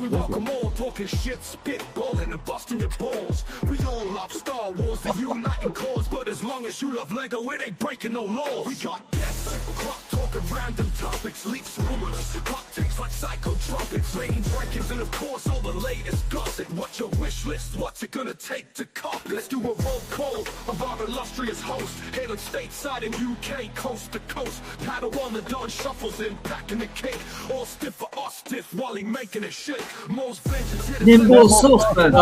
We welcome all, talking shit, spitballing and busting your balls. We all love Star Wars, the uniting cause, but as long as you love Lego, it ain't breaking no laws. We got guests, clock talking random topics, leaks, rumors, hot takes like psycho trumpets, lane breakings, and of course all the latest gossip. What's your wish list? What's it gonna take to cop? Let's do a roll call of our illustrious host, hailing stateside in UK, coast to coast. Paddle on the dawn shuffles in, packing the cake, all stiff for us, stiff while he making it shake. Nimble Saucepan.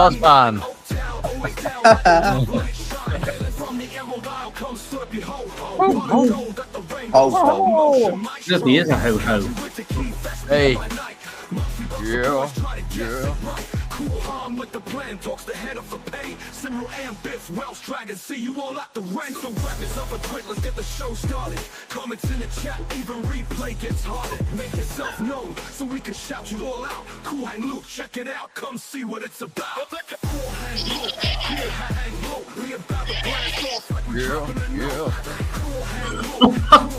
Slurpy is a ho-ho. Hey. Yeah. Cool Han with the plan, talks the head of the pay. Simmer and Biff, Welsh Dragon, see you all at the rank. So wrap this up a quick, let's get the show started. Comments in the chat, even replay gets harder. Make yourself known, so we can shout you all out. Cool Han Luke, check it out, come see what it's about. Cool Han Luke, here hang low. We about to blast off like we dropping a note. Cool Han Luke, cool Han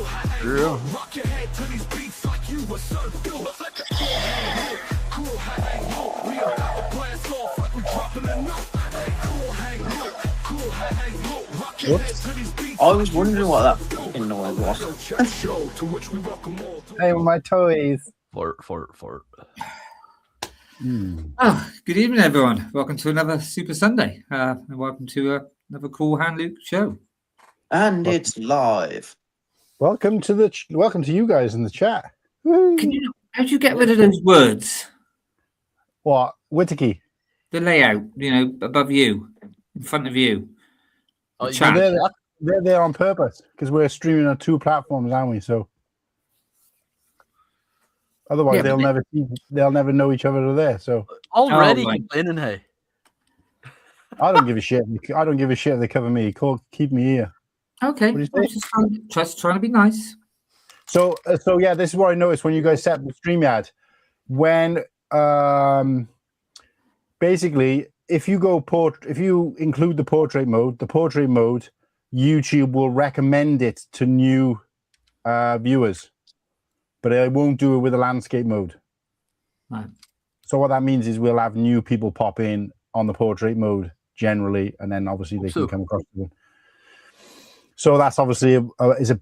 Luke. Rock your head to these beats like you were Sir Bill. Cool Han Luke, cool Han Luke. We about to blast off like we dropping a note. Cool Han Luke, cool Han Luke. Rock your head to these beats. I was wondering what that fucking noise was. Hey, my toys. Fort. Oh, good evening, everyone. Welcome to another Super Sunday. And welcome to another Cool Han Luke show. And it's live. Welcome to you guys in the chat. Woo. How'd you get rid of those words? What? Whittakee. The layout, above you, in front of you. Oh, They're there on purpose because we're streaming on two platforms, aren't we? So otherwise, they'll never know each other are there. So already complaining, hey. I don't give a shit. I don't give a shit if they cover me. Keep me here. Okay, just trying to be nice. So yeah, this is what I noticed when you guys set up the StreamYard. When basically, if you include the portrait mode, YouTube will recommend it to new viewers, but it won't do it with the landscape mode. Right. So what that means is we'll have new people pop in on the portrait mode generally, and then obviously they can come across the one. So that's obviously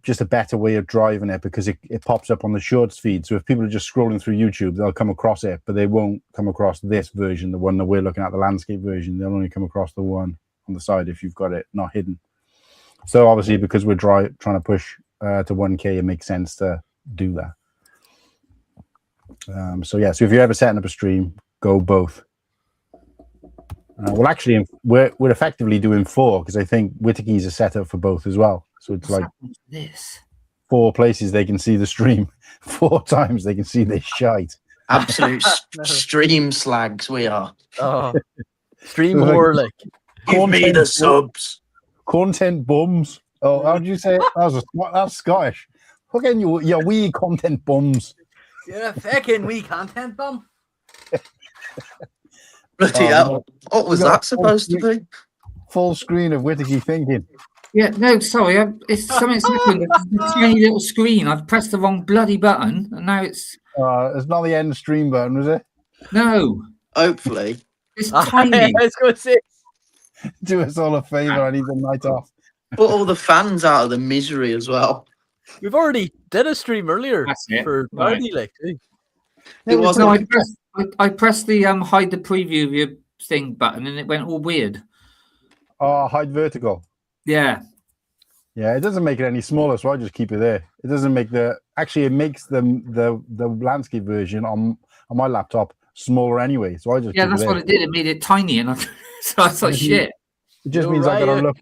just a better way of driving it because it pops up on the shorts feed. So if people are just scrolling through YouTube, they'll come across it, but they won't come across this version, the one that we're looking at, the landscape version. They'll only come across the one on the side if you've got it not hidden. So obviously, because we're trying to push to 1K, it makes sense to do that. So if you're ever setting up a stream, go both. Well, actually, we're effectively doing 4 because I think Whittakee's a setup for both as well. So it's like this 4 places they can see the stream, 4 times they can see this shite. Absolute stream slags we are. Oh, stream more like. Give me the subs. Content bums. Oh, how did you say it? That's Scottish. Fucking you wee content bums. You're a fucking wee content bum. Bloody hell. What was that supposed to be? Full screen of Whittakee thinking. Yeah, no, sorry. It's something's happened. It's a tiny little screen. I've pressed the wrong bloody button, and now it's... It's not the end stream button, was it? No. Hopefully. It's tiny. I was going to say. Do us all a favour. I need the night off. Put all the fans out of the misery as well. We've already did a stream earlier for Party, like. It wasn't... I pressed the hide the preview of your thing button and it went all weird. Oh, hide vertical. Yeah. Yeah, it doesn't make it any smaller, so I just keep it there. It doesn't make it makes the landscape version on my laptop smaller anyway. So I just that's what it did. It made it tiny, and so I thought, shit. It just means I gotta look.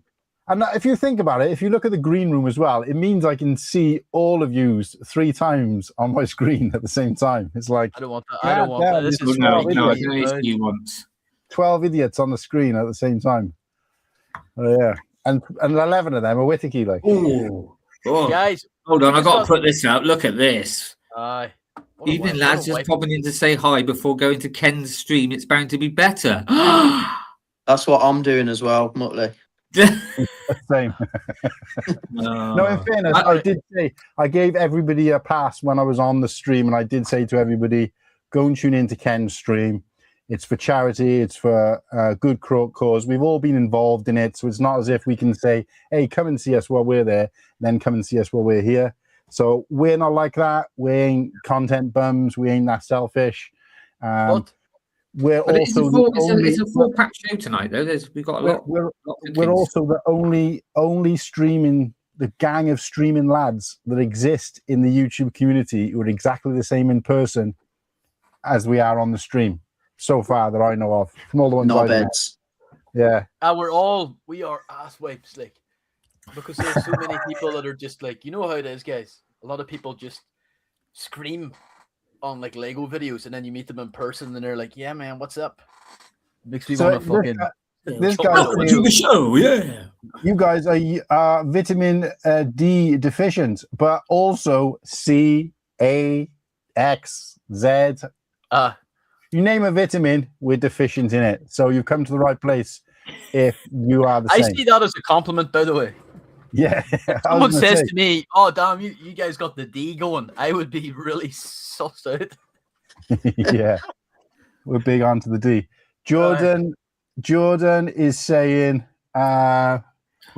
And if you think about it, if you look at the green room as well, it means I can see all of you 3 times on my screen at the same time. It's like I don't want that. I don't want that. This is no, I can only see you once. 12 idiots on the screen at the same time. Oh yeah, and 11 of them are Whittakee, like. Oh, guys, hold on! I got to put this out. Look at this. Evening, lads. Just popping in to say hi before going to Ken's stream. It's bound to be better. That's what I'm doing as well, Muttley. Same. No, in fairness, I did say I gave everybody a pass when I was on the stream, and I did say to everybody, go and tune into Ken's stream. It's for charity. It's for a good cause. We've all been involved in it, so it's not as if we can say, hey, come and see us while we're there, then come and see us while we're here. So we're not like that. We ain't content bums. We ain't that selfish. We're also it's a full pack show tonight, though. We've got a lot. We're also the only streaming, the gang of streaming lads that exist in the YouTube community who are exactly the same in person as we are on the stream so far that I know of. From all the ones I've met. Yeah. We are ass wipes, like, because there's so many people that are just like, you know how it is, guys. A lot of people just scream on like Lego videos, and then you meet them in person, and they're like, "Yeah, man, what's up?" Makes me want to fucking. This guy to the show, yeah. You guys are vitamin D deficient, but also C, A, X, Z. You name a vitamin, we're deficient in it. So you've come to the right place. If you are the same, I see that as a compliment, by the way. Yeah. Someone says to me, "Oh, damn, you guys got the D going." I would be really sussed out. Yeah, we're big onto the D. Jordan is saying, or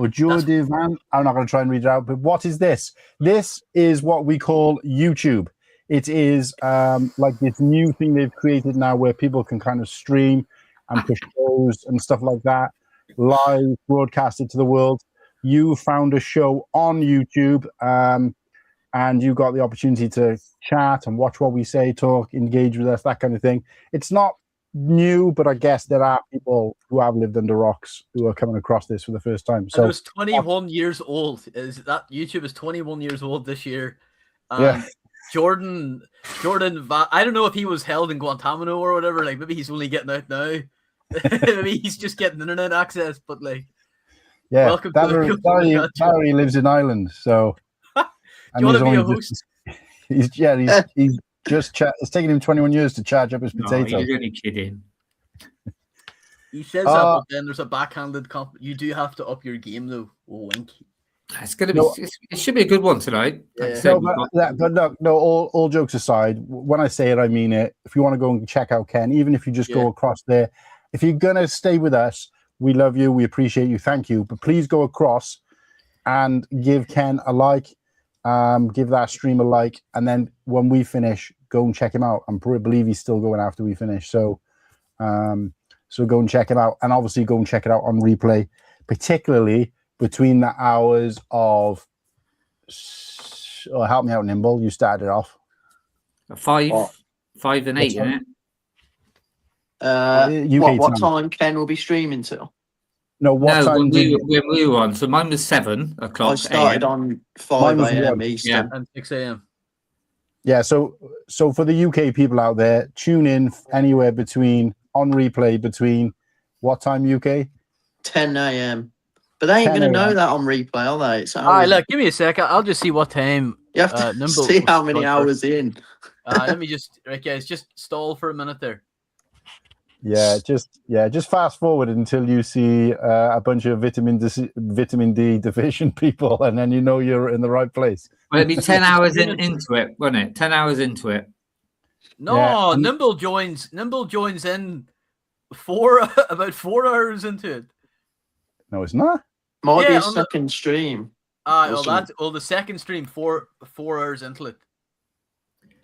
Jordan, I'm not going to try and read it out, but what is this? This is what we call YouTube. It is like this new thing they've created now where people can kind of stream and push shows and stuff like that, live broadcasted to the world. You found a show on YouTube, and you got the opportunity to chat and watch what we say, talk, engage with us, that kind of thing. It's not new, but I guess there are people who have lived under rocks who are coming across this for the first time. So it was 21 years old. Is that YouTube is 21 years old this year? Yeah. Jordan, I don't know if he was held in Guantanamo or whatever. Like, maybe he's only getting out now. Maybe he's just getting internet access, but like. Yeah, welcome Barry lives in Ireland, so. Do you want to be a host? He's just it's taken him 21 years to charge up his potatoes. No, you're only kidding. He says that, but then there's a backhanded you do have to up your game, though. Wink. It's gonna be. It should be a good one tonight. Yeah. All jokes aside, when I say it, I mean it. If you want to go and check out Ken, even if you just go across there, if you're gonna stay with us. We love you. We appreciate you. Thank you. But please go across and give Ken a like. Give that stream a like. And then when we finish, go and check him out. I believe he's still going after we finish. So go and check him out. And obviously go and check it out on replay, particularly between the hours of... help me out, Nimble. You started off. 5 and 8, isn't it? What time Ken will be streaming till? Time when we were on. So mine was 7 o'clock. I started on 5 a.m. Eastern and 6 a.m. Yeah, so for the UK people out there, tune in anywhere on replay between what time UK? 10 a.m. But they ain't going to know that on replay, are they? All right, look, give me a sec. I'll just see what time. You have to see how many hours in. Let me just, guys, just stall for a minute there. Yeah, just fast forward until you see a bunch of vitamin D deficient people, and then you know you're in the right place. Well, it'd be 10 hours into it, wouldn't it? 10 hours into it. No, yeah. Nimble joins in about 4 hours into it. No, it's not. Might be a second stream. The second stream 4 hours into it.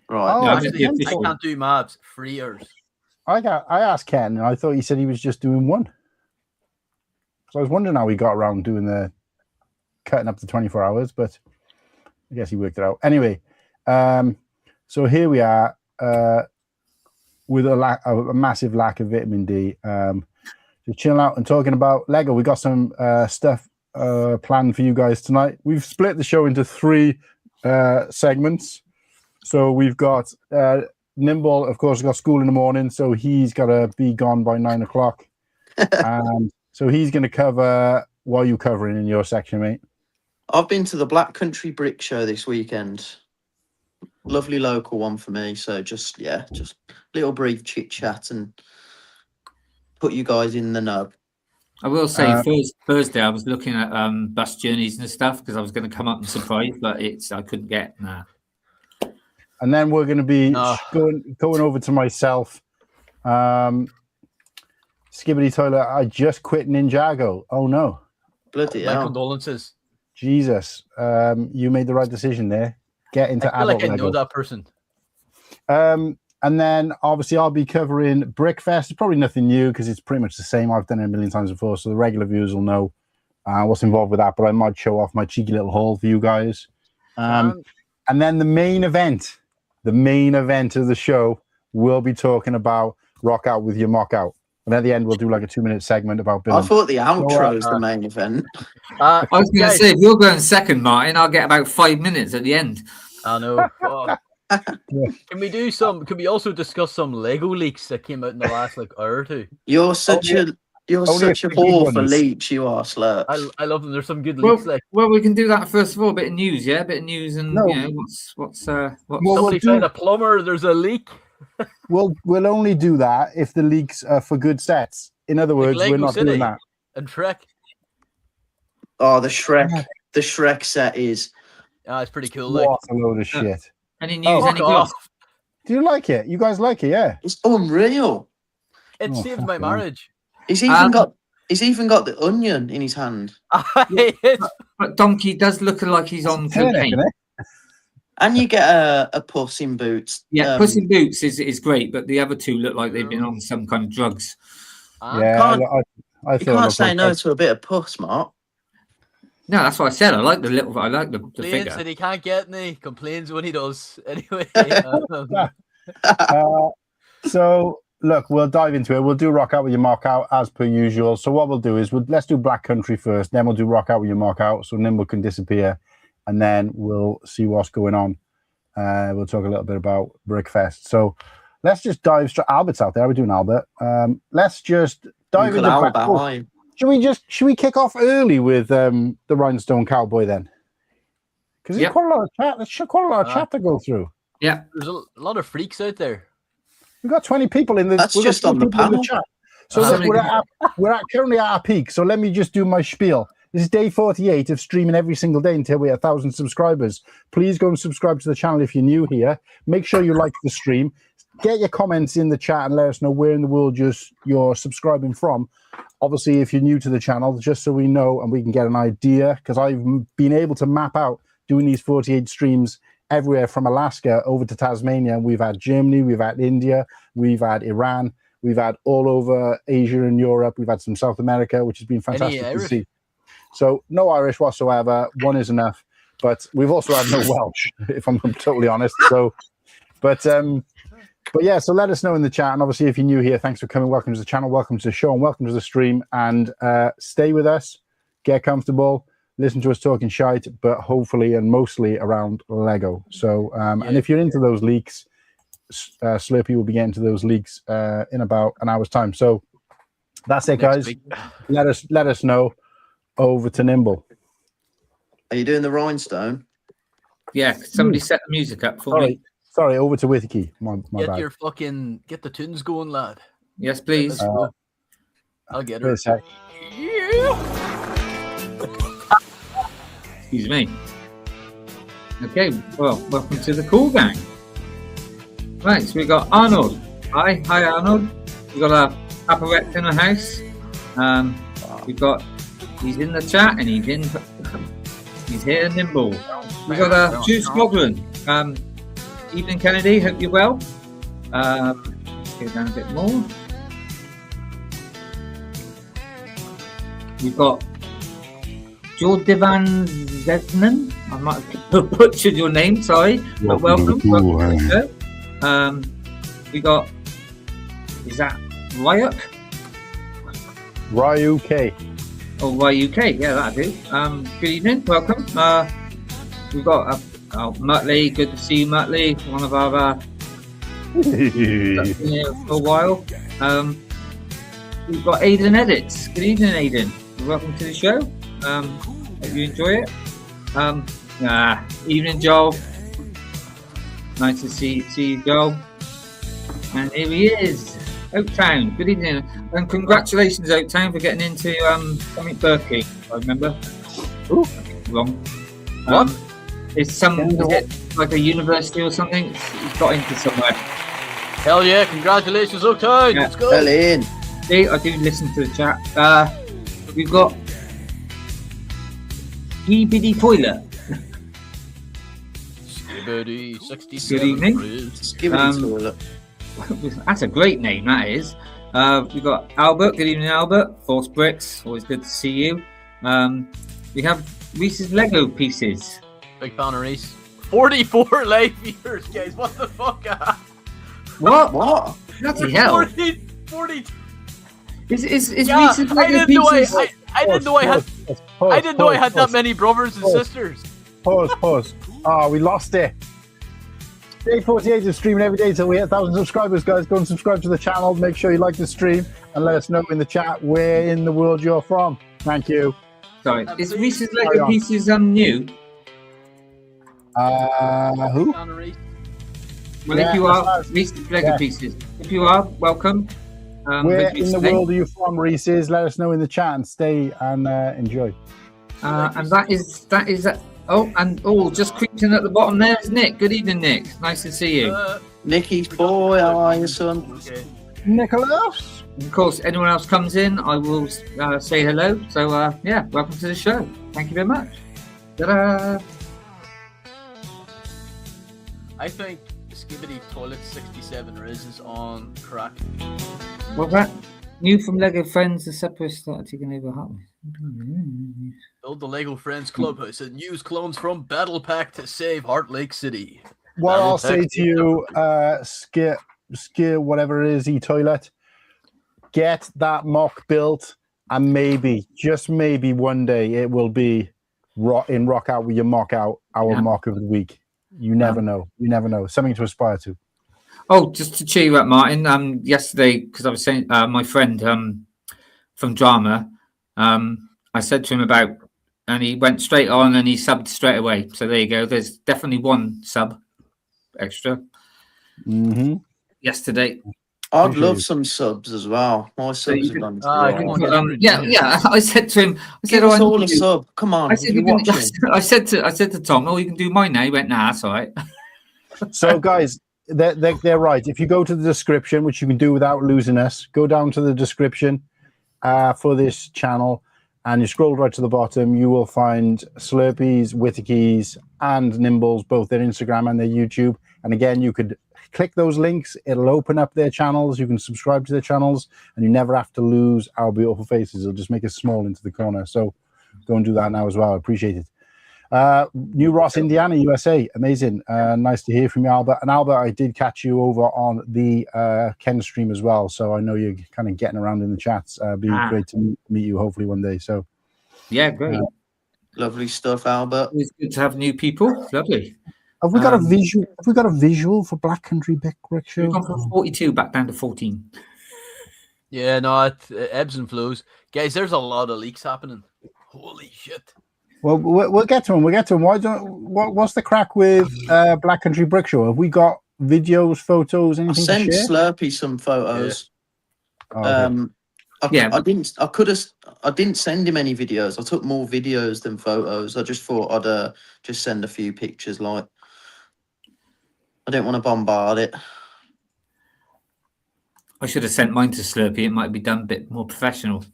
Right. No, actually, I can't do maths. 3 hours. I asked Ken, and I thought he said he was just doing one. So I was wondering how he got around doing the cutting up to 24 hours, but I guess he worked it out. Anyway, so here we are with a massive lack of vitamin D. Just chilling out and talking about Lego. We got some stuff planned for you guys tonight. We've split the show into 3 segments. So we've got Nimble, of course, got school in the morning, so he's got to be gone by 9 o'clock. And so he's going to cover. What are you covering in your section, mate? I've been to the Black Country Brickshow this weekend. Lovely local one for me. So just little brief chit chat and put you guys in the know. I will say Thursday I was looking at bus journeys and stuff because I was going to come up and surprise, but I couldn't get. Nah. And then we're going to be going over to myself. Skibbity toilet. I just quit Ninjago. Oh no! Bloody My hell! condolences. Jesus, you made the right decision there. Get into I feel adult like I Lego. know that person. And then obviously I'll be covering Brickfest. It's probably nothing new because it's pretty much the same. I've done it a million times before, so the regular viewers will know what's involved with that. But I might show off my cheeky little haul for you guys. And then the main event of the show, we'll be talking about Rock Out with Your Mock Out. And at the end, we'll do like a 2-minute segment about Billund. I thought the outro was the main event. I was going to say, if you're going second, Martin, I'll get about 5 minutes at the end. I know. Can we also discuss some Lego leaks that came out in the last hour or two? You're such a whore for leaks, you are, Slurp. I love them. There's some good leaks. Well, we can do that first of all. A bit of news, yeah, a bit of news, and what's somebody found a plumber. There's a leak. We'll only do that if the leaks are for good sets. In other words, we're not doing that. And Shrek. Oh, the Shrek set is. It's pretty cool. What a load of shit. Any news? Any good? Do you like it? You guys like it? Yeah. It's unreal. It saved my marriage. He's even got the onion in his hand. But Donkey does look like he's on cocaine. And you get a Puss in Boots. Yeah, Puss in Boots is great, but the other two look like they've been on some kind of drugs. I you can't say no to a bit of Puss, Mark. No, that's what I said. I like the figure. Said he can't get any. Complains when he does. Anyway. So look, we'll dive into it. We'll do Rock Out with Your Mock Out as per usual. So what we'll do is let's do Black Country first, then we'll do Rock Out with Your Mock Out so Nimble can disappear, and then we'll see what's going on. We'll talk a little bit about Brickfest. So let's just dive straight. Albert's out there. We're doing Albert. Let's just dive into Black. Should we kick off early with the Rhinestone Cowboy then? Because there's quite a lot of chat. There's quite a lot of chat to go through. Yeah, there's a lot of freaks out there. We've got 20 people in the. That's just on the panel. Chat. So we're currently at our peak. So let me just do my spiel. This is day 48 of streaming every single day until we're 1,000 subscribers. Please go and subscribe to the channel if you're new here. Make sure you like the stream. Get your comments in the chat and let us know where in the world you're subscribing from. Obviously, if you're new to the channel, just so we know and we can get an idea, because I've been able to map out doing these 48 streams everywhere from Alaska over to Tasmania. We've had Germany, we've had India, we've had Iran, we've had all over Asia and Europe. We've had some South America, which has been fantastic to see. So no Irish whatsoever. One is enough. But we've also had no Welsh, if I'm totally honest. So, but yeah, so let us know in the chat. And obviously, if you're new here, thanks for coming. Welcome to the channel, welcome to the show, and welcome to the stream. And stay with us, get comfortable, listen to us talking shite, but hopefully and mostly around Lego. So, and if you're into those leaks, Slurpy will be getting to those leaks in about an hour's time. So that's it, guys. Let us know. Over to Nimble. Are you doing the Rhinestone? Yeah, somebody set the music up for me. Sorry, over to Whittakee. My bad. Get the tunes going, lad. Yes, please. I'll get her. Excuse me. Okay, well, welcome to the Cool Gang. Right, so we got Arnold. Hi Arnold. We got our Papa Rex in the house. We've got. He's in the chat and he's here, Nimble. We've got Juice Goblin. Evening, Kennedy. Hope you're well. Let's go down a bit more. We've got Jordivan Zesman. I might have butchered your name, sorry. But welcome. We got, is that Ryuk? Ryuk. or YUK. Yeah, that'll do. Good evening, welcome. We've got Muttley. Good to see you, Muttley. One of our been here for a while. We've got Aidan Edits. Good evening, Aidan. Welcome to the show. Hope you enjoy it. Evening, Joel. Nice to see you, Joel. And here he is, Oaktown. Good evening, and congratulations, Oaktown, for getting into something Berkey. I remember. Ooh, wrong. What? Is it like a university or something? He's got into somewhere. Hell yeah! Congratulations, Oaktown. Yeah. Let's go. Well in. See, I do listen to the chat. We've got Biddy Toilet. Skibbity 67. Good evening. Skibbity Toilet. That's a great name, that is. We've got Albert. Good evening, Albert. Force Bricks. Always good to see you. We have Reese's Lego pieces. Big fan of Reese. 44 live viewers, guys. What the fuck? What? What? Bloody hell. 40. Is Yeah, Reese's Lego pieces? I didn't know I had that many brothers and sisters. Pause. We lost it. Day 48 is streaming every day till we hit 1,000 subscribers, guys. Go and subscribe to the channel. Make sure you like the stream and let us know in the chat where in the world you're from. Thank you. Sorry, is Reese's Lego pieces new? Who? Well, if you are, Reese's Lego pieces. If you are, welcome. Where in the world are you from, Reese's? Let us know in the chat and stay and enjoy. And that is just creeping at the bottom there is Nick. Good evening, Nick. Nice to see you. Nicky's boy, how are you, son? Okay. Nicholas. Of course, anyone else comes in, I will say hello. So welcome to the show. Thank you very much. Ta-da! I think Skibbity Toilet 67 is on crack. What's that? New from Lego Friends, the separate started taking over Hot Wheels. Build the Lego Friends Clubhouse and use clones from Battle Pack to save Heart Lake City. What I'll say to you, Skip, whatever it is, toilet, get that mock built, and maybe, just maybe one day it will be in Rock Out with your mock out, our mock of the week. You never know. You never know. Something to aspire to. Oh, just to cheer you up, Martin. Yesterday, because I was saying, my friend from Drama, I said to him about, and he went straight on and he subbed straight away. So there you go. There's definitely one sub extra. Mm-hmm. Yesterday. I'd love some subs as well. My subs have done. I said to him, I said, Give us all a sub. Come on. I said to Tom, oh, you can do mine now. He went, nah, that's all right. So, guys, they're right. If you go to the description, which you can do without losing us, go down to the description for this channel, and you scroll right to the bottom. You will find Slurpees, Whittakees, and Nimbles, both their Instagram and their YouTube. And again, you could click those links. It'll open up their channels. You can subscribe to their channels, and you never have to lose our beautiful faces. It'll just make us small into the corner. So go and do that now as well. I appreciate it. New Ross, Indiana, USA. Amazing. Nice to hear from you, Albert. And Albert, I did catch you over on the Ken stream as well. So I know you're kind of getting around in the chats. Be great to meet you hopefully one day. So yeah, great. Lovely stuff, Albert. It's good to have new people. Lovely. Have we got a visual? Have we got a visual for Black Country Brickshow? We've gone from 42 back down to 14. Yeah, no, it ebbs and flows, guys. There's a lot of leaks happening. Holy shit. Well, we'll get to them. We'll get to them. What's the crack with Black Country Brickshow? Have we got videos, photos, anything? I sent to share? Slurpy some photos. Yeah. I didn't send him any videos. I took more videos than photos. I just thought I'd just send a few pictures. Like, I didn't want to bombard it. I should have sent mine to Slurpy. It might be done a bit more professional.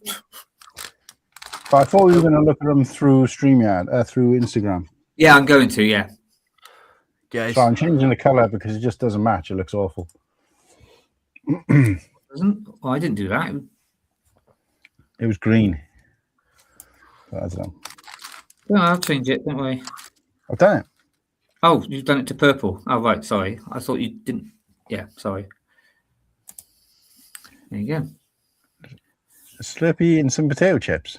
But I thought we were going to look at them through StreamYard, through Instagram. Yeah, I'm going to, yeah. Guys. So I'm changing the color because it just doesn't match. It looks awful. Doesn't? Oh, I didn't do that. It was green. But I don't know. No, I'll change it. Don't worry. I've done it. Oh, you've done it to purple. Oh, right. Sorry. I thought you didn't. Yeah, sorry. There you go. Slurpy and some potato chips.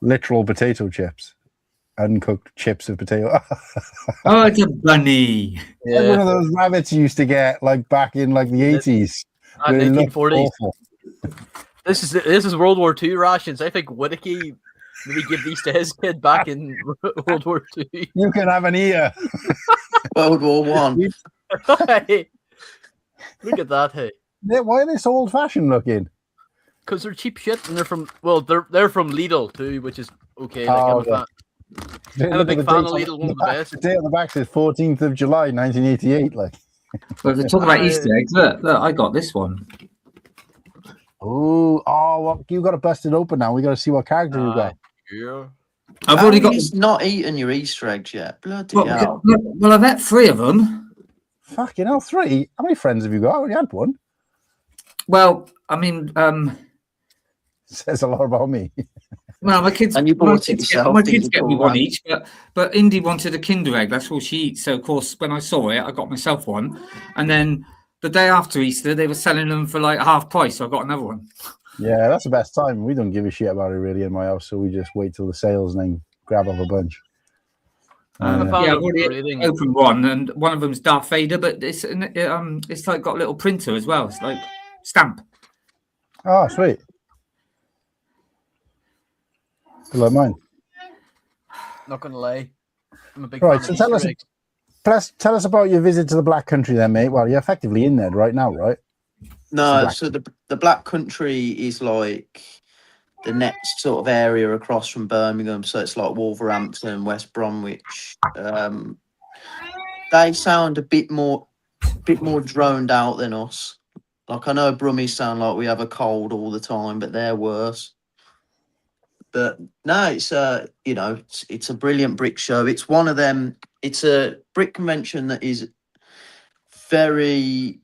literal potato chips, uncooked chips of potato. Oh, it's a bunny. Like one of those rabbits you used to get like back in like the 80s. They look 1940s. awful. This is World War II rations. I think Whittakee maybe give these to his kid back in World War II. You can have an ear. World War One. Hey, look at that, hey. Why are they so old-fashioned looking? Because they're cheap shit, and they're from Lidl too, which is okay. Like, Oh, I'm a big fan of Lidl, one of the best. The date on the back says 14th of July, 1988. Like, Well, if they talk about Easter eggs, look, I got this one. oh, well, you got it busted open now. We got to see what character you got. Yeah. I've already got. Not eaten your Easter eggs yet. Bloody Well, hell. well, I've had 3 of them. Fucking hell, 3? How many friends have you got? I already had one. Well, I mean, Says a lot about me. well, my kids And you bought it yourself. My kids get me one each, but Indy wanted a Kinder Egg. That's all she eats. So, of course, when I saw it, I got myself one. And then the day after Easter, they were selling them for like half price. So I got another one. Yeah, that's the best time. We don't give a shit about it really in my house, so we just wait till the sales and then grab up a bunch. Yeah, I've already opened one, and one of them's Darth Vader, but it's like got a little printer as well. It's like stamp. Oh, sweet. I like mine. Not gonna lie, I'm a big Right, fan so of Easter eggs. tell us about your visit to the Black Country then, mate. Well, you're effectively in there right now, right? No, so the Black Country is like the next sort of area across from Birmingham. So it's like Wolverhampton, West Bromwich. They sound a bit more droned out than us. Like I know Brummies sound like we have a cold all the time, but they're worse. But no, it's it's a brilliant brick show. It's one of them. It's a brick convention that is very,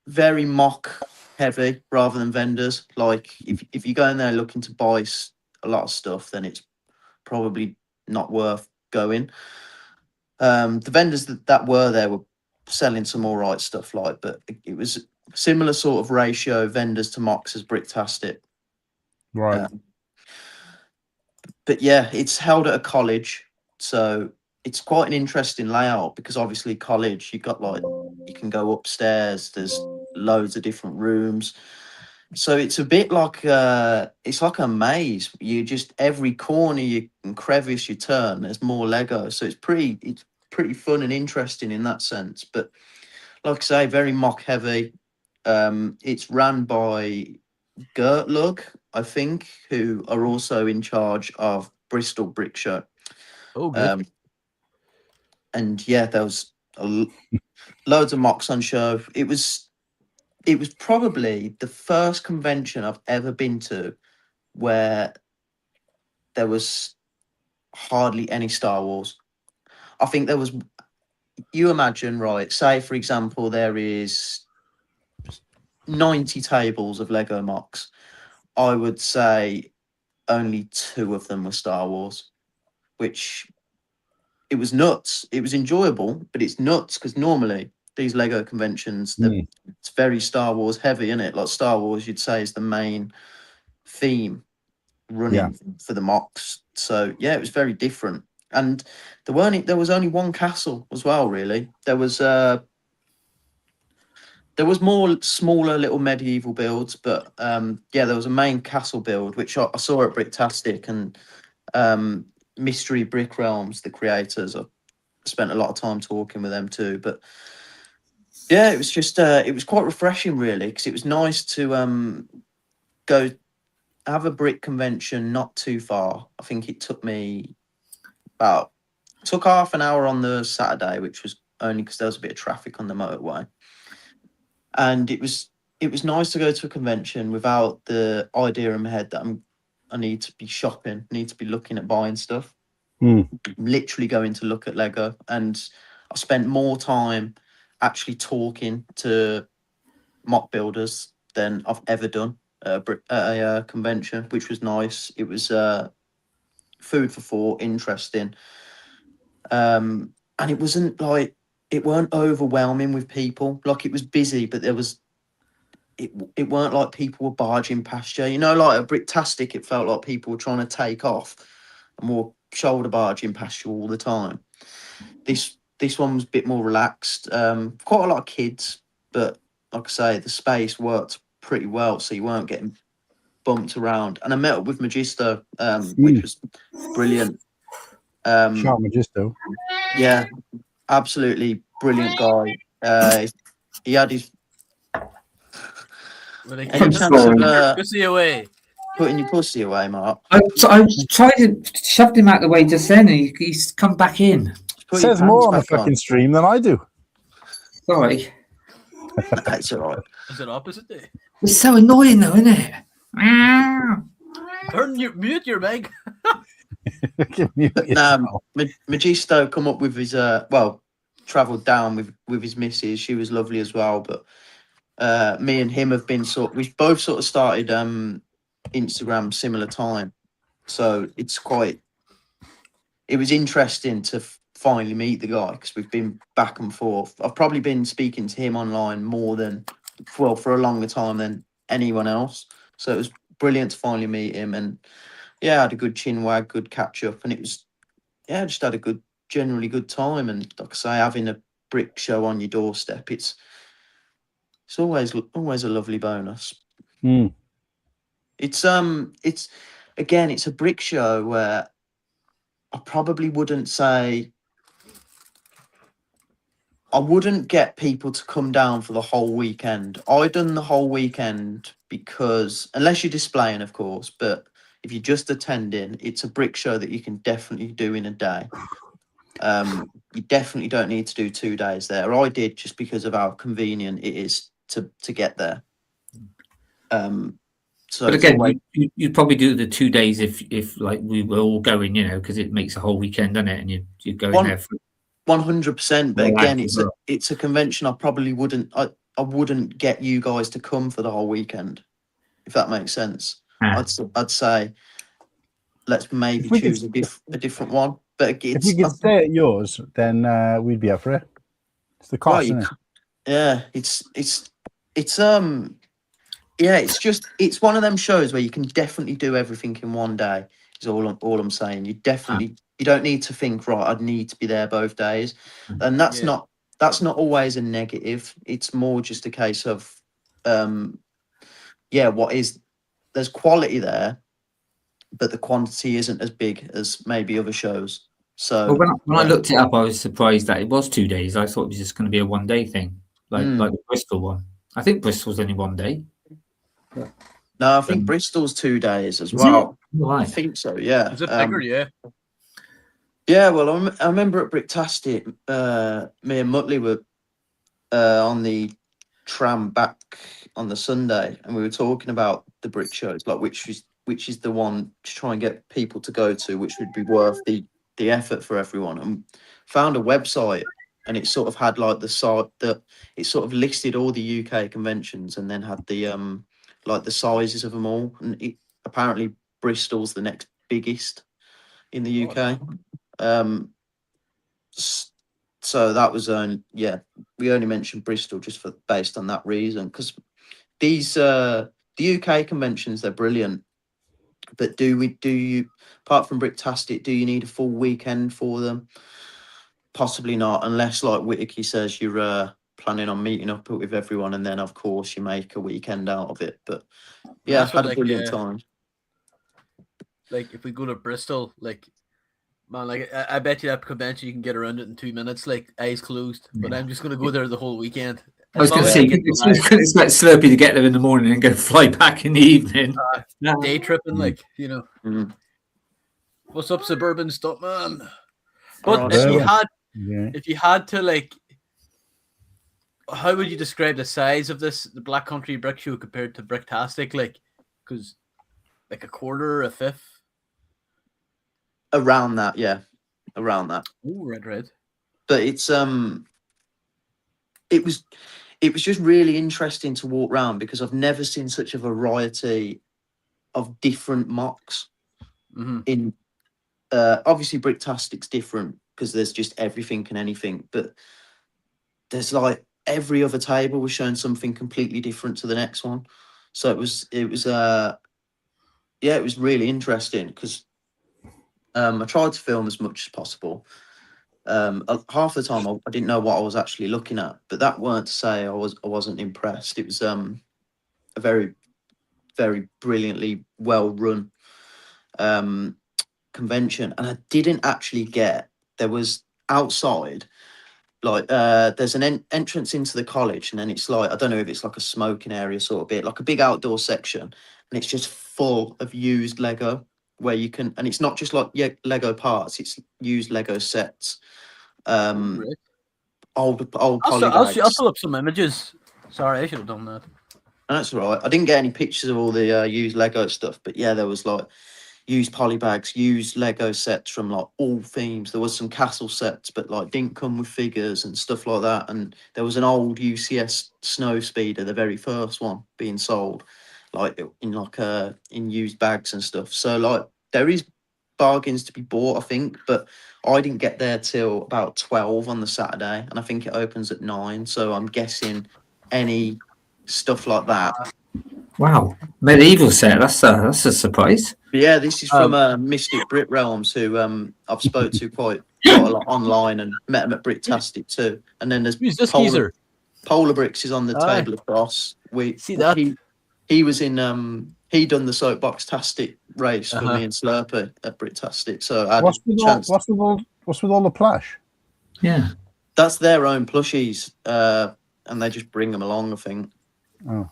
very mock heavy rather than vendors. Like if you go in there looking to buy a lot of stuff, then it's probably not worth going. The vendors that were there were selling some all right stuff, but it was similar sort of ratio vendors to mocks as Bricktastic. Right. But yeah, it's held at a college, so it's quite an interesting layout because obviously college, you can go upstairs. There's loads of different rooms, so it's a bit like it's like a maze. You just every corner and crevice you turn, there's more Lego. So it's pretty fun and interesting in that sense. But like I say, very mock heavy. It's ran by Gert Lug, I think, who are also in charge of Bristol Brickshow. Oh, good. And yeah, there was loads of mocks on show. It was probably the first convention I've ever been to where there was hardly any Star Wars. I think there was. You imagine, right? Say, for example, there is 90 tables of Lego mocks. I would say only 2 of them were Star Wars, which it was nuts. It was enjoyable, but it's nuts because normally these Lego conventions, it's very Star Wars heavy, isn't it? Like Star Wars, you'd say, is the main theme running for the mocks. So yeah, it was very different. And there was only one castle as well, really. There was more smaller little medieval builds, but there was a main castle build, which I saw at Bricktastic and Mystery Brick Realms, the creators. I spent a lot of time talking with them too. But yeah, it was just, it was quite refreshing, really, because it was nice to go have a brick convention not too far. I think it took half an hour on the Saturday, which was only because there was a bit of traffic on the motorway. And it was nice to go to a convention without the idea in my head that I need to be shopping, need to be looking at buying stuff. Literally going to look at Lego, and I spent more time actually talking to mock builders than I've ever done at a convention, which was nice. It was food for thought, interesting, and it wasn't like. It weren't overwhelming with people. Like it was busy, but there was it weren't like people were barging past you. You know, like a Bricktastic, it felt like people were trying to take off and were shoulder barging past you all the time. This one was a bit more relaxed. Quite a lot of kids, but like I say, the space worked pretty well, so you weren't getting bumped around. And I met up with Magisto, which was brilliant. Shout Magisto. Yeah, absolutely brilliant guy. He had his Any I'm chance sorry. of pussy away? putting your pussy away, Mark. I tried to shoved him out the way just then, and he's come back in. Put your Says more on the pants back fucking stream than I do. Sorry. That's all right. Is it opposite day? It's so annoying, though, isn't it? Ah. Mute your mic. Magisto come up with his travelled down with his missus. She was lovely as well. But me and him have been we've both sort of started Instagram similar time, so it was interesting to finally meet the guy, because we've been back and forth. I've probably been speaking to him online more than, well, for a longer time than anyone else. So it was brilliant to finally meet him, and yeah, I had a good chin wag, good catch up, and it was, yeah, just had a generally good time. And like I say, having a brick show on your doorstep, it's always a lovely bonus. It's again, it's a brick show where I probably wouldn't say, I wouldn't get people to come down for the whole weekend. I done the whole weekend because, unless you're displaying, of course, but if you're just attending, it's a brick show that you can definitely do in a day. You definitely don't need to do 2 days there. I did, just because of how convenient it is to get there. So, but again, you'd probably do the 2 days if like we were all going, you know, because it makes a whole weekend, doesn't it? And you go in there for 100%. But again, it's a convention. I probably wouldn't. I wouldn't get you guys to come for the whole weekend, if that makes sense. I'd say let's maybe choose a different one. But if we could stay at yours, then we'd be up for it. It's the cost, isn't it? Yeah, it's one of them shows where you can definitely do everything in one day. Is all I'm saying. You don't need to think, right, I'd need to be there both days, and that's not always a negative. It's more just a case of there's quality there, but the quantity isn't as big as maybe other shows. So when I looked it up, I was surprised that it was 2 days. I thought it was just going to be a 1 day thing, like the Bristol one. I think Bristol's only 1 day. No, I think Bristol's 2 days as well. Right. I think so. Yeah. Is it bigger? Yeah. Yeah. Well, I remember at Bricktastic, me and Muttley were on the tram back on the Sunday, and we were talking about the brick shows, like which is the one to try and get people to go to, which would be worth the effort for everyone. And found a website, and it sort of had like the site that it sort of listed all the UK conventions, and then had the like the sizes of them all. And apparently Bristol's the next biggest in the UK. So that was we only mentioned Bristol just based on that reason, because these the UK conventions, they're brilliant, but do you apart from Bricktastic, do you need a full weekend for them? Possibly not, unless like Whittakee says you're planning on meeting up with everyone, and then of course you make a weekend out of it. But yeah, I've had a brilliant time. Like if we go to Bristol, like, man, like I bet you that convention you can get around it in 2 minutes, like eyes closed. But I'm just gonna go there the whole weekend. I was going to say, you can expect Slurpy to get there in the morning and go fly back in the evening. Day tripping, like, you know. What's up, suburban stuff, man? But if you had to, like, how would you describe the size of the Black Country Brick Show compared to Bricktastic? Like, because like a quarter, a fifth, around that, yeah, around that. Ooh, red. But it was just really interesting to walk around, because I've never seen such a variety of different mocks. In obviously Bricktastic's different because there's just everything and anything, but there's like every other table was showing something completely different to the next one. So it was really interesting because I tried to film as much as possible. Half the time I didn't know what I was actually looking at, but that weren't to say I wasn't impressed. It was a very, very brilliantly well run convention, and I didn't actually get, there was outside, like there's an entrance into the college, and then it's like, I don't know if it's like a smoking area sort of bit, like a big outdoor section, and it's just full of used Lego, where you can, and it's not just like Lego parts, it's used Lego sets, old polybags. I'll pull up some images. Sorry, I should have done that. That's all right. I didn't get any pictures of all the used Lego stuff, but yeah, there was like used polybags, used Lego sets from like all themes. There was some castle sets, but like didn't come with figures and stuff like that. And there was an old UCS snow speeder, the very first one being sold, like in used bags and stuff. So like there is bargains to be bought, I think, but I didn't get there till about 12 on the Saturday, and I think it opens at 9. So I'm guessing any stuff like that. Wow, medieval set. That's a surprise. But yeah, this is from Mystic Brick Realms, who I've spoke to quite a lot online and met him at Bricktastic too. And then there's Who's this geezer? Polar Bricks is on the table across. We see that he was in he done the Soapbox Tastic race for me and Slurpy at Bricktastic. So I had what's with all the plush? Yeah, that's their own plushies, and they just bring them along, I think.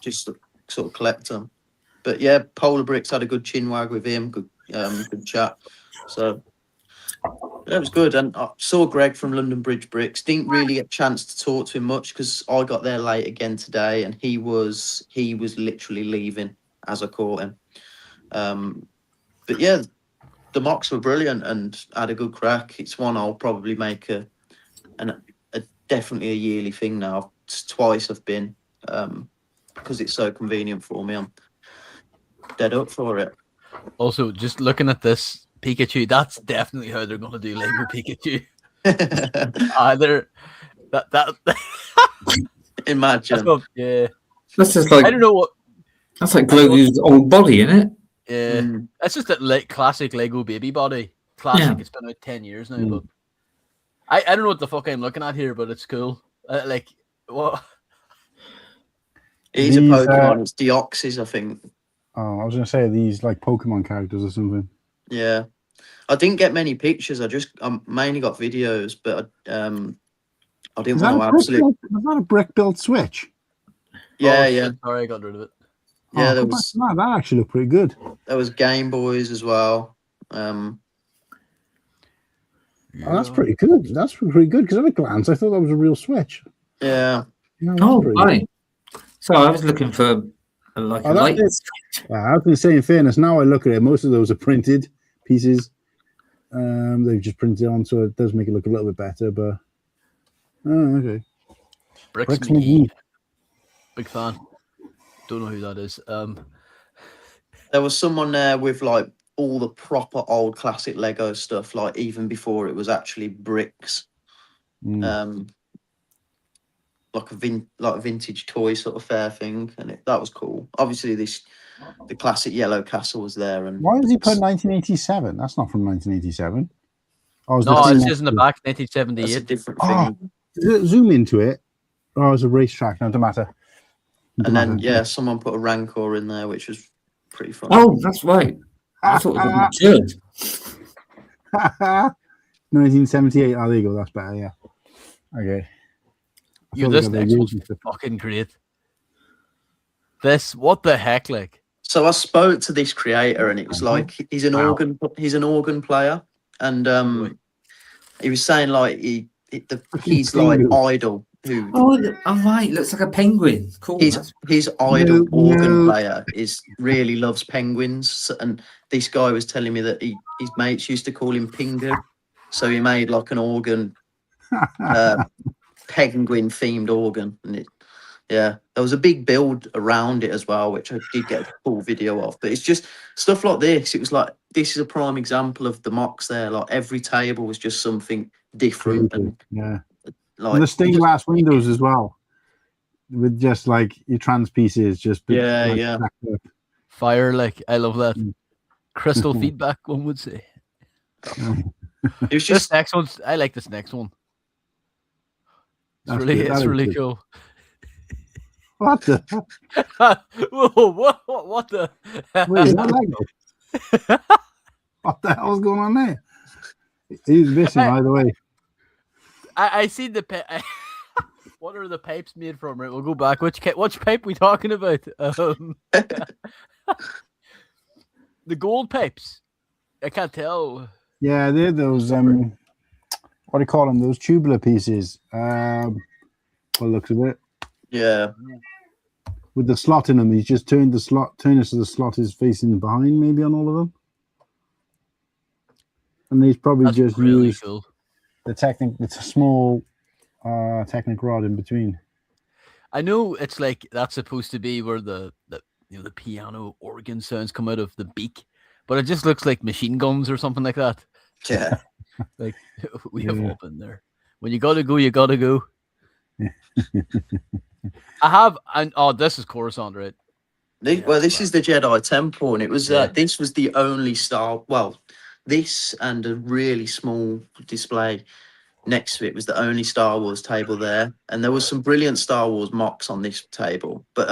Just to sort of collect them. But yeah, Polar Bricks had a good chinwag with him, good chat. So that was good. And I saw Greg from London Bridge Bricks. Didn't really get a chance to talk to him much because I got there late again today, and he was literally leaving as I caught him. But yeah, the mocks were brilliant and had a good crack. It's one I'll probably make a definitely a yearly thing now. It's twice I've been. Because it's so convenient for me, I'm dead up for it. Also, just looking at this Pikachu, that's definitely how they're going to do Lego Pikachu. Either that imagine. Yeah, that's just like, I don't know what. That's like Grogu's old body, isn't it? Yeah, that's just a classic Lego baby body. Classic. Yeah. It's been about 10 years now, but I don't know what the fuck I'm looking at here, but it's cool. Like what? He's a Pokemon. It's Deoxys, I think. Oh, I was going to say these like Pokemon characters or something. Yeah, I didn't get many pictures. I mainly got videos, but I didn't want to absolutely. Was that a brick-built Switch? Yeah, yeah. Sorry, I got rid of it. Yeah, there was. That actually looked pretty good. There was Game Boys as well. Oh, that's pretty good. That's pretty good because at a glance, I thought that was a real Switch. Yeah. Right. So I was looking for a light. I was going to say, in fairness, now I look at it, most of those are printed pieces. They've just printed on, so it does make it look a little bit better. But okay. Bricks McGee. Big fan. Don't know who that is. There was someone there with like all the proper old classic Lego stuff, like even before it was actually bricks. Like a vintage toy sort of fair thing, and that was cool. Obviously, the classic yellow castle was there. And why does he put 1987? That's not from 1987. Oh, no, it says in the back 1978. That's a different thing. Zoom into it. Oh, it's a racetrack. No, it doesn't matter. And then someone put a Rancor in there, which was pretty fun. Oh, that's right. I thought it was good. 1978. Oh, there you go. That's better. Yeah. Okay. This next one's fucking great. What the heck, like? So I spoke to this creator, and it was like he's an organ player, and he was saying like he's like idol who. Oh right, looks like a penguin. Cool. His idol organ player really loves penguins, and this guy was telling me that his mates used to call him Pingu, so he made like an organ. Penguin themed organ, and there was a big build around it as well, which I did get a cool video of. But it's just stuff like this. It was like, this is a prime example of the mocks there. Like every table was just something different, and and the stained glass windows as well. with just like your trans pieces, just Yeah. stacked up. Fire, like, I love that. Crystal feedback, one would say. It was This just next one, I like this next one. That's good. That It's is really good. cool. What the? Whoa, what the? Wait, is that Lego? What the hell's going on there? He's missing either way. I see the what are the pipes made from? Right, we'll go back. Which pipe we talking about? The gold pipes. I can't tell. Yeah, they're those what do you call them? Those tubular pieces. What looks of it. yeah. With the slot in them, he's just turned it so the slot is facing behind, maybe on all of them. And he's probably That's just really used cool. the Technic. It's a small Technic rod in between. I know it's like that's supposed to be where the piano organ sounds come out of the beak, but it just looks like machine guns or something like that. Yeah. Like we have all been there. When you gotta go, you gotta go. This is Coruscant, right? This is the Jedi Temple, and it was this was the only Star. Well, this and a really small display next to it was the only Star Wars table there, and there was some brilliant Star Wars mocks on this table. But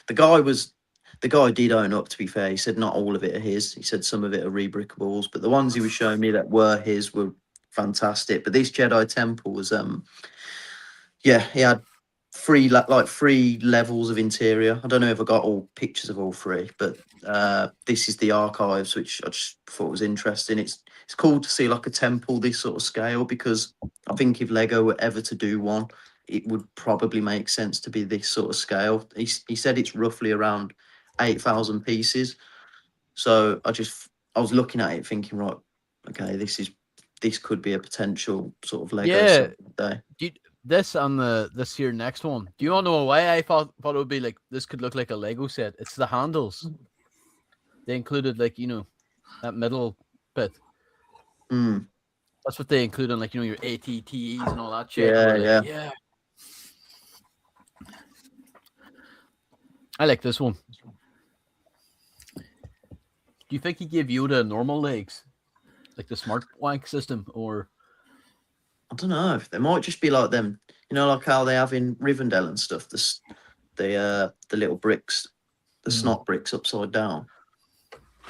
the guy did own up. To be fair, he said not all of it are his. He said some of it are rebrickables, but the ones he was showing me that were his were fantastic. But this Jedi Temple was he had three levels of interior. I don't know if I got all pictures of all three, but this is the archives, which I just thought was interesting. It's cool to see like a temple this sort of scale, because I think if Lego were ever to do one, it would probably make sense to be this sort of scale. He said it's roughly around 8,000 pieces. So I was looking at it thinking, right, okay, this could be a potential sort of Lego day. This and this here next one. Do you want to know why I thought it would be like this could look like a Lego set? It's the handles. They included like that middle bit. That's what they include on like your ATTEs and all that shit. Yeah. I like this one. Do you think he gave Yoda normal legs, like the smart wank system, or? I don't know. They might just be like them, like how they have in Rivendell and stuff. The little bricks, the snot bricks upside down.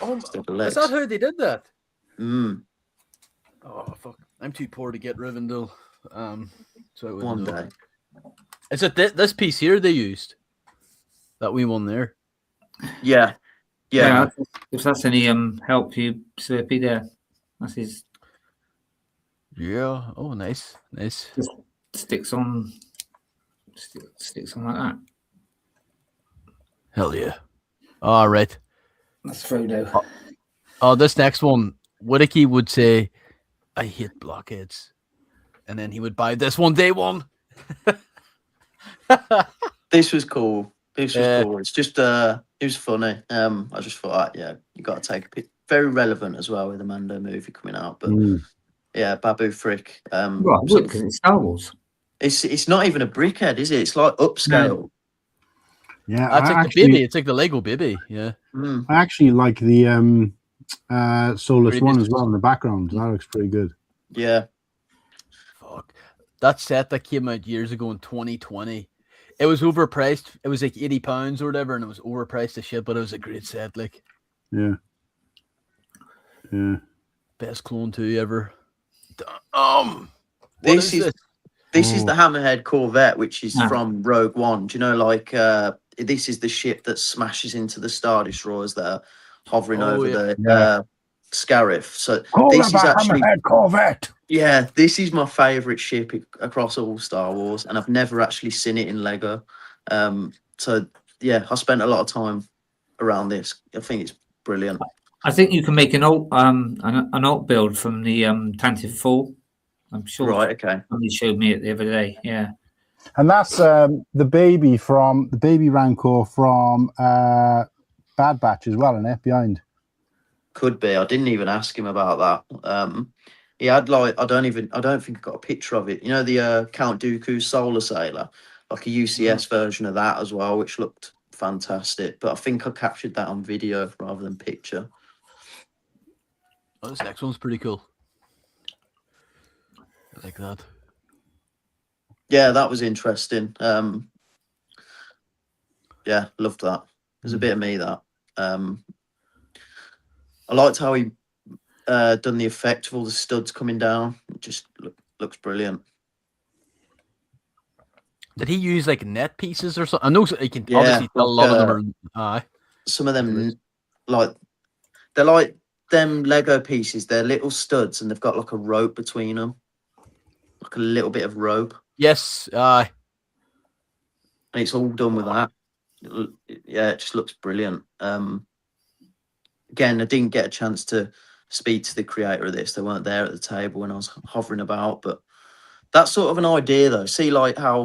Oh, is that how they did that? Oh fuck! I'm too poor to get Rivendell. So I wouldn't One know. day. Is it this piece here they used? That wee one there. Yeah. If that's any help you, Slurpy, there. That's his. Yeah. Oh, nice. Just sticks on like that. Hell yeah. All right. That's Frodo. Oh, this next one, Whittakee would say, "I hate blockheads," and then he would buy this one day one. This was cool. Cool. It's just it was funny. I just thought, you got to take a pic. Very relevant as well with the Mando movie coming out, but. Yeah, Babu Frick. Because it's Star Wars. It's not even a brickhead, is it? It's like upscale. Yeah, that's like the baby. It's like the Lego baby. Yeah. I actually like the Soulless one as well in the background. That looks pretty good. Yeah. Fuck. That set that came out years ago in 2020. It was overpriced. It was like £80 or whatever, and it was overpriced as shit, but it was a great set. Like. Yeah. Best Clone 2 ever. This is the Hammerhead Corvette, which is from Rogue One. Do you know, like this is the ship that smashes into the Star Destroyers that are hovering over the Scarif. So this is actually Hammerhead Corvette. Yeah, this is my favourite ship across all Star Wars, and I've never actually seen it in Lego. So yeah, I spent a lot of time around this. I think it's brilliant. I think you can make an alt build from the Tantive 4. I'm sure. Right. Okay. Somebody showed me it the other day. Yeah. And that's the baby Rancor from Bad Batch as well, and it behind. Could be. I didn't even ask him about that. He had like I don't think I got a picture of it. The Count Dooku's Solar Sailor. like a UCS version of that as well, which looked fantastic. But I think I captured that on video rather than picture. Oh, this next one's pretty cool. I like that. Yeah, that was interesting. Yeah, loved that. There's a bit of me that. I liked how he done the effect of all the studs coming down. It just looks brilliant. Did he use like net pieces or something? I know he can Yeah, obviously tell a lot of them are. Some of them, like they're like them Lego pieces. They're little studs, and they've got like a rope between them, like a little bit of rope. Yes, and it's all done with that. Yeah, it just looks brilliant. Again, I didn't get a chance to speak to the creator of this. They weren't there at the table when I was hovering about, but that's sort of an idea though. See like how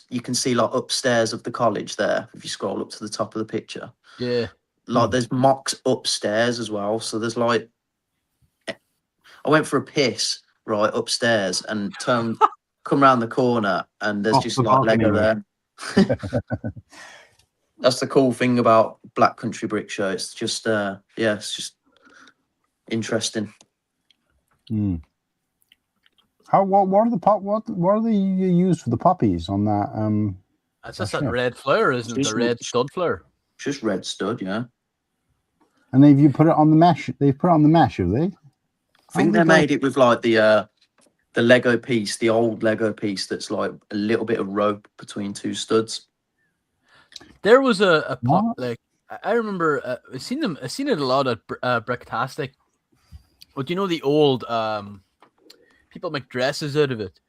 you can see like upstairs of the college there if you scroll up to the top of the picture. Yeah. Like there's mocks upstairs as well. So there's like I went for a piss right upstairs and come around the corner and there's just like Lego there. That's the cool thing about Black Country Brickshow. It's just it's just interesting. What are they used for the poppies on that? That's just that red flower, isn't it? The red stud flower. Just red stud, yeah. And you put it on the mesh. They've put it on the mesh, have they? I think they made it with like the Lego piece, the old Lego piece that's like a little bit of rope between two studs. There was a pop, like I remember I've seen it a lot at Bricktastic. But you know the old people make dresses out of it.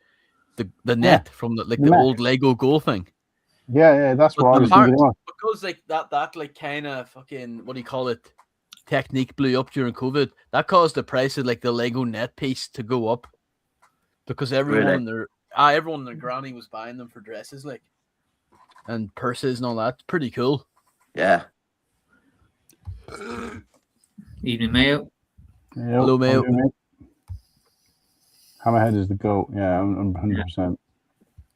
The net from the old Lego goal thing. Yeah, that's what I was thinking about. Because like that like kind of fucking, what do you call it, technique blew up during COVID. That caused the price of like the Lego net piece to go up because everyone and their granny was buying them for dresses, like, and purses and all that. Pretty cool. Yeah. Evening, Mayo. Hello, Mayo. Hammerhead is the goat. Yeah, I'm 100%.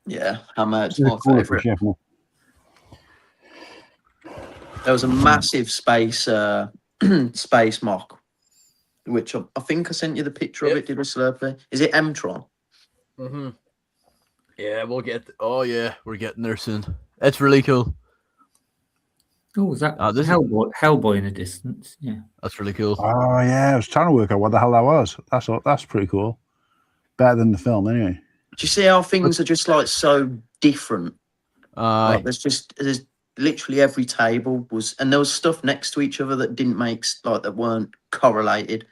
Yeah, Hammerhead's my favourite. There was a massive space mock, which I think I sent you the picture of it. Did a Slurpy? Is it M-Tron? Mm-hmm. Yeah, we'll get. Oh yeah, we're getting there soon. It's really cool. Oh, is that Hellboy in the distance? Yeah, that's really cool. Oh yeah, I was trying to work out what the hell that was. That's pretty cool. Better than the film, anyway. Do you see how things are just like so different? Like, there's literally every table was, and there was stuff next to each other that didn't make that weren't correlated.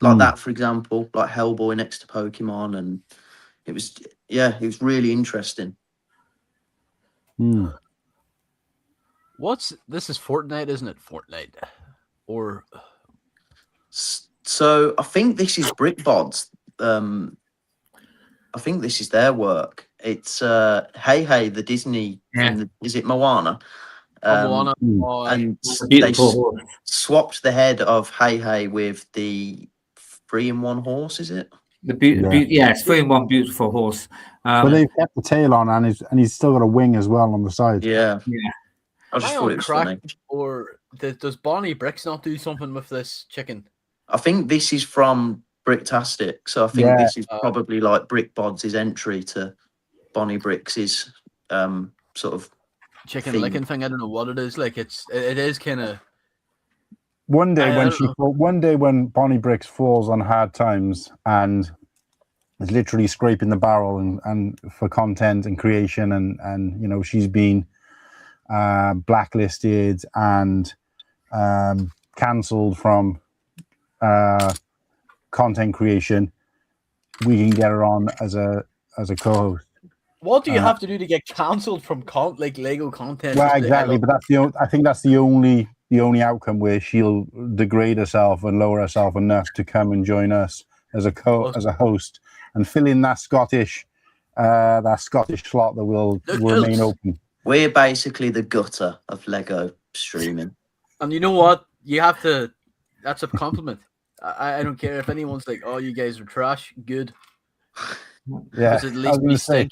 Like that, for example, like Hellboy next to Pokemon, and it was really interesting. This is Fortnite, isn't it? Fortnite, or so I think this is Brickbods. I think this is their work. It's Hey the Disney. Is it Moana? Moana. And they swapped the head of Hey with the 3-in-1 horse. Is it? It's 3-in-1 beautiful horse. But they've kept the tail on, and he's still got a wing as well on the side. Yeah. I just thought it was funny. Or does Bonnie Bricks not do something with this chicken? I think this is from Bricktastic, so I think this is probably like Brickbods' entry to Bonnie Bricks' sort of chicken theme. licking thing. I don't know what it is. Like it is kind of. One day when Bonnie Bricks falls on hard times and is literally scraping the barrel and for content and creation and she's been blacklisted and cancelled from content creation, we can get her on as a co-host. What do you have to do to get cancelled from Lego content? Well, exactly, but I think that's the only outcome where she'll degrade herself and lower herself enough to come and join us as a host and fill in that Scottish slot that will remain open. We're basically the gutter of Lego streaming. And you know what? You have to. That's a compliment. I don't care if anyone's like, "Oh, you guys are trash." Good. Yeah. At least we stink.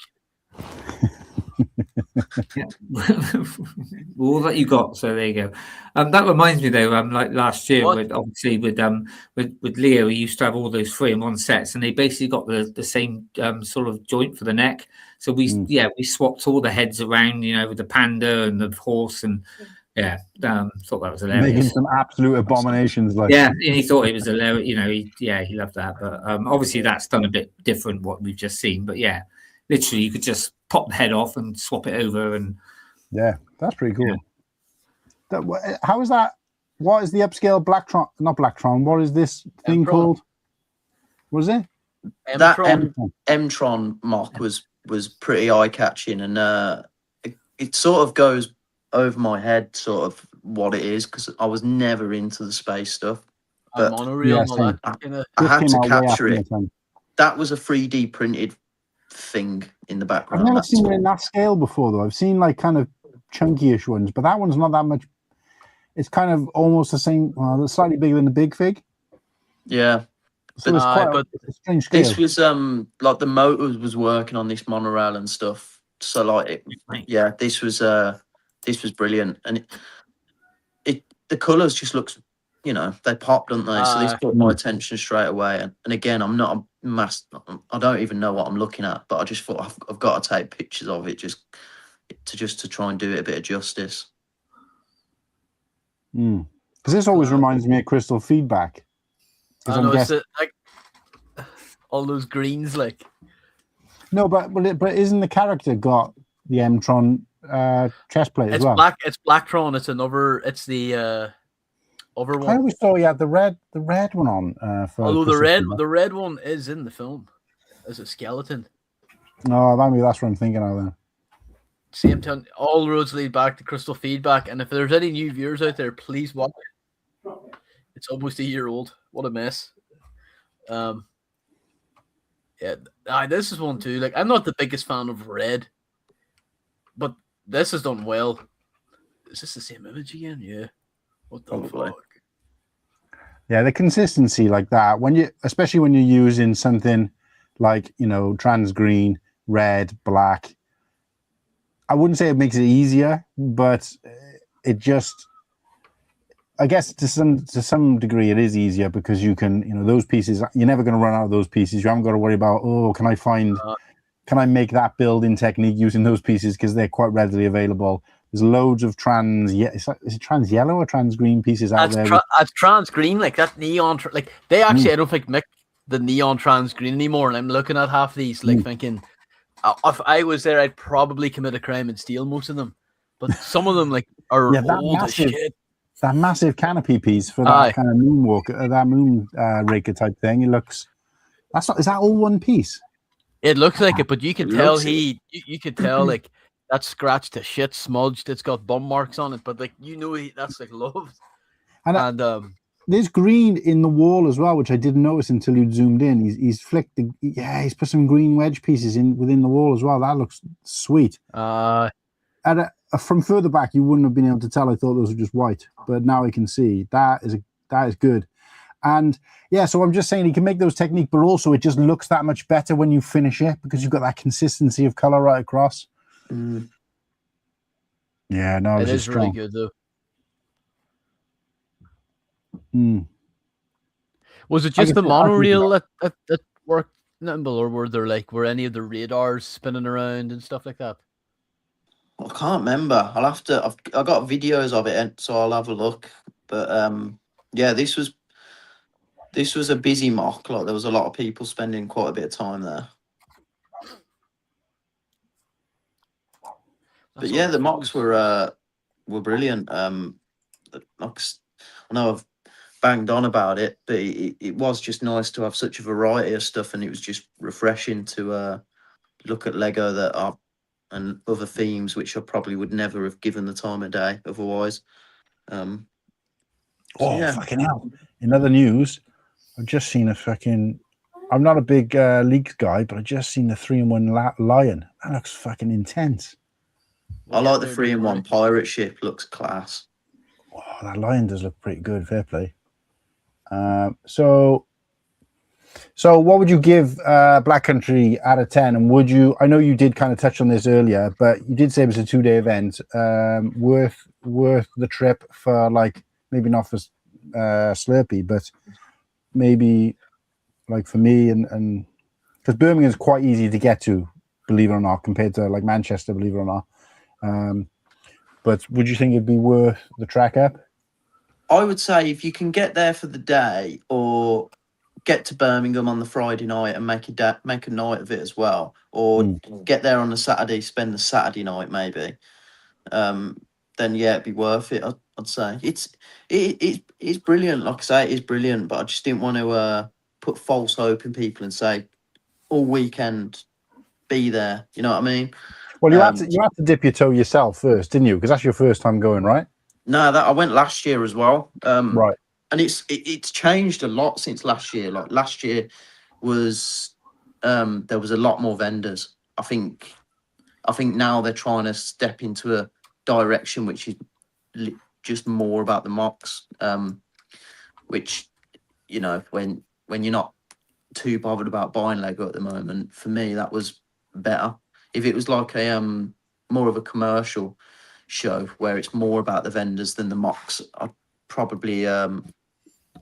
Yeah. All that you got. So there you go. That reminds me though, like last year, What? with Leo, he used to have all those 3-in-1 sets, and they basically got the same sort of joint for the neck. So we swapped all the heads around, you know, with the panda and the horse, and thought that was hilarious. Making some absolute abominations, like Yeah, and he thought it was hilarious. You know, he loved that. But obviously that's done a bit different what we've just seen. But yeah, literally you could just pop the head off and swap it over, and yeah, that's pretty cool. How is that? What is the upscale Blacktron? Not Blacktron. What is this thing called? What is it? That M-Tron mock was pretty eye catching, and it sort of goes over my head, sort of what it is, because I was never into the space stuff. But monorail and all that. I had to capture it. That was a 3D printed thing in the background. I've never seen it in that scale before, though. I've seen like kind of chunky-ish ones, but that one's not that much. It's kind of almost the same. Well, it's slightly bigger than the big fig. Yeah. So it's quite a strange scale. This was like the motors was working on this monorail and stuff. So like this was brilliant, and the colours just looks, you know, they pop, don't they? So this caught my attention straight away. And again, I'm not a I don't even know what I'm looking at, but I just thought I've got to take pictures of it just to try and do it a bit of justice. Because this always reminds me of Crystal Feedback. I know, it's like all those greens, like. No, but isn't the character got the M-Tron chest plate as well? It's Blacktron. It's another. It's the other one. I always thought he had the red one on. Although the red one is in the film as a skeleton. No, maybe that's what I'm thinking of then. Same time, all roads lead back to Crystal Feedback, and if there's any new viewers out there, please watch it. It's almost a year old. What a mess. This is one too. Like, I'm not the biggest fan of red, but this is done well. Is this the same image again? Yeah. What the fuck? Yeah, the consistency like that, especially when you're using something like, you know, trans green, red, black. I wouldn't say it makes it easier, but it just, I guess to some degree it is easier because you can, you know, those pieces, you're never going to run out of those pieces. You haven't got to worry about, can I make that build in Technique using those pieces, because they're quite readily available. There's loads of is it trans yellow or trans green pieces out there? It's trans green, like that neon, like they actually, I don't think make the neon trans green anymore. And I'm looking at half these, like thinking, if I was there, I'd probably commit a crime and steal most of them. But some of them, like, are old as shit. That massive canopy piece for that kind of moonwalker, that moon raker type thing. It looks. Is that all one piece? It looks like it, but you can tell you could tell like that's scratched to shit, smudged. It's got bum marks on it, but like that's like loved. And there's green in the wall as well, which I didn't notice until you zoomed in. He's flicked he's put some green wedge pieces within the wall as well. That looks sweet. And from further back, you wouldn't have been able to tell. I thought those were just white, but now I can see that is good. And yeah, so I'm just saying he can make those Technique, but also it just looks that much better when you finish it because you've got that consistency of color right across. Yeah, no, it is really good though. Was it just the monorail that worked, Nimble, or were any of the radars spinning around and stuff like that? I can't remember. I've got videos of it, so I'll have a look. But yeah, this was a busy mock. Like, there was a lot of people spending quite a bit of time there. But yeah, the mocks were brilliant. I know I've banged on about it, but it was just nice to have such a variety of stuff, and it was just refreshing to look at Lego and other themes which I probably would never have given the time of day otherwise. Fucking hell! In other news, I've just seen I'm not a big leaks guy, but I just seen the 3-in-1 lion. That looks fucking intense. I like the 3-in-1 pirate ship. Looks class. Oh, that lion does look pretty good. Fair play. So So, what would you give Black Country out of 10? And would you? I know you did kind of touch on this earlier, but you did say it was a 2-day event. Worth the trip for like maybe not for Slurpy, but maybe like for me and because Birmingham is quite easy to get to, believe it or not, compared to like Manchester, believe it or not. But would you think it'd be worth the trek up? I would say if you can get there for the day or get to Birmingham on the Friday night and make a night of it as well, or get there on the Saturday, spend the Saturday night maybe, then yeah, it'd be worth it. I'd say it's brilliant. Like I say, it is brilliant, but I just didn't want to put false hope in people and say all weekend be there. You know what I mean? Well, you had to dip your toe yourself first, didn't you? Because that's your first time going, right? No, that I went last year as well. Right. And it's changed a lot since last year. Like last year was there was a lot more vendors. I think now they're trying to step into a direction which is just more about the mocks, which, you know, when you're not too bothered about buying Lego at the moment, for me that was better. If it was like a more of a commercial show where it's more about the vendors than the mocks, I'd probably I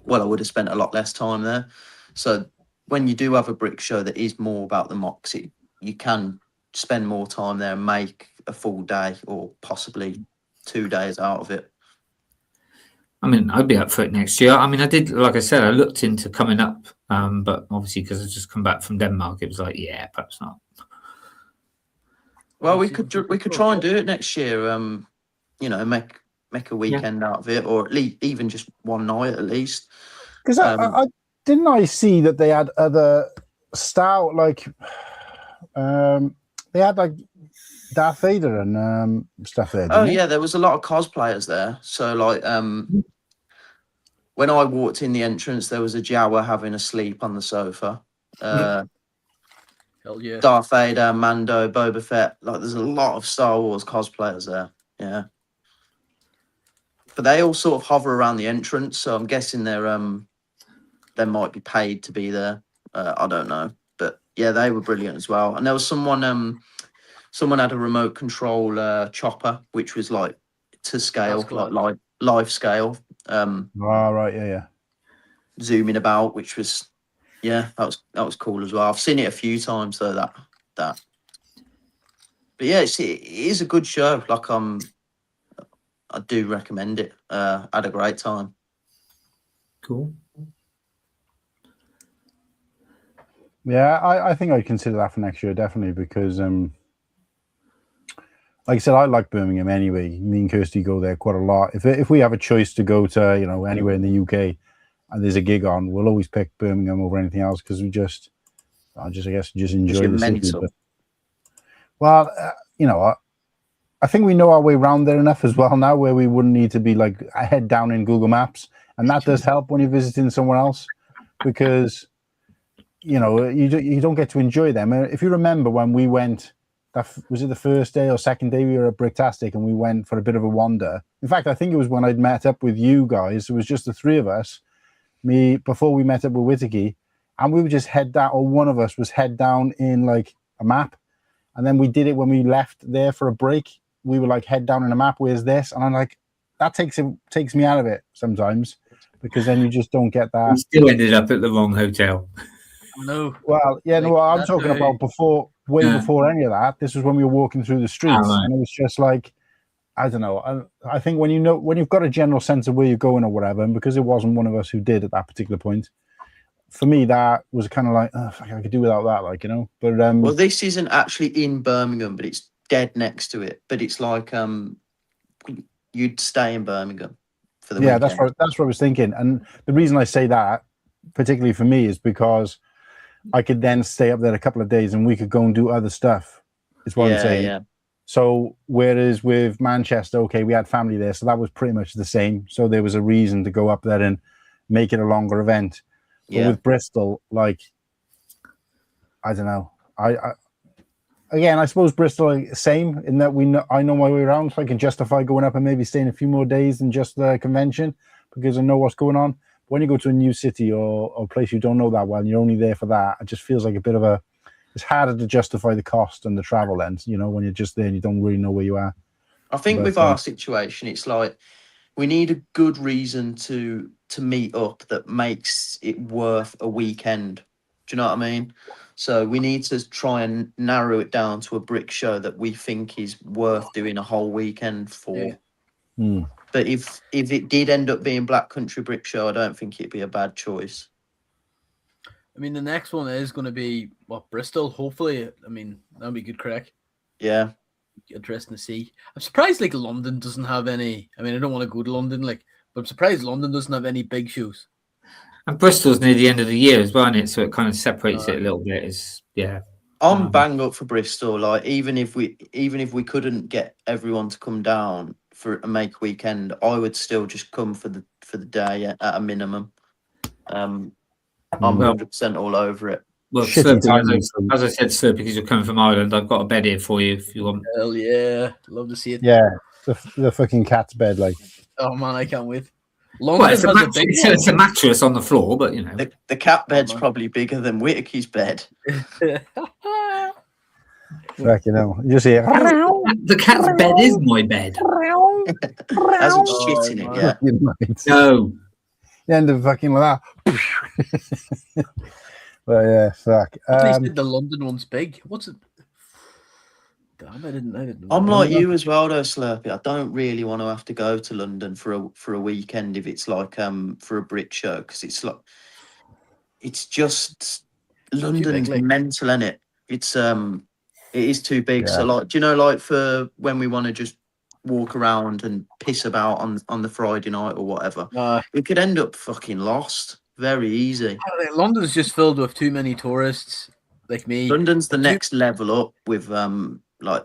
would have spent a lot less time there. So when you do have a brick show that is more about the mocks, you can spend more time there and make a full day or possibly 2 days out of it. I mean, I'd be up for it next year. I mean, I did, like I said, I looked into coming up, but obviously because I just come back from Denmark, it was like, yeah, perhaps not. Well, we could try and do it next year. You know, make a weekend out of it, or at least even just one night at least. Because I didn't I see that they had other style, like they had like Darth Vader and stuff there. Oh yeah, there was a lot of cosplayers there. So like when I walked in the entrance, there was a Jawa having a sleep on the sofa. Hell yeah. Darth Vader, Mando, Boba Fett. Like there's a lot of Star Wars cosplayers there. Yeah. But they all sort of hover around the entrance, so I'm guessing they might be paid to be there. I don't know, but yeah, they were brilliant as well. And there was someone had a remote control chopper, which was like to scale, like live scale. Right, yeah. Zooming about, which was that was cool as well. I've seen it a few times though. That. But yeah, it is a good show. Like I do recommend it. Had a great time. Cool. Yeah, I think I'd consider that for next year, definitely, because like I said, I like Birmingham anyway. Me and Kirsty go there quite a lot. If we have a choice to go to, you know, anywhere in the UK and there's a gig on, we'll always pick Birmingham over anything else because I guess enjoy the city. But, well, you know, I think we know our way around there enough as well now, where we wouldn't need to be like a head down in Google Maps, and that does help when you're visiting somewhere else, because you know you don't get to enjoy them. If you remember when we went, was it the first day or second day we were at Bricktastic, and we went for a bit of a wander. In fact, I think it was when I'd met up with you guys. It was just the three of us, me before we met up with Whittakee, and we would just head down, or one of us was head down in like a map, and then we did it when we left there for a break. We were like, head down in a map, where's this? And I'm like, that takes me out of it sometimes, because then you just don't get that. We still ended up at the wrong hotel. No. Well, yeah, no, I'm talking about way before any of that. This was when we were walking through the streets, and it was just like, I don't know. I think when you've got a general sense of where you're going or whatever, and because it wasn't one of us who did at that particular point, for me, that was kind of like, I could do without that, like, you know. But well, this isn't actually in Birmingham, but it's dead next to it. But it's like you'd stay in Birmingham for the weekend. That's what I was thinking. And the reason I say that, particularly for me, is because I could then stay up there a couple of days and we could go and do other stuff. Is what I'm saying. Yeah. So whereas with Manchester, okay, we had family there, so that was pretty much the same. So there was a reason to go up there and make it a longer event. But with Bristol, like, I don't know. I suppose Bristol same in that I know my way around, so I can justify going up and maybe staying a few more days than just the convention because I know what's going on. when you go to a new city or a place you don't know that well, and you're only there for that, it just feels like a bit of a. It's harder to justify the cost and the travel then, when you're just there and you don't really know where you are. I think with our situation, it's like we need a good reason to meet up that makes it worth a weekend. Do you know what I mean? So we need to try and narrow it down to a brick show that we think is worth doing a whole weekend for. Yeah. But if it did end up being Black Country Brick Show, I don't think it'd be a bad choice. I mean, the next one is going to be Bristol. Hopefully, I mean that'll be good crack. Yeah, interesting to see. I'm surprised like London doesn't have any. I mean, I don't want to go to London, but I'm surprised London doesn't have any big shows. And Bristol's near the end of the year as well, isn't it? So it kind of separates it a little bit. I'm bang up for Bristol. Like even if we couldn't get everyone to come down for a make weekend, I would still just come for the day at a minimum. I'm 100% all over it. Well, Slurpy, as I said, Slurpy, because you're coming from Ireland, I've got a bed here for you if you want. Hell yeah, love to see it. Yeah, the fucking cat's bed, like. Oh man, I can't wait. It's a mattress on the floor, but the cat bed's probably bigger than Whittakee's bed. Fucking hell. You just hear the cat's bed is my bed. Hasn't shit in it yet. No. The end of fucking like that. But yeah, fuck. At least the London one's big. What's it? Damn, I didn't know. I'm like you as well, though, Slurpy. I don't really want to have to go to London for a weekend if it's like for a brick show, because it's just London's mental, isn't it? It is too big. Yeah. So like, for when we want to just walk around and piss about on the Friday night or whatever, it could end up fucking lost very easy. London's just filled with too many tourists like me. London's the next level up with like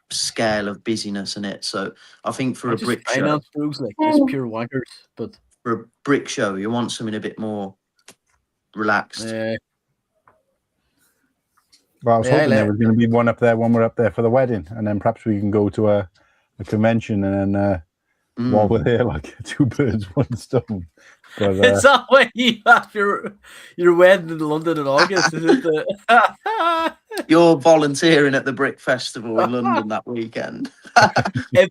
scale of busyness in it. So I think for a brick show, just pure wankers. But for a brick show, you want something a bit more relaxed. Yeah. Well, I was hoping there was going to be one up there when we're up there for the wedding, and then perhaps we can go to a convention and then while we're there, like 2 birds, 1 stone. But, it's that way you have your wedding in London in August, isn't it? You're volunteering at the Brick Festival in London that weekend. if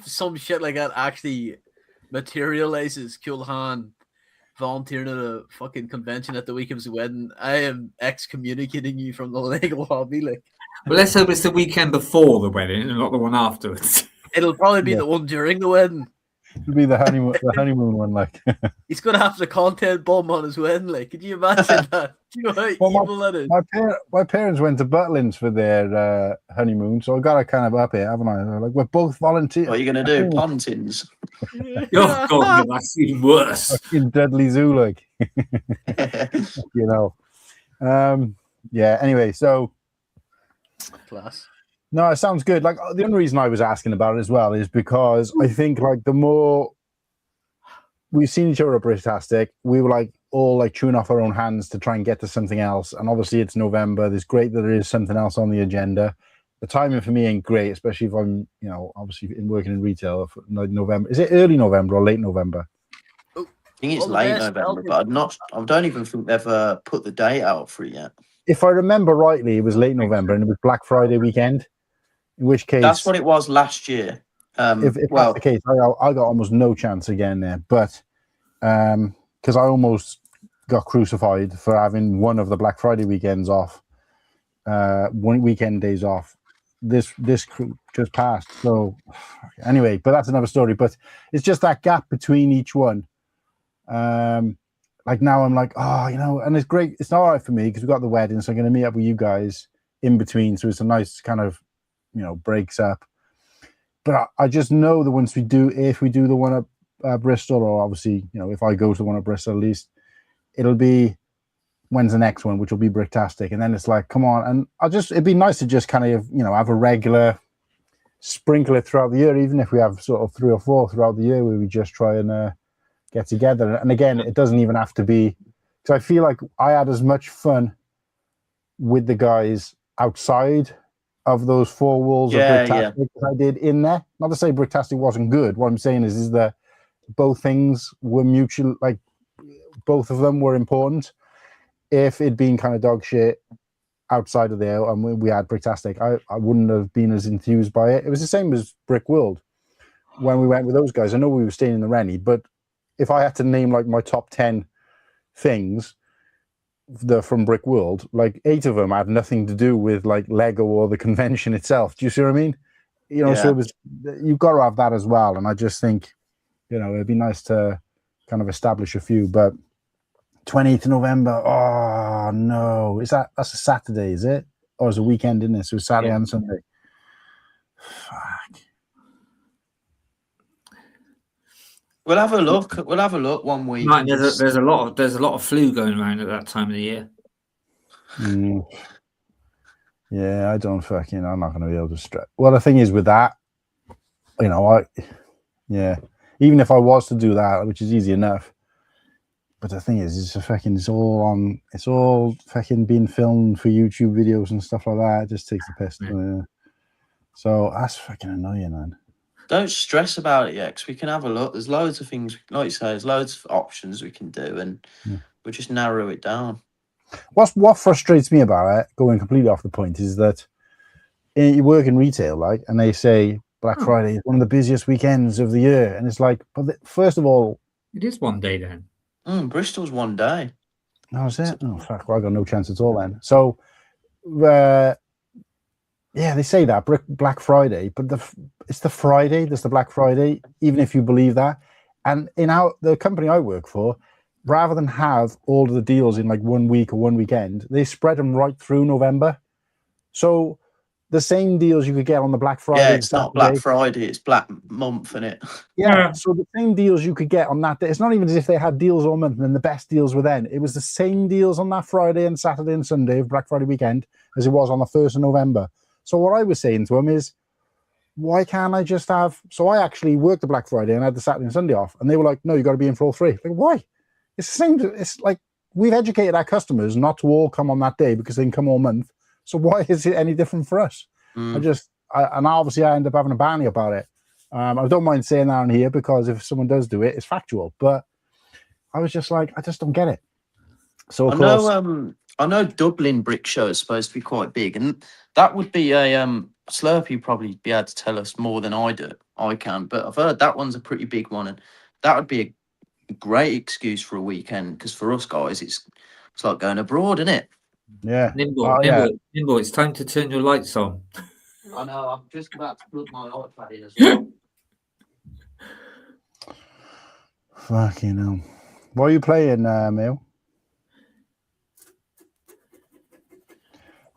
some shit like that actually materializes, Cool Han volunteering at a fucking convention at the week of his wedding, I am excommunicating you from the Lego hobby. Like, well, let's hope it's the weekend before the wedding and not the one afterwards. It'll probably be the one during the wedding. It'll be the honeymoon one, like. He's gonna have the content bomb on his wedding. Like, could you imagine that? Do you know how evil that is? My parents went to Butlins for their honeymoon, so I got it kind of up here, haven't I? Like, we're both volunteers. What are you gonna do? Pontins? Oh God, that's even worse. Fucking Dudley Zoo, like. Yeah. Anyway, so. Class. No, it sounds good. Like, the only reason I was asking about it as well is because I think, like, the more we've seen each other at Bricktastic, we were like all like chewing off our own hands to try and get to something else. And obviously it's November. It's great that there is something else on the agenda. The timing for me ain't great, especially if I'm, obviously working in retail for November. Is it early November or late November? I think it's late November, but I don't even think they've put the date out for it yet. If I remember rightly, it was late November and it was Black Friday weekend. In which case, that's what it was last year. If that's the case, I got almost no chance again there. But because I almost got crucified for having one of the Black Friday weekends off, one weekend days off. This just passed. So anyway, but that's another story. But it's just that gap between each one. Like now I'm like, and it's great. It's all right for me because we've got the wedding, so I'm going to meet up with you guys in between. So it's a nice kind of, breaks up. But I just know that if we do the one at Bristol, or obviously, if I go to the one at Bristol, at least it'll be when's the next one, which will be Bricktastic. And then it's like, come on. And it'd be nice to just kind of, have a regular sprinkle it throughout the year, even if we have sort of 3 or 4 throughout the year where we just try and get together. And again, it doesn't even have to be, because I feel like I had as much fun with the guys outside of those 4 walls of Bricktastic as I did in there. Not to say Bricktastic wasn't good. What I'm saying is that both things were mutual, like both of them were important. If it'd been kind of dog shit outside of there and we had Bricktastic, I wouldn't have been as enthused by it. It was the same as Brick World when we went with those guys. I know we were staying in the Rennie, but if I had to name like my top 10 things from Brick World, like 8 of them had nothing to do with like Lego or the convention itself. Do you see what I mean? You know, so it was, you've got to have that as well. And I just think, you know, it'd be nice to kind of establish a few, but 28th of November. Oh no, that's a Saturday, is it? Or it's a weekend, isn't it? So it's Saturday and Sunday. Fuck. We'll have a look. We'll have a look one week. Right, there's a lot of flu going around at that time of the year. Yeah, I'm not going to be able to stress. Well, the thing is with that, you know, even if I was to do that, which is easy enough. But the thing is, it's all fucking being filmed for YouTube videos and stuff like that. It just takes the piss. Yeah. So that's fucking annoying, man. Don't stress about it yet, because we can have a look. There's loads of things, like you say, there's loads of options we can do, and we'll just narrow it down. What frustrates me about it, going completely off the point, is that you work in retail, like, and they say Black Friday is one of the busiest weekends of the year, and it's like, but first of all, it is one day then. Bristol's one day. Oh, is it? Oh, fuck. Well, I got no chance at all then. So, yeah, they say that Black Friday, but it's the Friday. There's the Black Friday, even if you believe that. And in the company I work for, rather than have all of the deals in like 1 week or one weekend, they spread them right through November. So the same deals you could get on the Black Friday. Yeah, it's not Black Friday, it's Black Month, isn't it? Yeah, so the same deals you could get on that day. It's not even as if they had deals all month and then the best deals were then. It was the same deals on that Friday and Saturday and Sunday of Black Friday weekend as it was on the 1st of November. So what I was saying to them is, why can't I just have... So I actually worked the Black Friday and had the Saturday and Sunday off. And they were like, no, you got to be in for all 3. Like, why? It's the same. It's like we've educated our customers not to all come on that day because they can come all month. So why is it any different for us? And obviously I end up having a banny about it. I don't mind saying that on here because if someone does do it, it's factual. But I was just like, I just don't get it. So of course, I know Dublin Brickshow is supposed to be quite big, and that would be a Slurpy probably be able to tell us more than I can. But I've heard that one's a pretty big one, and that would be a great excuse for a weekend because for us guys, it's like going abroad, isn't it? Yeah. Nimble, it's time to turn your lights on. I know, I'm just about to plug my iPad in as well. Fucking hell. What are you playing, Mail?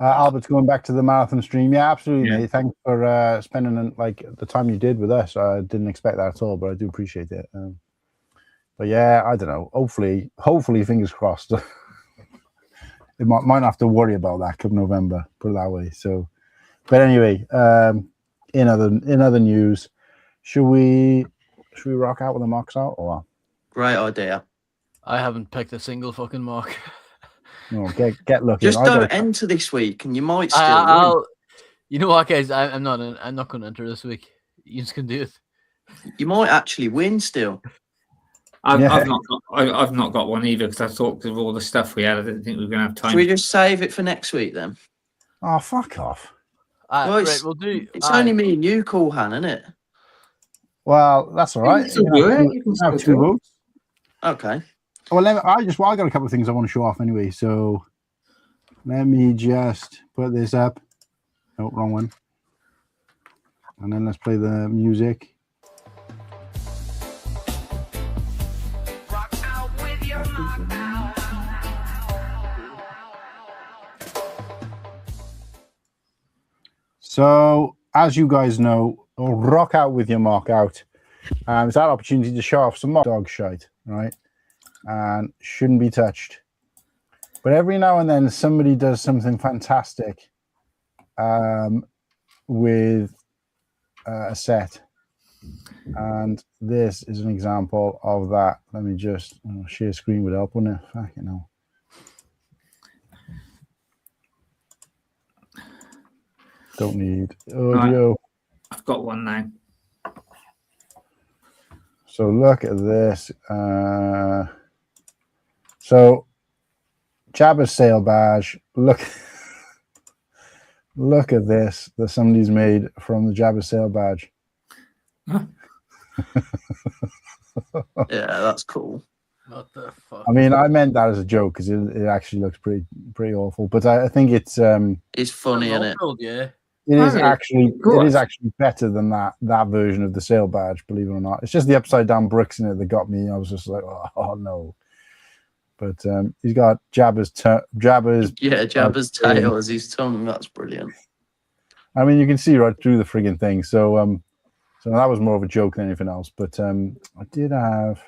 Albert's going back to the marathon stream. Yeah, absolutely, mate. Thanks for spending like the time you did with us. I didn't expect that at all, but I do appreciate it. But yeah, I don't know. Hopefully, fingers crossed. It might have to worry about that come November, put it that way. So, but anyway, in other news, should we rock out with the mocks out or what? Great idea. I haven't picked a single fucking mock. No, get lucky. Just don't enter this week, and you might still win. You know what, guys? I'm not going to enter this week. You just can do it. You might actually win still. I've not got one either because I thought of all the stuff we had. I didn't think we were going to have time. Should we just save it for next week then? Oh, fuck off! Well, right, we'll do. It's only me and you, Cool Han, isn't it? Well, that's all right. You can have 2 votes. Okay. Well, I got a couple of things I want to show off anyway. So let me just put this up. Oh, wrong one. And then let's play the music. So, as you guys know, rock out with your mock out. It's that opportunity to show off some mock dog shite, right? And shouldn't be touched. But every now and then, somebody does something fantastic with a set. And this is an example of that. Let me just share screen would help, wouldn't it? Fucking hell. Don't need audio. Right. I've got one now. So look at this. So Jabba's sale badge. Look at this that somebody's made from the Jabba sale badge. Yeah, that's cool. What the fuck? I mean, I meant that as a joke because it actually looks pretty awful. But I think it's funny, isn't it? Yeah. It is Okay, actually good. it is actually better than that version of the sale badge, believe it or not. It's just the upside down bricks in it that got me. I was just like, oh no. But he's got Jabba's Jabba's tail as his tongue. That's brilliant. I mean, you can see right through the frigging thing. So so that was more of a joke than anything else. But I did have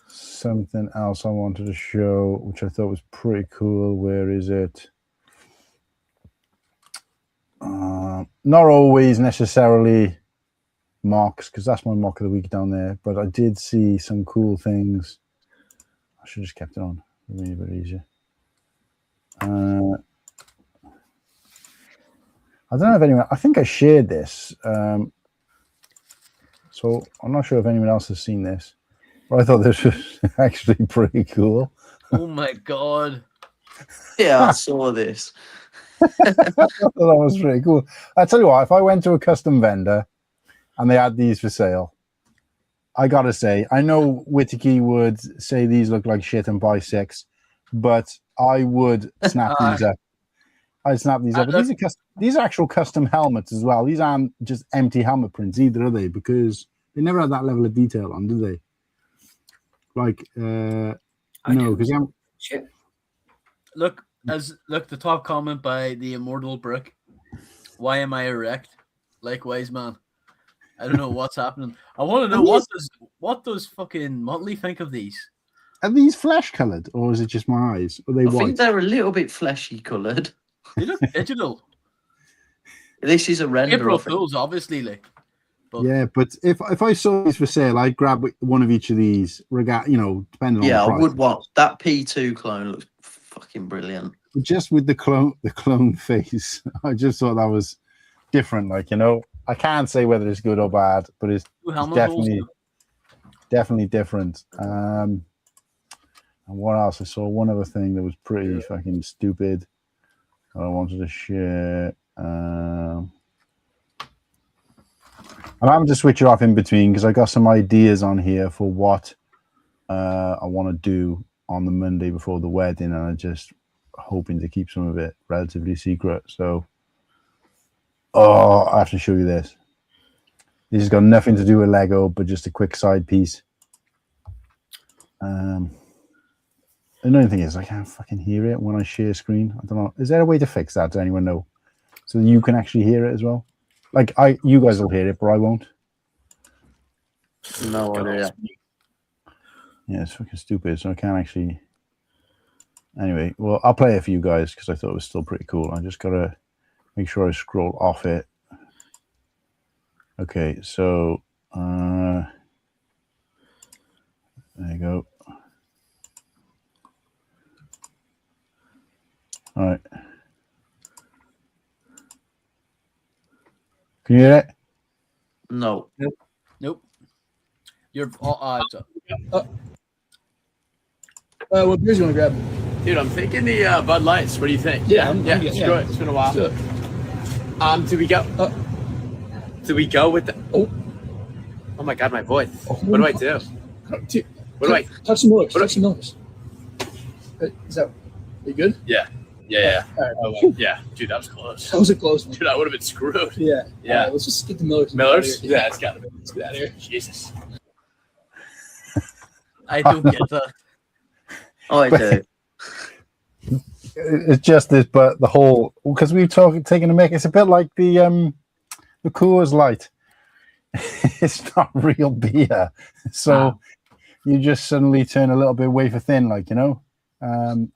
something else I wanted to show, which I thought was pretty cool. Where is it? Not always necessarily mocks, because that's my mock of the week down there. But I did see some cool things. I should have just kept it on. It'd be a bit easier. I don't know if anyone. I think I shared this. So I'm not sure if anyone else has seen this. But I thought this was actually pretty cool. Oh my god. Yeah, I saw this. That was pretty cool. I tell you what, if I went to a custom vendor and they had these for sale, I gotta say, I know Whittakee would say these look like shit and buy 6, but I would snap these up. I'd snap these up. But these are actual custom helmets as well. These aren't just empty helmet prints either, are they? Because they never had that level of detail on, did they? Like, no, because Shit. Look, the top comment by the Immortal Brick. Why am I erect? Likewise, man. I don't know what's happening. I want to know what does fucking Motley think of these? Are these flesh coloured, or is it just my eyes? Are they I white? think they're a little bit fleshy coloured. They look digital. This is a render. April of it. Fools, obviously, like. But Yeah, but if I saw these for sale, I'd grab one of each of these. Depending on the price. I would want that P2 clone. Looks fucking brilliant. Just with the clone face, I just thought that was different. Like, I can't say whether it's good or bad, but it's definitely different. And what else? I saw one other thing that was pretty fucking stupid. I wanted to share. I'm having to switch it off in between because I got some ideas on here for what I want to do on the Monday before the wedding, and I'm just hoping to keep some of it relatively secret. So, I have to show you this. This has got nothing to do with Lego, but just a quick side piece. Another thing is I can't fucking hear it when I share screen. I don't know. Is there a way to fix that? Does anyone know? So you can actually hear it as well. Like you guys will hear it, but I won't. No idea. Yeah, it's fucking stupid. So I can't actually. Anyway, well, I'll play it for you guys because I thought it was still pretty cool. I just gotta make sure I scroll off it. Okay, so there you go. All right. Can you hear it? No. Nope. You're all What beers you want to grab? Dude, I'm thinking the Bud Lights. What do you think? Yeah, Screw it. It's been a while. So, Do we go? Do we go with the? Oh my God, my voice. What do I do? What do I? Touch some Millers. Touch some Millers. Is that? Are you good? Yeah. All right. Yeah, dude, that was close. That was a close one. Dude, I would have been screwed. Yeah. Yeah. All right, let's just get the Millers. Millers? Yeah, Yeah, it's got to be. let's get out of here. Jesus. I don't get that. Oh, I do. It's just this, but the whole because we've taken a mick. It's a bit like the Coors Light. It's not real beer, so you just suddenly turn a little bit wafer thin, like I'm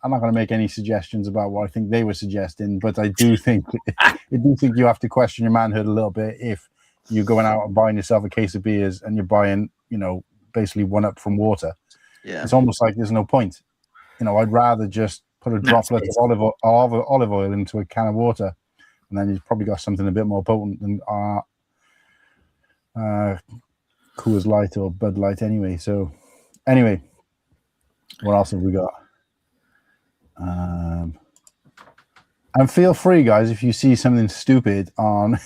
not going to make any suggestions about what I think they were suggesting, but I do think you have to question your manhood a little bit if you're going out and buying yourself a case of beers and you're buying, basically one up from water. Yeah. It's almost like there's no point. I'd rather just put a droplet of olive oil into a can of water, and then you've probably got something a bit more potent than Coors Light or Bud Light anyway. So, anyway, what else have we got? And feel free, guys, if you see something stupid on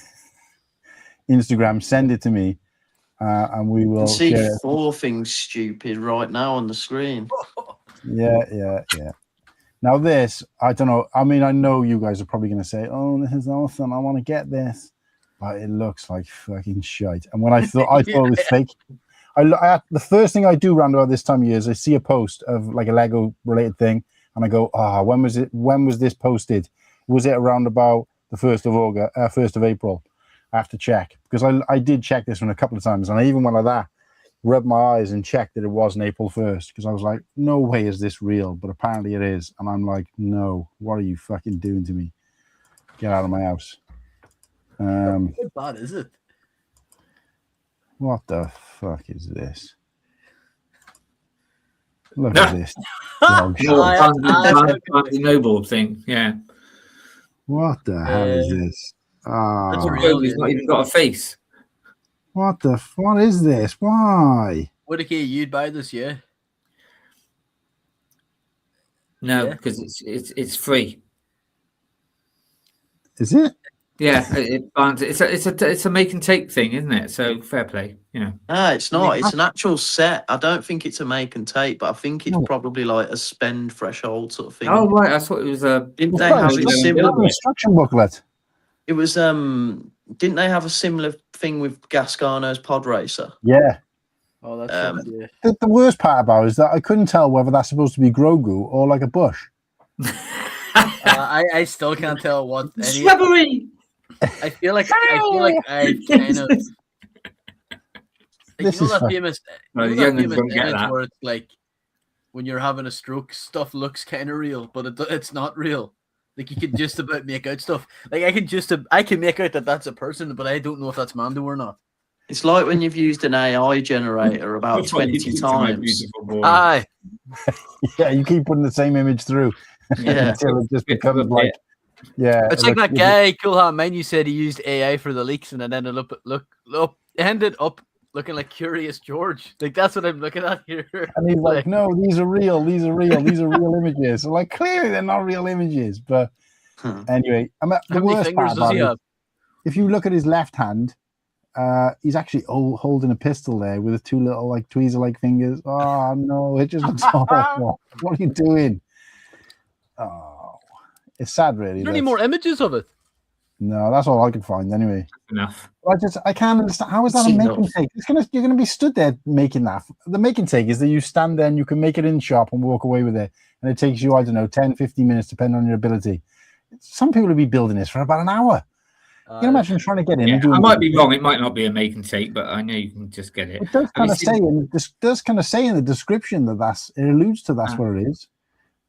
Instagram, send it to me, and we will see share it. 4 things stupid right now on the screen. Yeah. Now this, I don't know. I mean, I know you guys are probably going to say, "Oh, this is awesome. I want to get this," but it looks like fucking shite. And when I thought it was fake, the first thing I do round about this time of year is I see a post of like a Lego related thing, and I go, when was it? When was this posted? Was it around about the 1st of April? I have to check, because I did check this one a couple of times, and I even went like that, rubbed my eyes and checked that it wasn't April 1st, because I was like, no way is this real, but apparently it is. And I'm like, no, what are you fucking doing to me? Get out of my house. How bad is it? What the fuck is this? Look at this. The Noble thing, yeah. What the hell is this? That's He's not even got a face. What is this? Why? Whittakee, you'd buy this, yeah? No, Yeah. because it's free. Is it? Yeah, it's a make and take thing, isn't it? So fair play, No, it's not. It's an actual set. I don't think it's a make and take, but I think it's probably like a spend threshold sort of thing. Oh right, I thought it was a. Didn't they have a similar instruction booklet? It was didn't they have a similar thing with Gascano's Pod Racer? Yeah. Oh, that's yeah. The worst part about it is that I couldn't tell whether that's supposed to be Grogu or like a bush. I still can't tell what any. Shrubbery. I feel like I kind of. This you know is that famous, No, you the know young that ones famous don't get image that. where it's like when you're having a stroke, stuff looks kind of real, but it's not real. Like you can just about make out stuff. Like I can make out that that's a person, but I don't know if that's Mando or not. It's like when you've used an AI generator about 20 times. Aye, Yeah, you keep putting the same image through Yeah. until it just becomes like, yeah. it's like that guy, Cool Han Man. You said he used AI for the leaks, and it ended up looking like Curious George. Like that's what I'm looking at here. And he's like, no, these are real. These are real images. So like, clearly they're not real images. But anyway, How many fingers does he have? If you look at his left hand, he's actually holding a pistol there with 2 little like tweezer-like fingers. Oh no, it just looks awful. What are you doing? Oh, it's sad, really. Is there any more images of it? No, that's all I could find anyway. Enough. I can't understand. How is that a make and take? You're gonna be stood there making that. The make and take is that you stand there and you can make it in the shop and walk away with it, and it takes you, I don't know, 10, 15 minutes depending on your ability. Some people will be building this for about an hour. You can imagine trying to get in. Yeah, and do I might be wrong. It might not be a make and take, but I know you can just get it. It does kind of say in the description that it alludes to that's what it is.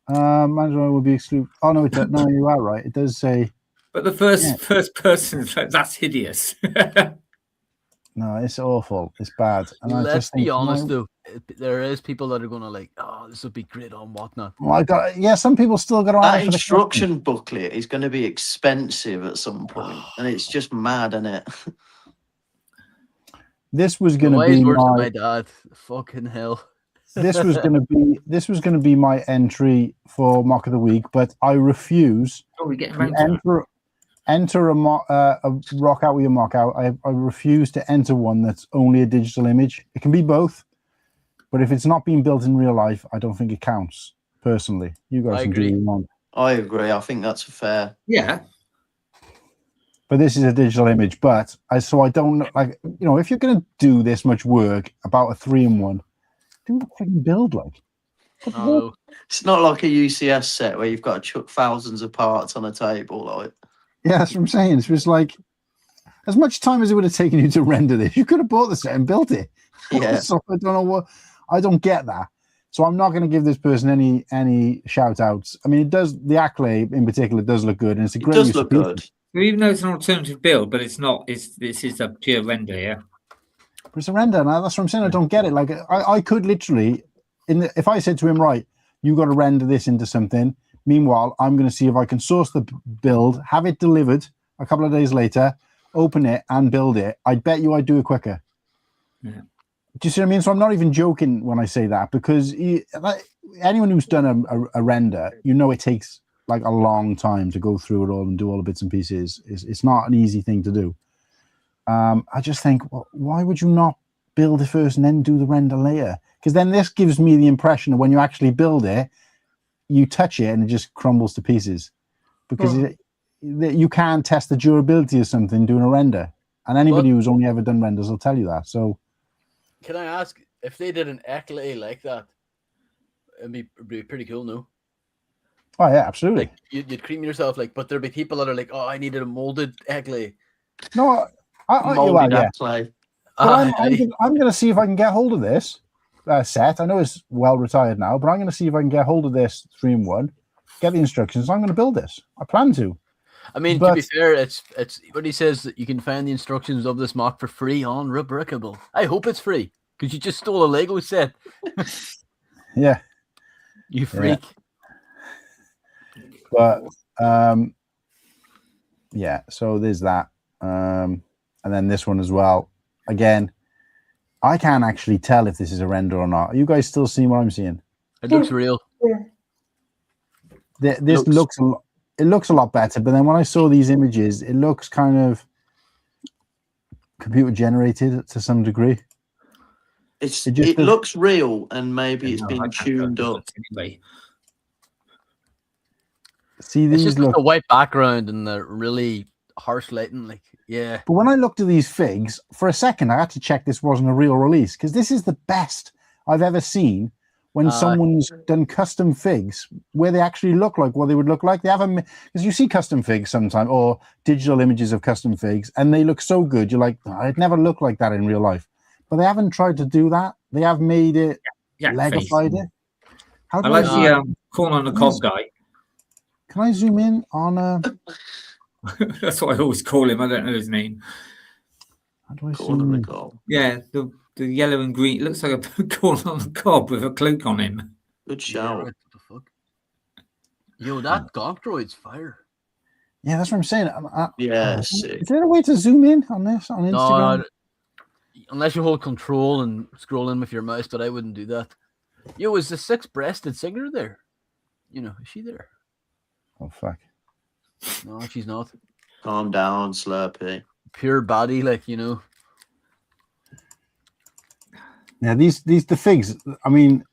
Management will be excluded. Oh no, no, you are right. It does say. But the first person, that's hideous. No, it's awful. It's bad. And Let's be honest, though. There is people that are going to like, oh, this would be great on whatnot. Well, some people still got to. That instruction booklet is going to be expensive at some point, and it's just mad, isn't it? This was going to be worse than my dad. Fucking hell. This was going to be my entry for Mock of the Week, but I refuse to enter a rock out with your mock out. I refuse to enter one that's only a digital image. It can be both, but if it's not being built in real life, I don't think it counts. Personally, you guys can do what you want. I agree. I think that's fair. Yeah. But this is a digital image. But I don't like, if you're going to do this much work about a 3-in-1, do a freaking build like. Oh. It's not like a UCS set where you've got to chuck thousands of parts on a table, like. Yeah, that's what I'm saying. It's just like, as much time as it would have taken you to render this, you could have bought the set and built it. Yeah. So I don't get that. So I'm not going to give this person any shout outs. I mean, the accolade in particular does look good, and it's a great. It does look good. Well, even though it's an alternative build, but it's not. This is a pure render, yeah. But it's a render. Now that's what I'm saying. I don't get it. Like I could literally, if I said to him, right, you got to render this into something. Meanwhile, I'm going to see if I can source the build, have it delivered a couple of days later, open it and build it. I bet you I'd do it quicker. Yeah. Do you see what I mean? So I'm not even joking when I say that, because anyone who's done a render, you know, it takes like a long time to go through it all and do all the bits and pieces. It's not an easy thing to do. I just think, well, why would you not build it first and then do the render later? Because then this gives me the impression that when you actually build it, you touch it and it just crumbles to pieces, because you can't test the durability of something doing a render. And anybody who's only ever done renders will tell you that. So, can I ask, if they did an Eckley like that, it'd be pretty cool, no? Oh yeah, absolutely. Like you'd cream yourself, like, but there'd be people that are like, "Oh, I needed a molded Eckley." No, clay. I'm going to see if I can get hold of this set. I know it's well retired now, but I'm going to see if I can get hold of this 3-in-1, get the instructions. I'm going to build this. I plan to. I mean, to be fair, it's what he says, that you can find the instructions of this mock for free on Rebrickable. I hope it's free, because you just stole a Lego set. Yeah, you freak. Yeah. But yeah, so there's that, and then this one as well. Again, I can't actually tell if this is a render or not. Are you guys still seeing what I'm seeing? It looks real. This looks a lot. It looks a lot better, but then when I saw these images, it looks kind of computer generated to some degree. It looks real, and maybe it's been tuned up. Anyway. See, these it's just a white background and the really harsh lighting, like, yeah. But when I looked at these figs, for a second, I had to check this wasn't a real release, because this is the best I've ever seen when someone's done custom figs where they actually look like what they would look like. They haven't, because you see custom figs sometimes, or digital images of custom figs, and they look so good. You're like, oh, it never looked like that in real life. But they haven't tried to do that. They have made it, Legofied it. I like the corn on the cob guy. Can I zoom in on? That's what I always call him. I don't know his name. How do I zoom in? Yeah, the yellow and green. It looks like a corn on the cob with a cloak on him. Good shout. What the fuck? Yo, that Gonk droid's fire. Yeah, that's what I'm saying. Yes. Is there a way to zoom in on this on Instagram? No, unless you hold control and scroll in with your mouse, but I wouldn't do that. Yo, is the 6-breasted singer there? You know, is she there? Oh, fuck. No, she's not. Calm down, Slurpy. Pure body, like, you know. Yeah, the figs. I mean,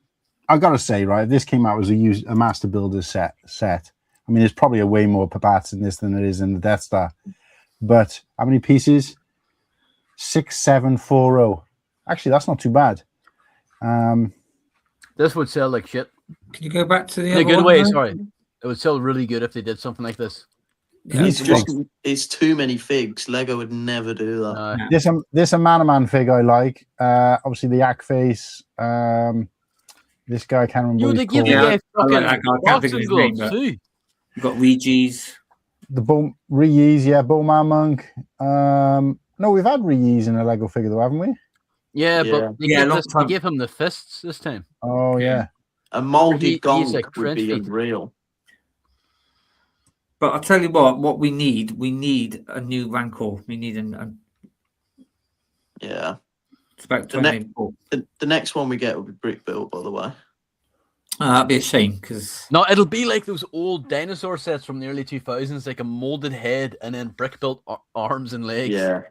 I gotta say, right? This came out as a Master Builder set. I mean, there's probably a way more parts in this than there is in the Death Star. But how many pieces? 6740. Actually, that's not too bad. This would sell like shit. Can you go back to the in a good way? Sorry, it would sell really good if they did something like this. Yeah, it's too many figs. Lego would never do that. This a man fig I like. Obviously the yak face. This guy, I can't remember. You they give you boxing gloves too. You've got Reeje's. The Reeje's, yeah, Bowman Monk. No, we've had Reeje's in a Lego figure though, haven't we? Yeah, but they give him the fists this time. Oh yeah. A molded Gonk would be unreal. But I'll tell you what we need a new Rancor. We need yeah. It's about 20. The next one we get will be brick built, by the way. That'd be a shame, because no, it'll be like those old dinosaur sets from the early 2000s, like a molded head and then brick built arms and legs. Yeah.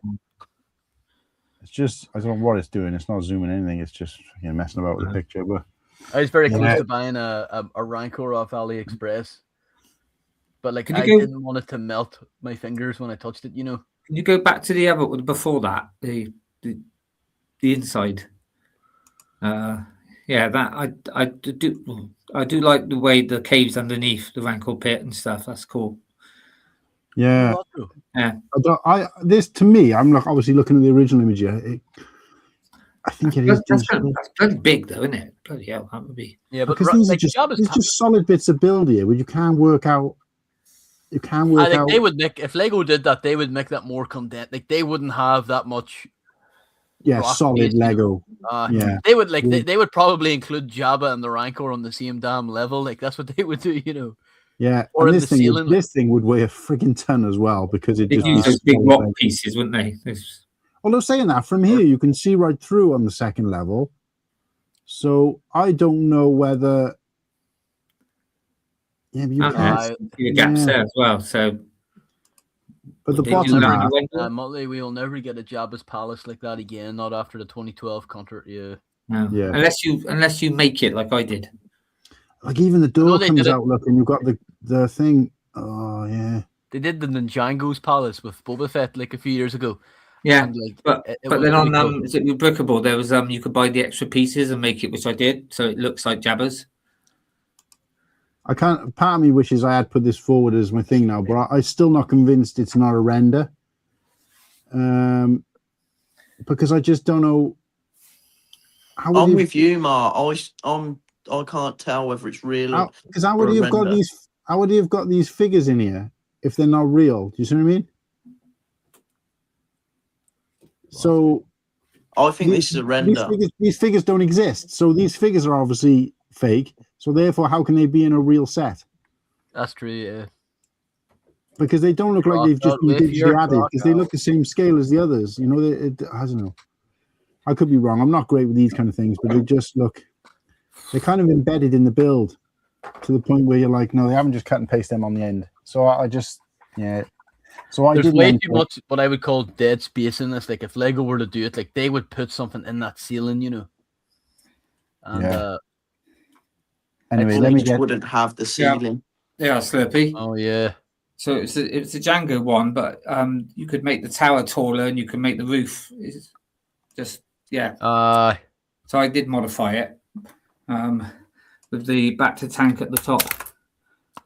It's just, I don't know what it's doing. It's not zooming anything. It's just messing about with the picture. But I was very close to buying a Rancor off AliExpress. But like, I didn't want it to melt my fingers when I touched it, you know. Can you go back to the other before that, the inside? Yeah, that I do like the way the caves underneath the Rancor pit and stuff. That's cool. Yeah, yeah. This to me, I'm obviously looking at the original image here. I think it is. That's bloody big, though, isn't it? Bloody hell, that would be. Yeah, but because these are just solid bits of build here, where you can't work out. You can work out. They would make, if Lego did that, they would make that more condensed. Like, they wouldn't have that much. Yeah, solid Lego. Yeah, they would they would probably include Jabba and the Rancor on the same damn level. Like, that's what they would do, you know. Yeah, or and in the ceiling. This thing would weigh a freaking ton as well, because it just use those big rock pieces, wouldn't they? Although saying that, from here you can see right through on the second level. So I don't know whether. Yeah, but you can. The gaps there as well. So, but the they bottom do half. Motley, we'll never get a Jabba's Palace like that again. Not after the 2012 concert. Yeah. No. Yeah. Unless you make it like I did. Like even the door comes out. Look, and you've got the thing. Oh yeah. They did the Ninjago's Palace with Boba Fett like a few years ago. Yeah, and, like, but it then on cool. is it with Brickable, there was you could buy the extra pieces and make it, which I did, so it looks like Jabba's. I can't. Part of me wishes I had put this forward as my thing now, but I'm still not convinced it's not a render. Because I just don't know. I'm with you, Mark. I can't tell whether it's real. Because how would you have got these? How would you have got these figures in here if they're not real? Do you see what I mean? So, I think this is a render. These figures don't exist. So these figures are obviously fake. So therefore, how can they be in a real set? That's true, yeah. Because they don't look like they've just been digitally added. Because they look the same scale as the others. You know, I don't know. I could be wrong. I'm not great with these kind of things, but they just look. They're kind of embedded in the build to the point where you're like, no, they haven't just cut and paste them on the end. So I just, yeah. So I There's way too much what I would call dead space in this. Like if Lego were to do it, like they would put something in that ceiling, you know. And, yeah. Anyway, let me get. Wouldn't have the ceiling. Yeah, Slurpy. Oh yeah. So it's a Django one, but you could make the tower taller and you can make the roof. It's just yeah. So I did modify it with the batter tank at the top.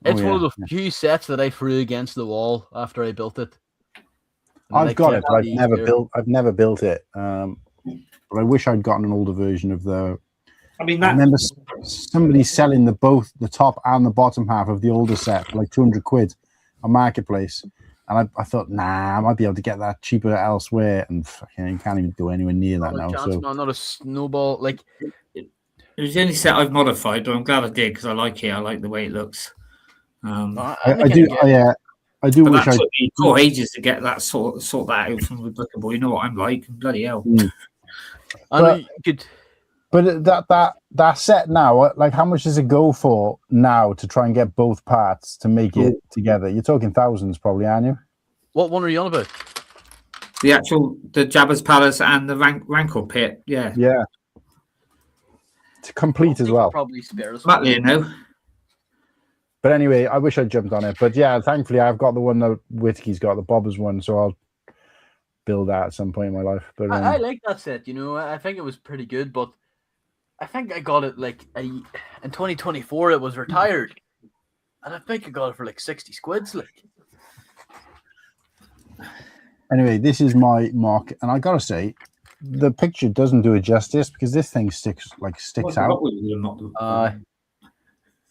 It's one of the few sets that I threw against the wall after I built it. I've got it, but I've never built it. But I wish I'd gotten an older version of the. I remember somebody selling both the top and the bottom half of the older set for like 200 quid on Marketplace. And I thought, nah, I might be able to get that cheaper elsewhere. And you can't even go anywhere near that now. So not a snowball. Like it was the only set I've modified, but I'm glad I did because I like it. I like the way it looks. I do. I do wish I took ages to get that sort that out from Replicable. You know what I'm like, bloody hell. I know you could. But that set now, like how much does it go for now to try and get both parts to make it together? You're talking thousands, probably, aren't you? What one are you on about? The Jabba's Palace and the Rancor Pit. Yeah. Yeah. To complete as well. Probably spare us. Matt, you know. But anyway, I wish I jumped on it. But yeah, thankfully I've got the one that Whittakee's got, the Bobbers one, so I'll build that at some point in my life. But I like that set, you know. I think it was pretty good, but I think I got it like in 2024 it was retired. And I think I got it for like 60 squids. Like. Anyway, this is my mock, and I gotta say, the picture doesn't do it justice because this thing sticks out.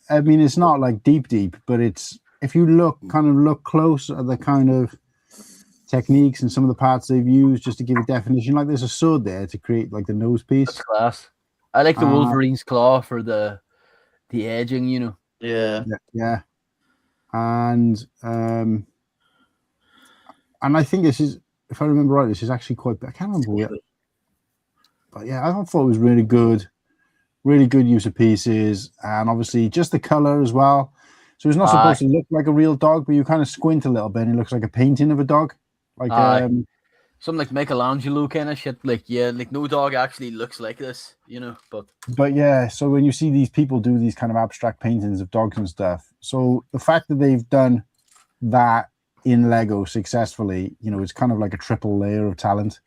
I mean, it's not like deep, but it's if you look close at the kind of techniques and some of the parts they've used just to give it definition. Like there's a sword there to create like the nose piece. That's class. I like the Wolverine's claw for the edging, you know. Yeah. And I think this is, if I remember right, this is actually quite. I can't remember yet. But yeah, I thought it was really good use of pieces, and obviously just the color as well. So it's not supposed to look like a real dog, but you kind of squint a little bit, and it looks like a painting of a dog, like something like Michelangelo kind of shit. Like like no dog actually looks like this, you know. But yeah, so when you see these people do these kind of abstract paintings of dogs and stuff, so the fact that they've done that in Lego successfully, you know, it's kind of like a triple layer of talent.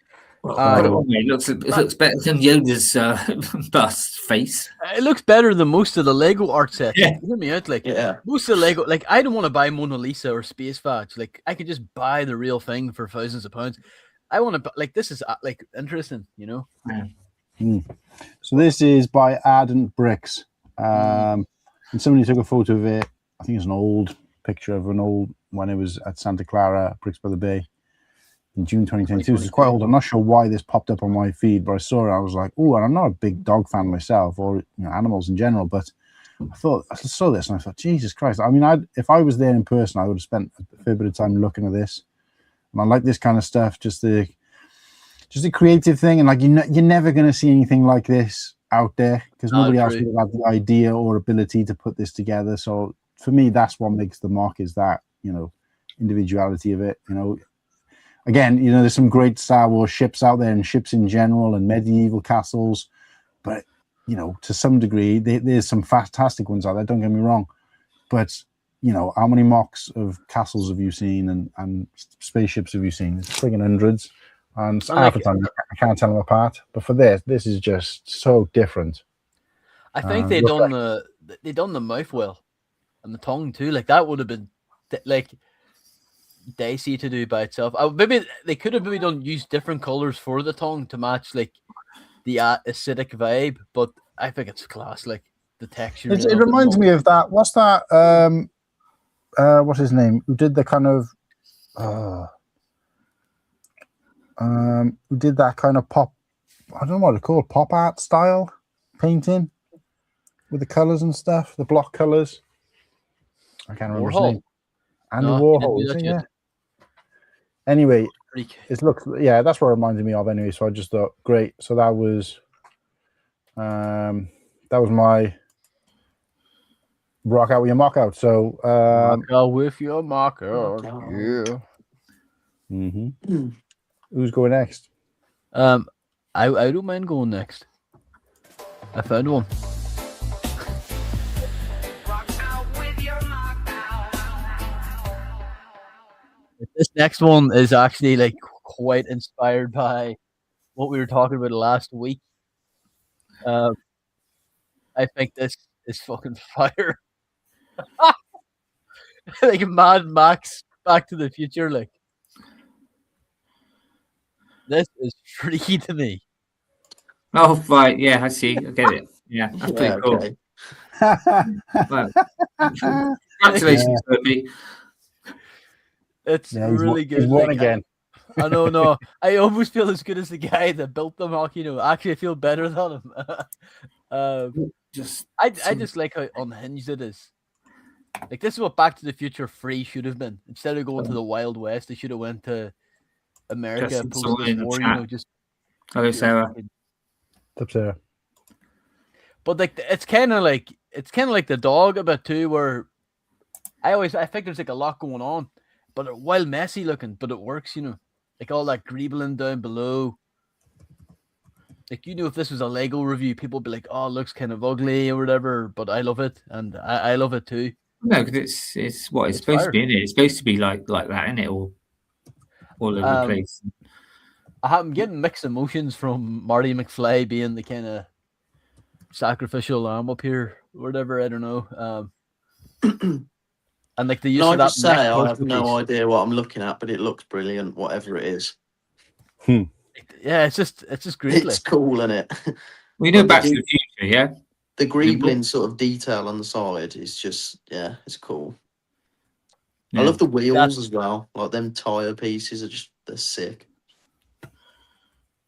It looks better than Yoda's bust face. It looks better than most of the Lego art sets. Yeah. Hear me out. Like most of the Lego, like I don't want to buy Mona Lisa or Space Fudge. Like I could just buy the real thing for thousands of pounds. I want to like this is like interesting, you know. Yeah. So this is by Ardent Bricks, and somebody took a photo of it. I think it's an old picture of when it was at Santa Clara, Bricks by the Bay. In June 2022, it's quite old. I'm not sure why this popped up on my feed, but I saw it. I was like, "Oh!" And I'm not a big dog fan myself, or animals in general. But I saw this, and I thought, "Jesus Christ!" I mean, if I was there in person, I would have spent a fair bit of time looking at this. And I like this kind of stuff. Just the just a creative thing, and like you're never going to see anything like this out there because nobody else true. would have had the idea or ability to put this together. So for me, that's what makes the mark, is that, you know, individuality of it. You know, again, you know, there's some great Star Wars ships out there, and ships in general, and medieval castles, but you know, to some degree, there's some fantastic ones out there. Don't get me wrong, but you know, how many mocks of castles have you seen and spaceships have you seen? It's friggin' hundreds. And half the time I can't tell them apart. But for this is just so different. I think they done the mouth well, and the tongue too. Like that would have been like dicey to do by itself. Maybe they could have maybe used different colors for the tongue to match like the acidic vibe. But I think it's class. Like the texture. It reminds me of that. What's that? What's his name? Who did the kind of who did that kind of pop, I don't know what it's called, pop art style painting with the colors and stuff, the block colors. I can't remember his name. Andy Warhol, yeah. Anyway, it looks, yeah, that's what it reminded me of anyway. So I just thought, great. So that was my rock out with your mock out. So rock out with your mock out. Yeah. Mm-hmm. Who's going next? I don't mind going next. I found one. This next one is actually like quite inspired by what we were talking about last week. I think this is fucking fire. Like Mad Max Back to the Future, like. This is freaky to me. Oh, right. Yeah, I see. I get it. Yeah, that's pretty cool. Okay. Well, congratulations, Slurpy. It's really good. He's won again. I know, no. I almost feel as good as the guy that built the mock, you know. Actually, I feel better than him. I just like how unhinged it is. Like, this is what Back to the Future 3 should have been. Instead of going to the Wild West, they should have went to America post war, you know, just hello, Sarah. Up Sarah. But like it's kind of like the dog a bit too, where I think there's like a lot going on, but while messy looking, but it works, you know, like all that greebling down below. Like, you know, if this was a Lego review, people would be like, "Oh, it looks kind of ugly" or whatever, but I love it, and I love it too. No, because it's what it's supposed to be, isn't it? It's supposed to be like that, isn't it? All over the place. I'm getting mixed emotions from Marty McFly being the kind of sacrificial lamb up here, or whatever. I don't know. And like the use of that. I have no idea what I'm looking at, but it looks brilliant, whatever it is. Yeah, it's just great. It's cool, isn't it? We know Back to the Future, yeah. The greebling sort of detail on the side is just, yeah, it's cool. Yeah. I love the wheels as well. Like them tire pieces they're sick.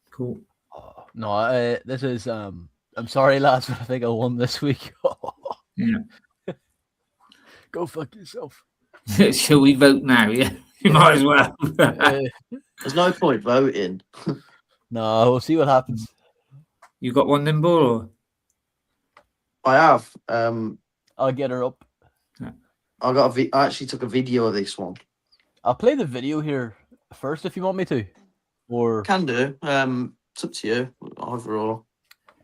Cool. Oh, no, this is I'm sorry, lads, but I think I won this week. Yeah. Go fuck yourself. Shall we vote now? Yeah, you might as well. There's no point voting. No, we'll see what happens. You got one, Nimble? Or? I have. I'll get her up. I actually took a video of this one. I'll play the video here first if you want me to. Or can do. It's up to you. Either or.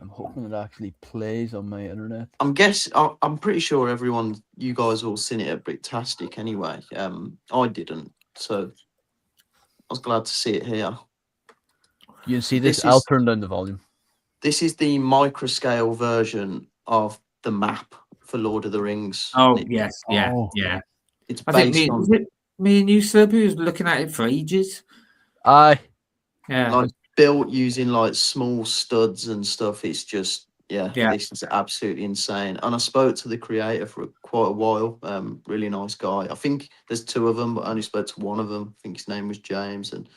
I'm hoping it actually plays on my internet. I'm pretty sure you guys all seen it at Bricktastic anyway. I didn't, so I was glad to see it here. You can see this. I'll turn down the volume. This is the microscale version of the map for Lord of the Rings. Oh, yes. Yeah. It's based on... me and you, Slurpy, was looking at it for ages. Aye. Yeah. Like, built using like small studs and stuff. It's just, this is absolutely insane. And I spoke to the creator for quite a while. Really nice guy. I think there's two of them, but I only spoke to one of them. I think his name was James, and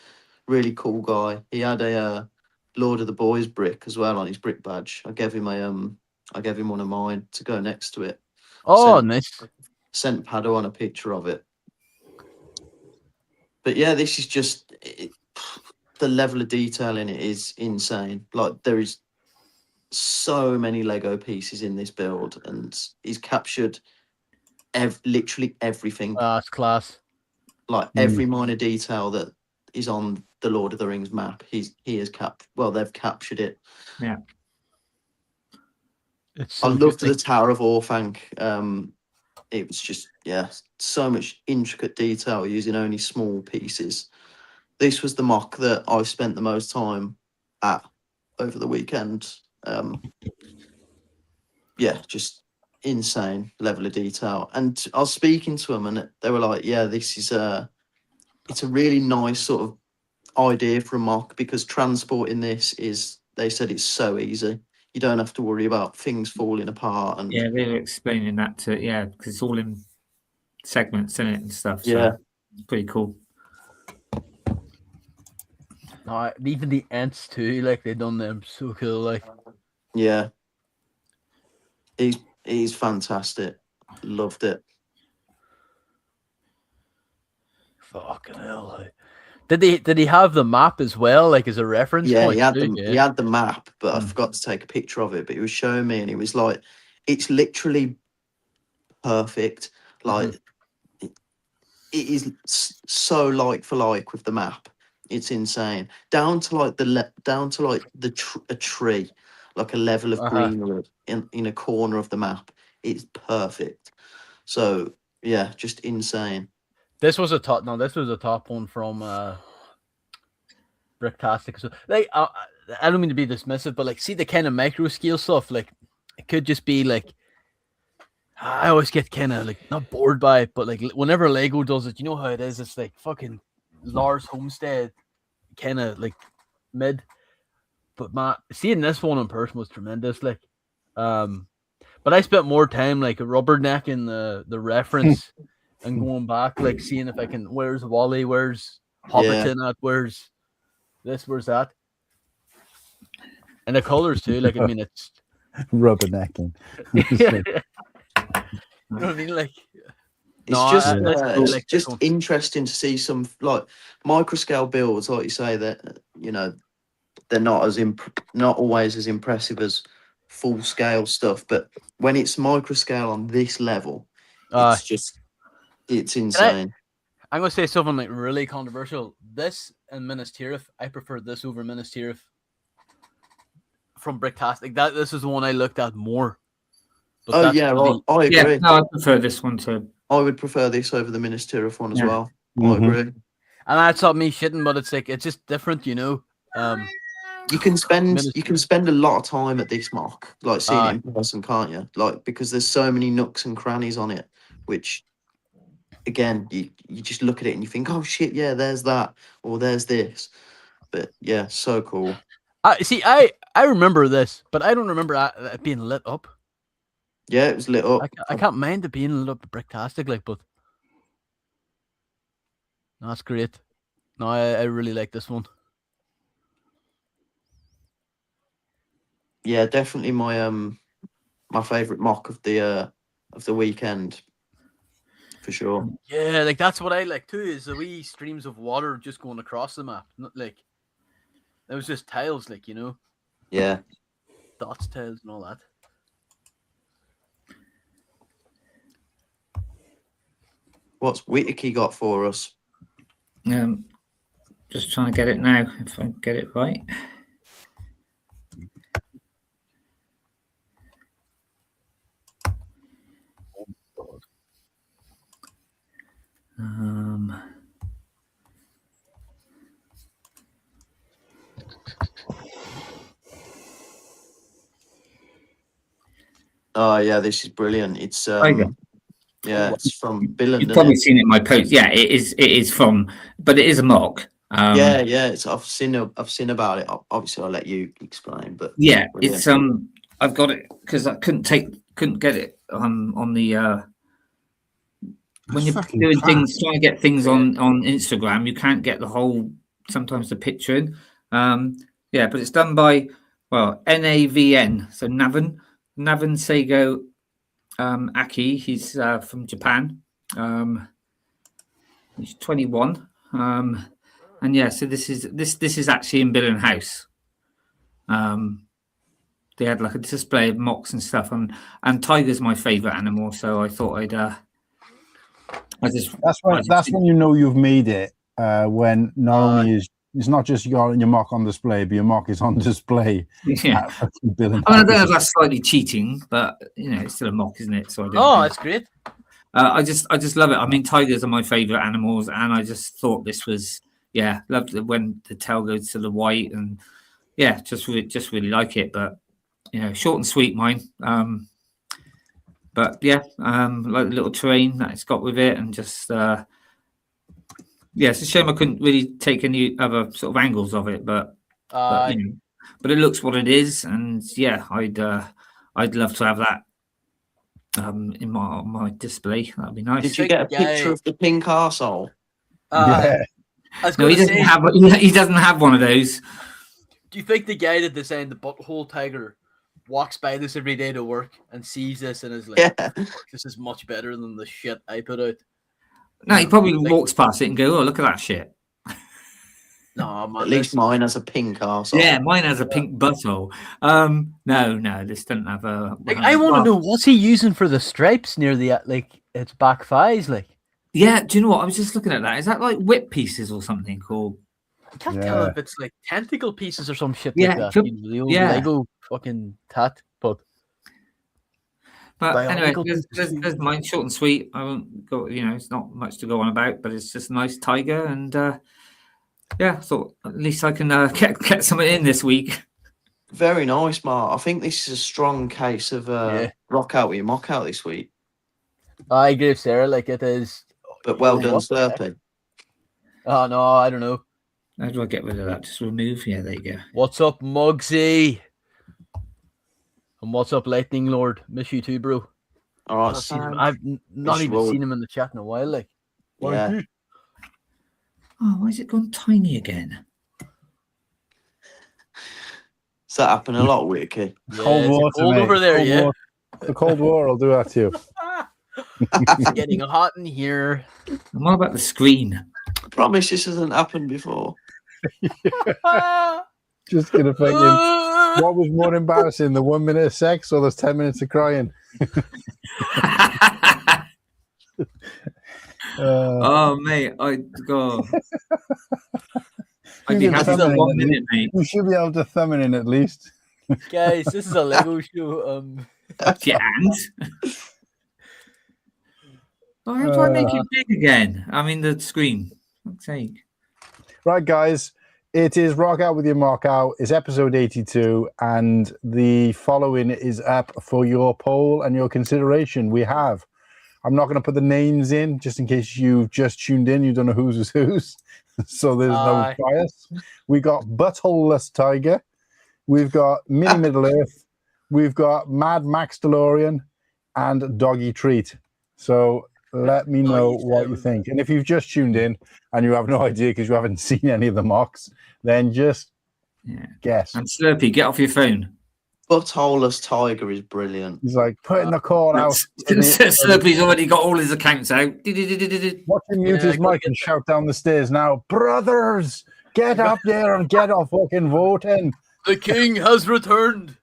really cool guy. He had a Lord of the Boys brick as well on his brick badge. I gave him one of mine to go next to it. Nice. Sent Padawan a picture of it. But yeah, this is just the level of detail in it is insane. Like there is so many Lego pieces in this build, and he's captured literally everything. It's class. Like every minor detail that is on the Lord of the Rings map, he has they've captured it. Yeah. It's so I loved good. the Tower of Orthanc. It was just so much intricate detail using only small pieces. This was the mock that I spent the most time at over the weekend. Just insane level of detail. And I was speaking to them, and they were like, "Yeah, this is it's a really nice sort of idea for a mock, because transporting this is," they said, "it's so easy. You don't have to worry about things falling apart." And Yeah, they were explaining that because it's all in segments in it and stuff. So Yeah. it's pretty cool. Even the ants too, like they done them so cool. Like, yeah, he's fantastic. Loved it. fucking hell. Like. Did he have the map as well, like as a reference Yeah, point? he had the map, but I forgot to take a picture of it. But he was showing me, and he was like, "It's literally perfect. Like it is so like for like with the map. It's insane. Down to like a tree, like a level of greenery in a corner of the map. It's perfect. So yeah, just insane." This was a top one from Bricktastic. So like I don't mean to be dismissive, but like see the kind of micro scale stuff, like it could just be like I always get kind of like not bored by it, but like whenever Lego does it, you know how it is. It's like fucking Lars Homestead kind of like mid. But seeing this one in person was tremendous. Like, but I spent more time like rubbernecking the reference and going back, like seeing if I can. Where's Wally? Where's Hobbiton at? Where's this? Where's that? And the colors too. Like, I mean, it's rubbernecking. You know what I mean? Like, it's just interesting to see some like microscale builds, like you say, that they're not always as impressive as full scale stuff, but when it's microscale on this level, it's insane. I'm gonna say something like really controversial. This and Minas Tirith, I prefer this over Minas Tirith from Bricktastic. This is the one I looked at more. But I agree. Yeah, no, I prefer this one too. I would prefer this over the Minas Tirith one as well. I agree. And that's not me shitting, but it's like it's just different, you know. You can spend a lot of time at this mock, like seeing it in person, can't you? Like, because there's so many nooks and crannies on it, which again you just look at it and you think, oh shit, yeah, there's that, or there's this. But yeah, so cool. I remember this, but I don't remember it being lit up. Yeah, it was lit up. I can't mind it being lit up at Bricktastic, like, but no, that's great. No, I really like this one. Yeah, definitely my my favorite mock of the weekend, for sure. Yeah, like that's what I like too. Is the wee streams of water just going across the map, not like it was just tiles, like, you know. Yeah, dots, tiles, and all that. What's Whittakee got for us? Just trying to get it now, if I get it right. Oh yeah, this is brilliant. It's it's from Billund. You've probably seen it in my post. Yeah, it is from, but it is a mock. I've seen about it. Obviously, I'll let you explain. But yeah, it's I've got it because I couldn't get it on the when you're doing things, trying to get things on Instagram, you can't get the whole, sometimes the picture in. But it's done by NAVN, so Navan Seigo Aki. He's from Japan. He's 21. And yeah, so this is actually in Billund House. They had like a display of mocks and stuff, and tiger's my favourite animal, so I thought I'd. That's when you know you've made it. When not only is it's not just your mock on display, but your mock is on display. Yeah. I don't know if that's slightly cheating, but it's still a mock, isn't it? So I don't that's great. I just love it. I mean, tigers are my favourite animals, and I just thought this was loved it when the tail goes to the white, and just really like it. But short and sweet, mine. But like the little terrain that it's got with it, and just it's a shame I couldn't really take any other sort of angles of it, but it looks what it is, and I'd love to have that in my display. That'd be nice. Did you get a picture of the pink arsehole? No, he doesn't have one of those. Do you think the guy that designed the butthole tiger walks by this every day to work and sees this and is like, this is much better than the shit I put out? No, he probably walks past it and go, oh, look at that shit. No, man, at least mine has a pink arsehole. Yeah, mine has a pink butthole. No, this doesn't have a... I want to know, what's he using for the stripes near the, its back thighs, Yeah, do you know what? I was just looking at that. Is that like whip pieces or something called? I can't tell if it's like tentacle pieces or some shit like that. The old Lego fucking tat, but anyway, there's mine, short and sweet. I won't go. It's not much to go on about, but it's just a nice tiger, and I thought at least I can get something in this week. Very nice, Mark. I think this is a strong case of rock out with your mock out this week. I agree with Sarah. It is, but well done, Slurpy. Oh no, I don't know. How do I get rid of that? Just remove. Yeah, there you go. What's up, Mugsy? And what's up, Lightning Lord? Miss you too, bro. All right, I've not even seen him in the chat in a while. Oh, why is it gone tiny again? Does that happen a lot, Whittakee? Cold water, cold over there, cold water. The cold water will do that to you. It's getting hot in here. And what about the screen? I promise this hasn't happened before. Just gonna thinking, what was more embarrassing, the 1 minute of sex or those 10 minutes of crying? Oh mate, I'd be happy for 1 minute, mate. You should be able to thumb it in at least. Guys, this is a Lego show. Yeah, and how do I make it big again? I mean the screen. Fuck's sake. Right, guys. It is Rock Out with Your Mock Out. It's episode 82, and the following is up for your poll and your consideration. We have, I'm not going to put the names in just in case you've just tuned in. You don't know who's whose. So there's no bias. We got Buttholeless Tiger. We've got Mini Middle Earth. We've got Mad Max DeLorean and Doggy Treat. So let me know what you think. And if you've just tuned in and you have no idea because you haven't seen any of the mocks, then just guess. And Slurpy, get off your phone. Buttholeless Tiger is brilliant. He's like, putting the call out. Slurpy's already got all his accounts out. Watch him mute his mic and shout down the stairs now. Brothers, get up there and get off fucking voting. The king has returned.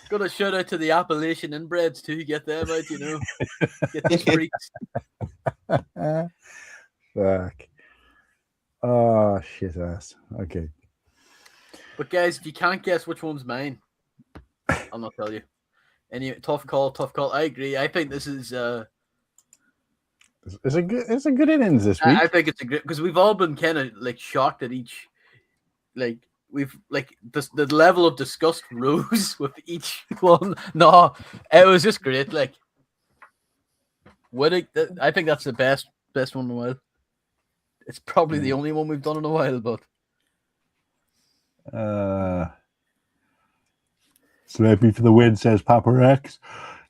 Got a shout out to the Appalachian inbreds too. Get them out, Get these freaks. Fuck. Oh, shit ass. Okay. But guys, if you can't guess which one's mine, I'll not tell you. Tough call. I agree. I think this is it's a good innings this week. I think it's a good, because we've all been kind of shocked at each, we've the level of disgust rose with each one. No, it was just great. Whittakee, I think that's the best one in a while. It's probably the only one we've done in a while, but Slurpy for the win, says Papa Rex.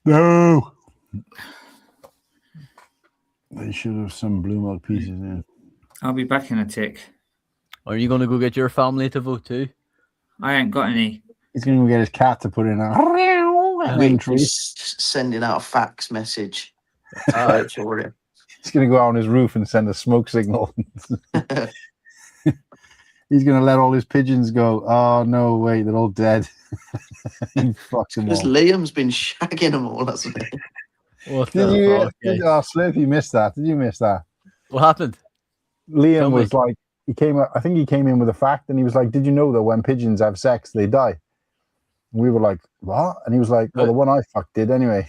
No, they should have some blue mug pieces in. I'll be back in a tick. Are you going to go get your family to vote too? I ain't got any. He's going to go get his cat to put in He's sending out a fax message. He's going to go out on his roof and send a smoke signal. He's going to let all his pigeons go. Oh, no, wait, they're all dead. He fucked them Because all. Liam's been shagging them all, hasn't he? What Did the you? fuck, guys? Oh, Slurpy missed that. Did you miss that? What happened? Liam Tell me. was like, I think he came in with a fact, and he was like, "Did you know that when pigeons have sex, they die?" And we were like, "What?" And he was like, "Well, the one I fucked did anyway."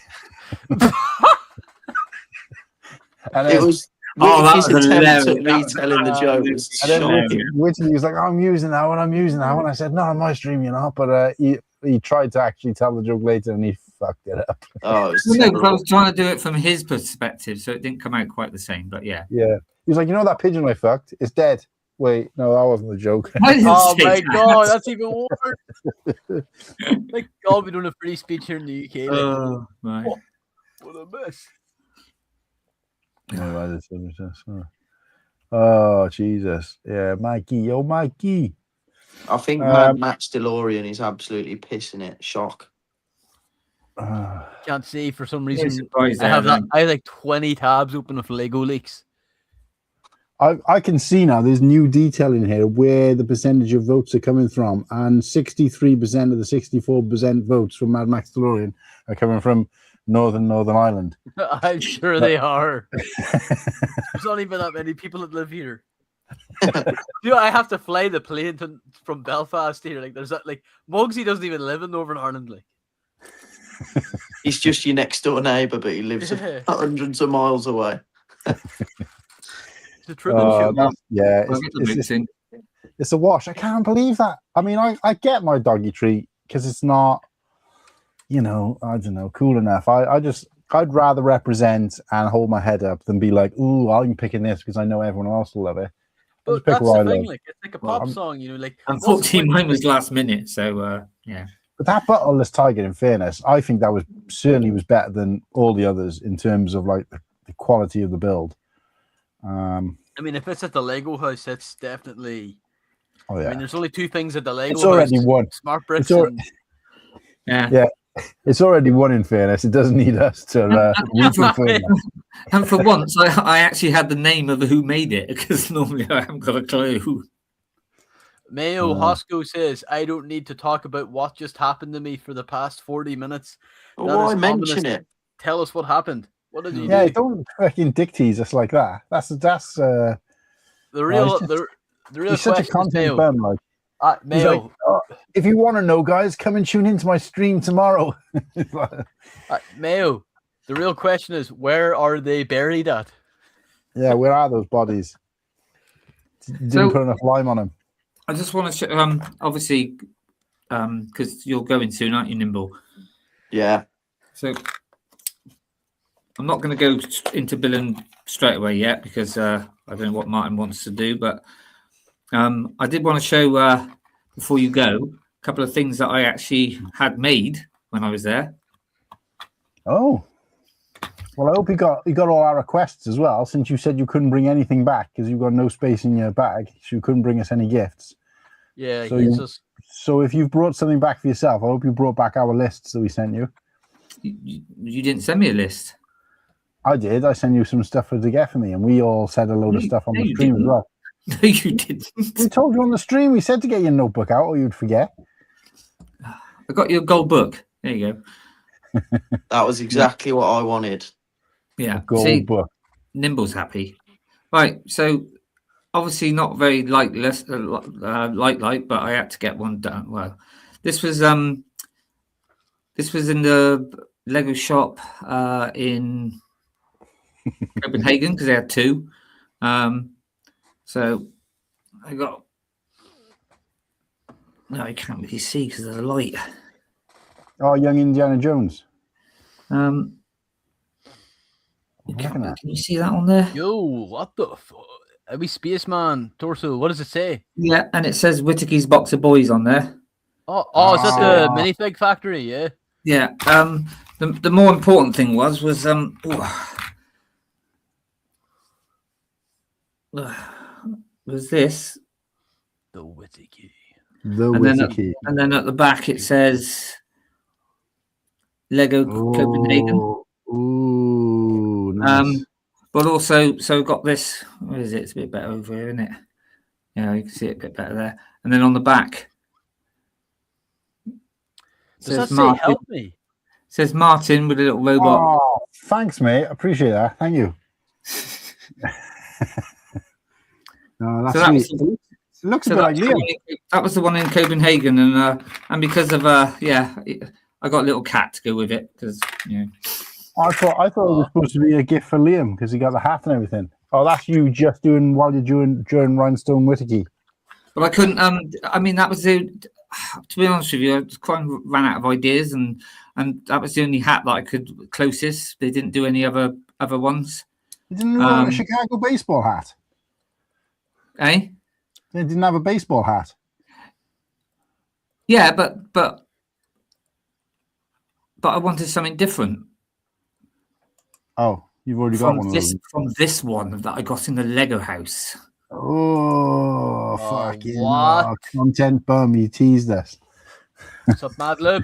And It then, was Oh, that Whittakee's was attempt at hilarious. retelling the joke. Was and then shocking. Whittakee was like, "I'm using that one. I'm using that one." I said, "Not on my stream, you know." But he tried to actually tell the joke later, and he fucked it up. Oh, it was Well, no, 'cause I terrible. was trying to do it from his perspective, so it didn't come out quite the same. But yeah. Yeah, he was like, "You know that pigeon I fucked? It's dead." Wait, no, that wasn't the joke. I didn't Oh say my that. god, that's even worse. Thank God we don't have free speech here in the UK. Like, Oh, right. what a mess. Oh, Jesus. Yeah, Mikey. Oh, Mikey. I think Matt's DeLorean is absolutely pissing it. Shock. Can't see for some Yeah, reason. surprised I have there, that. I have like 20 tabs open with Lego leaks. I can see now there's new detail in here where the percentage of votes are coming from, and 63% of the 64% votes from Mad Max DeLorean are coming from Northern Ireland. I'm sure they are. There's not even that many people that live here. You know, I have to fly the plane from Belfast here. Like, there's that. Like, Muggsy doesn't even live in Northern Ireland. Like, He's just your next door neighbour, but he lives Yeah. hundreds of miles away. it's a Truman show. Yeah, I'll get the mixing. it's a wash. I can't believe that. I mean, I get my doggy treat because it's not, I don't know, cool enough. I'd rather represent and hold my head up than be like, ooh, I'm picking this because I know everyone else will love it. But pick that's what I the thing. love. Like, it's like a pop song. Like. Unfortunately, mine was last minute, so yeah. But that bottleless tiger, in fairness, I think that was certainly was better than all the others in terms of like the quality of the build. I mean, if it's at the Lego house, that's definitely. Oh yeah, I mean, there's only two things at the Lego it's already house: won. smart bricks. Yeah. It's already won. In fairness, it doesn't need us to reconfirm that. And for once, I actually had the name of who made it because normally I haven't got a clue. Mayo Hosco says, I don't need to talk about what just happened to me for the past 40 minutes. Why mention it? Tell us what happened. What did you Yeah, do? don't fucking dick tease us like that. That's The real the real he's such a question is, content Mayo. bum. Like, he's Mayo, like, oh, if you want to know, guys, come and tune into my stream tomorrow. Mayo, the real question is, where are they buried at? Yeah, where are those bodies? Didn't So- put enough lime on them. I just want to show, obviously, because you're going soon, aren't you, Nimble? Yeah. So I'm not going to go into Billund straight away yet because I don't know what Martin wants to do, but I did want to show before you go a couple of things that I actually had made when I was there. Oh, well, I hope you got all our requests as well. Since you said you couldn't bring anything back because you've got no space in your bag, so you couldn't bring us any gifts. Yeah, So if you've brought something back for yourself, I hope you brought back our lists that we sent you. You didn't send me a list. I did. I sent you some stuff to get for me, and we all said a load of stuff on no, the you stream as didn't. well. No, you didn't. We told you on the stream. We said to get your notebook out, or you'd forget. I got your gold book. There you go. That was exactly what I wanted. Yeah. Gold book. Nimble's happy. Right. So obviously not very light, but I had to get one done. Well, this was in the Lego shop in Copenhagen because they had two. So I got. No, I can't really see because of the light. Oh, young Indiana Jones. Can you see that on there? Yo, what the fuck? Are we Spaceman torso? What does it say? Yeah, and it says Whittakee's Box of Boys on there. Oh, is that the minifig factory? Yeah. Yeah. The more important thing was this. The Whittakee. And then at the back it says Lego Copenhagen. Ooh, nice. But also, so got this. What is it? It's a bit better over here, isn't it? Yeah, you can see it a bit better there. And then on the back, Does that say help me? Says Martin with a little robot. Oh, thanks, mate. I appreciate that. Thank you. No, that's sweet. It looks a bit like Liam. That was the one in Copenhagen, and because of I got a little cat to go with it because I thought it was supposed to be a gift for Liam because he got the hat and everything. Oh, that's you just doing while you're during Rhinestone Whittakee. But I couldn't. I mean, that was the. To be honest with you, I quite ran out of ideas, and that was the only hat that I could closest. They didn't do any other ones. You didn't have a Chicago baseball hat. Eh? They didn't have a baseball hat. Yeah, but I wanted something different. Oh, you've already got one of those. From this one that I got in the Lego house. Oh, fucking what? Content bum, you teased us. What's up, MatteBlackBricks?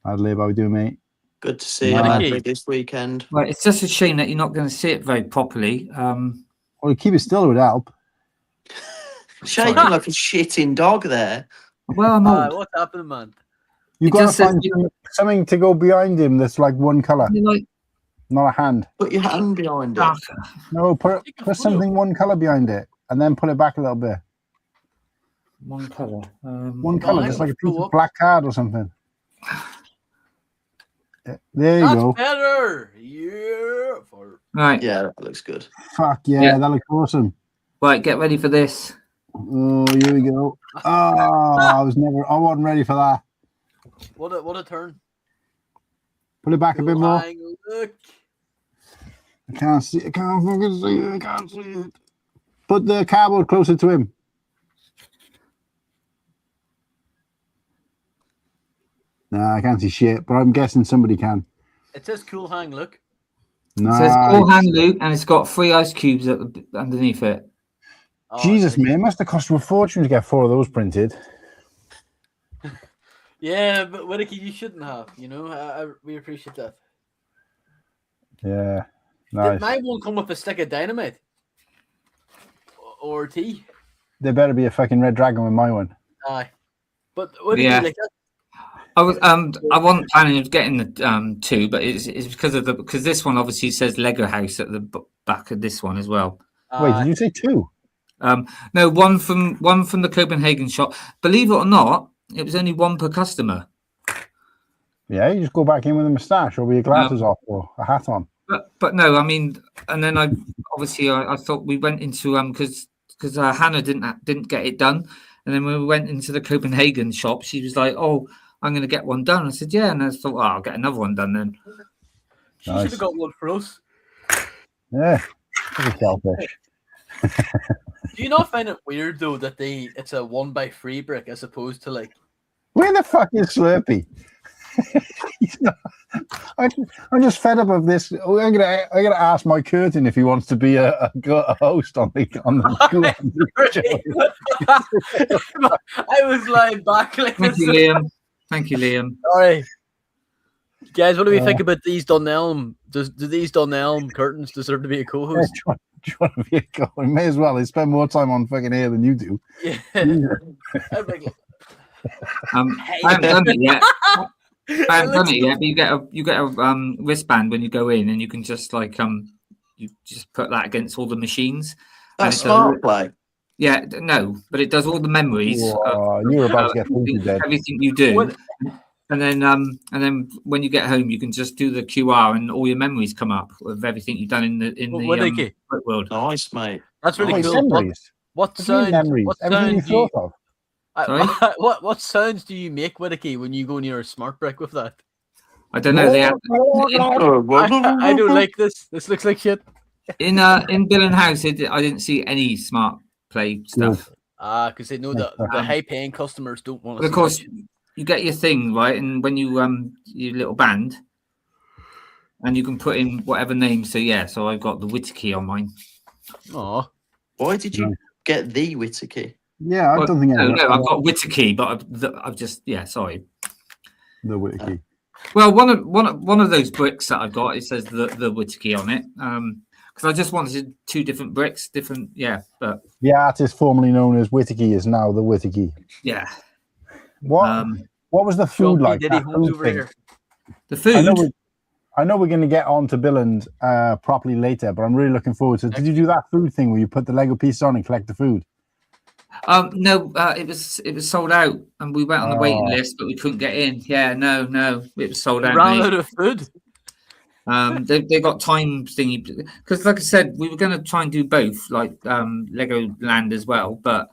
MatteBlackBricks, how we doing, mate? Good to see you, MatteBlackBricks, this weekend. Well, it's just a shame that you're not going to see it very properly. Well, keep it still would help. Shaking like a shitting dog there. Well, I'm old. What's happening, man? You've got to find something to go behind him that's like one colour. Not a hand. Put your hand behind it. No, put something one colour behind it and then pull it back a little bit. One colour. One colour, just like a piece of black card or something. There you go. Better. Yeah. Right. Yeah, that looks good. Fuck yeah, that looks awesome. Right, get ready for this. Oh, here we go. Oh, I wasn't ready for that. What a turn. Pull it back a bit more. Look. I can't see. I can't fucking see it. I can't see it. Put the cardboard closer to him. Nah, I can't see shit, but I'm guessing somebody can. It says Cool Han, look. Nice. It says Cool Han Loot, and it's got 3 ice cubes underneath it. Jesus, man, it must have cost you a fortune to get 4 of those printed. Yeah, but Whittakee, you shouldn't have. You know, we appreciate that. Yeah, nice. Mine won't come with a stick of dynamite or tea. There better be a fucking red dragon with my one. Aye, but Whittakee, like that. I wasn't planning of getting the 2, but it's because this one obviously says Lego House at the back of this one as well. Wait, did you say 2? No, one from the Copenhagen shop. Believe it or not, it was only 1 per customer. Yeah, you just go back in with a moustache or with your glasses off or a hat on. But no, I mean, and then I thought we went into because Hannah didn't get it done, and then when we went into the Copenhagen shop, she was like, "Oh, I'm going to get one done." I said, "Yeah," and I thought, "Oh, I'll get another one done then." She should have got one for us. Yeah, pretty selfish. Do you not find it weird though that it's a 1x3 brick as opposed to like? Where the fuck is Slurpy? I'm just fed up of this. I'm gonna ask Mike Curtin if he wants to be a host on the I was lying back like Thank you, Liam. Thank you, Liam. Sorry. Guys, what do we think about these Dunelm? Do these Dunelm curtains deserve to be a co-host? Do you want to be a co-host? May as well. They spend more time on fucking air than you do. Yeah. I haven't done it yet. I haven't done it yet, but you get a wristband when you go in, and you can just like you just put that against all the machines. That's smart play. Yeah, no, but it does all the memories. You're about to get everything you do. And then when you get home, you can just do the QR, and all your memories come up with everything you've done in the world. Nice, mate. That's really cool. What sounds? What sounds do you make, Whittakee, when you go near a smart brick with that? I don't know. I don't like this. This looks like shit. In Billund House, I didn't see any smart play stuff. Because they know that the high-paying customers don't want to. Of course, you get your thing right, and when you your little band, and you can put in whatever name. So yeah, so I've got the Whittakee on mine. Oh, why did you get the Whittakee? Yeah, I don't think. No, I've got Whittakee, but I've just sorry. The Whittakee. Well, one of those bricks that I've got, it says the Whittakee on it. because I just wanted 2 different bricks, different. Yeah, but The artist formerly known as Whittakee is now the Whittakee. yeah. What was the food Grumpy like? Diddy That Holmes food over thing? here. The food. I know we're going to get on to Billund properly later, but I'm really looking forward to it. Did you do that food thing where you put the Lego piece on and collect the food? No, it was sold out, and we went on the waiting list, but we couldn't get in. Yeah, no, it was sold out. Ran mate. out of food. They got time thingy because, like I said, we were going to try and do both, like Legoland as well, but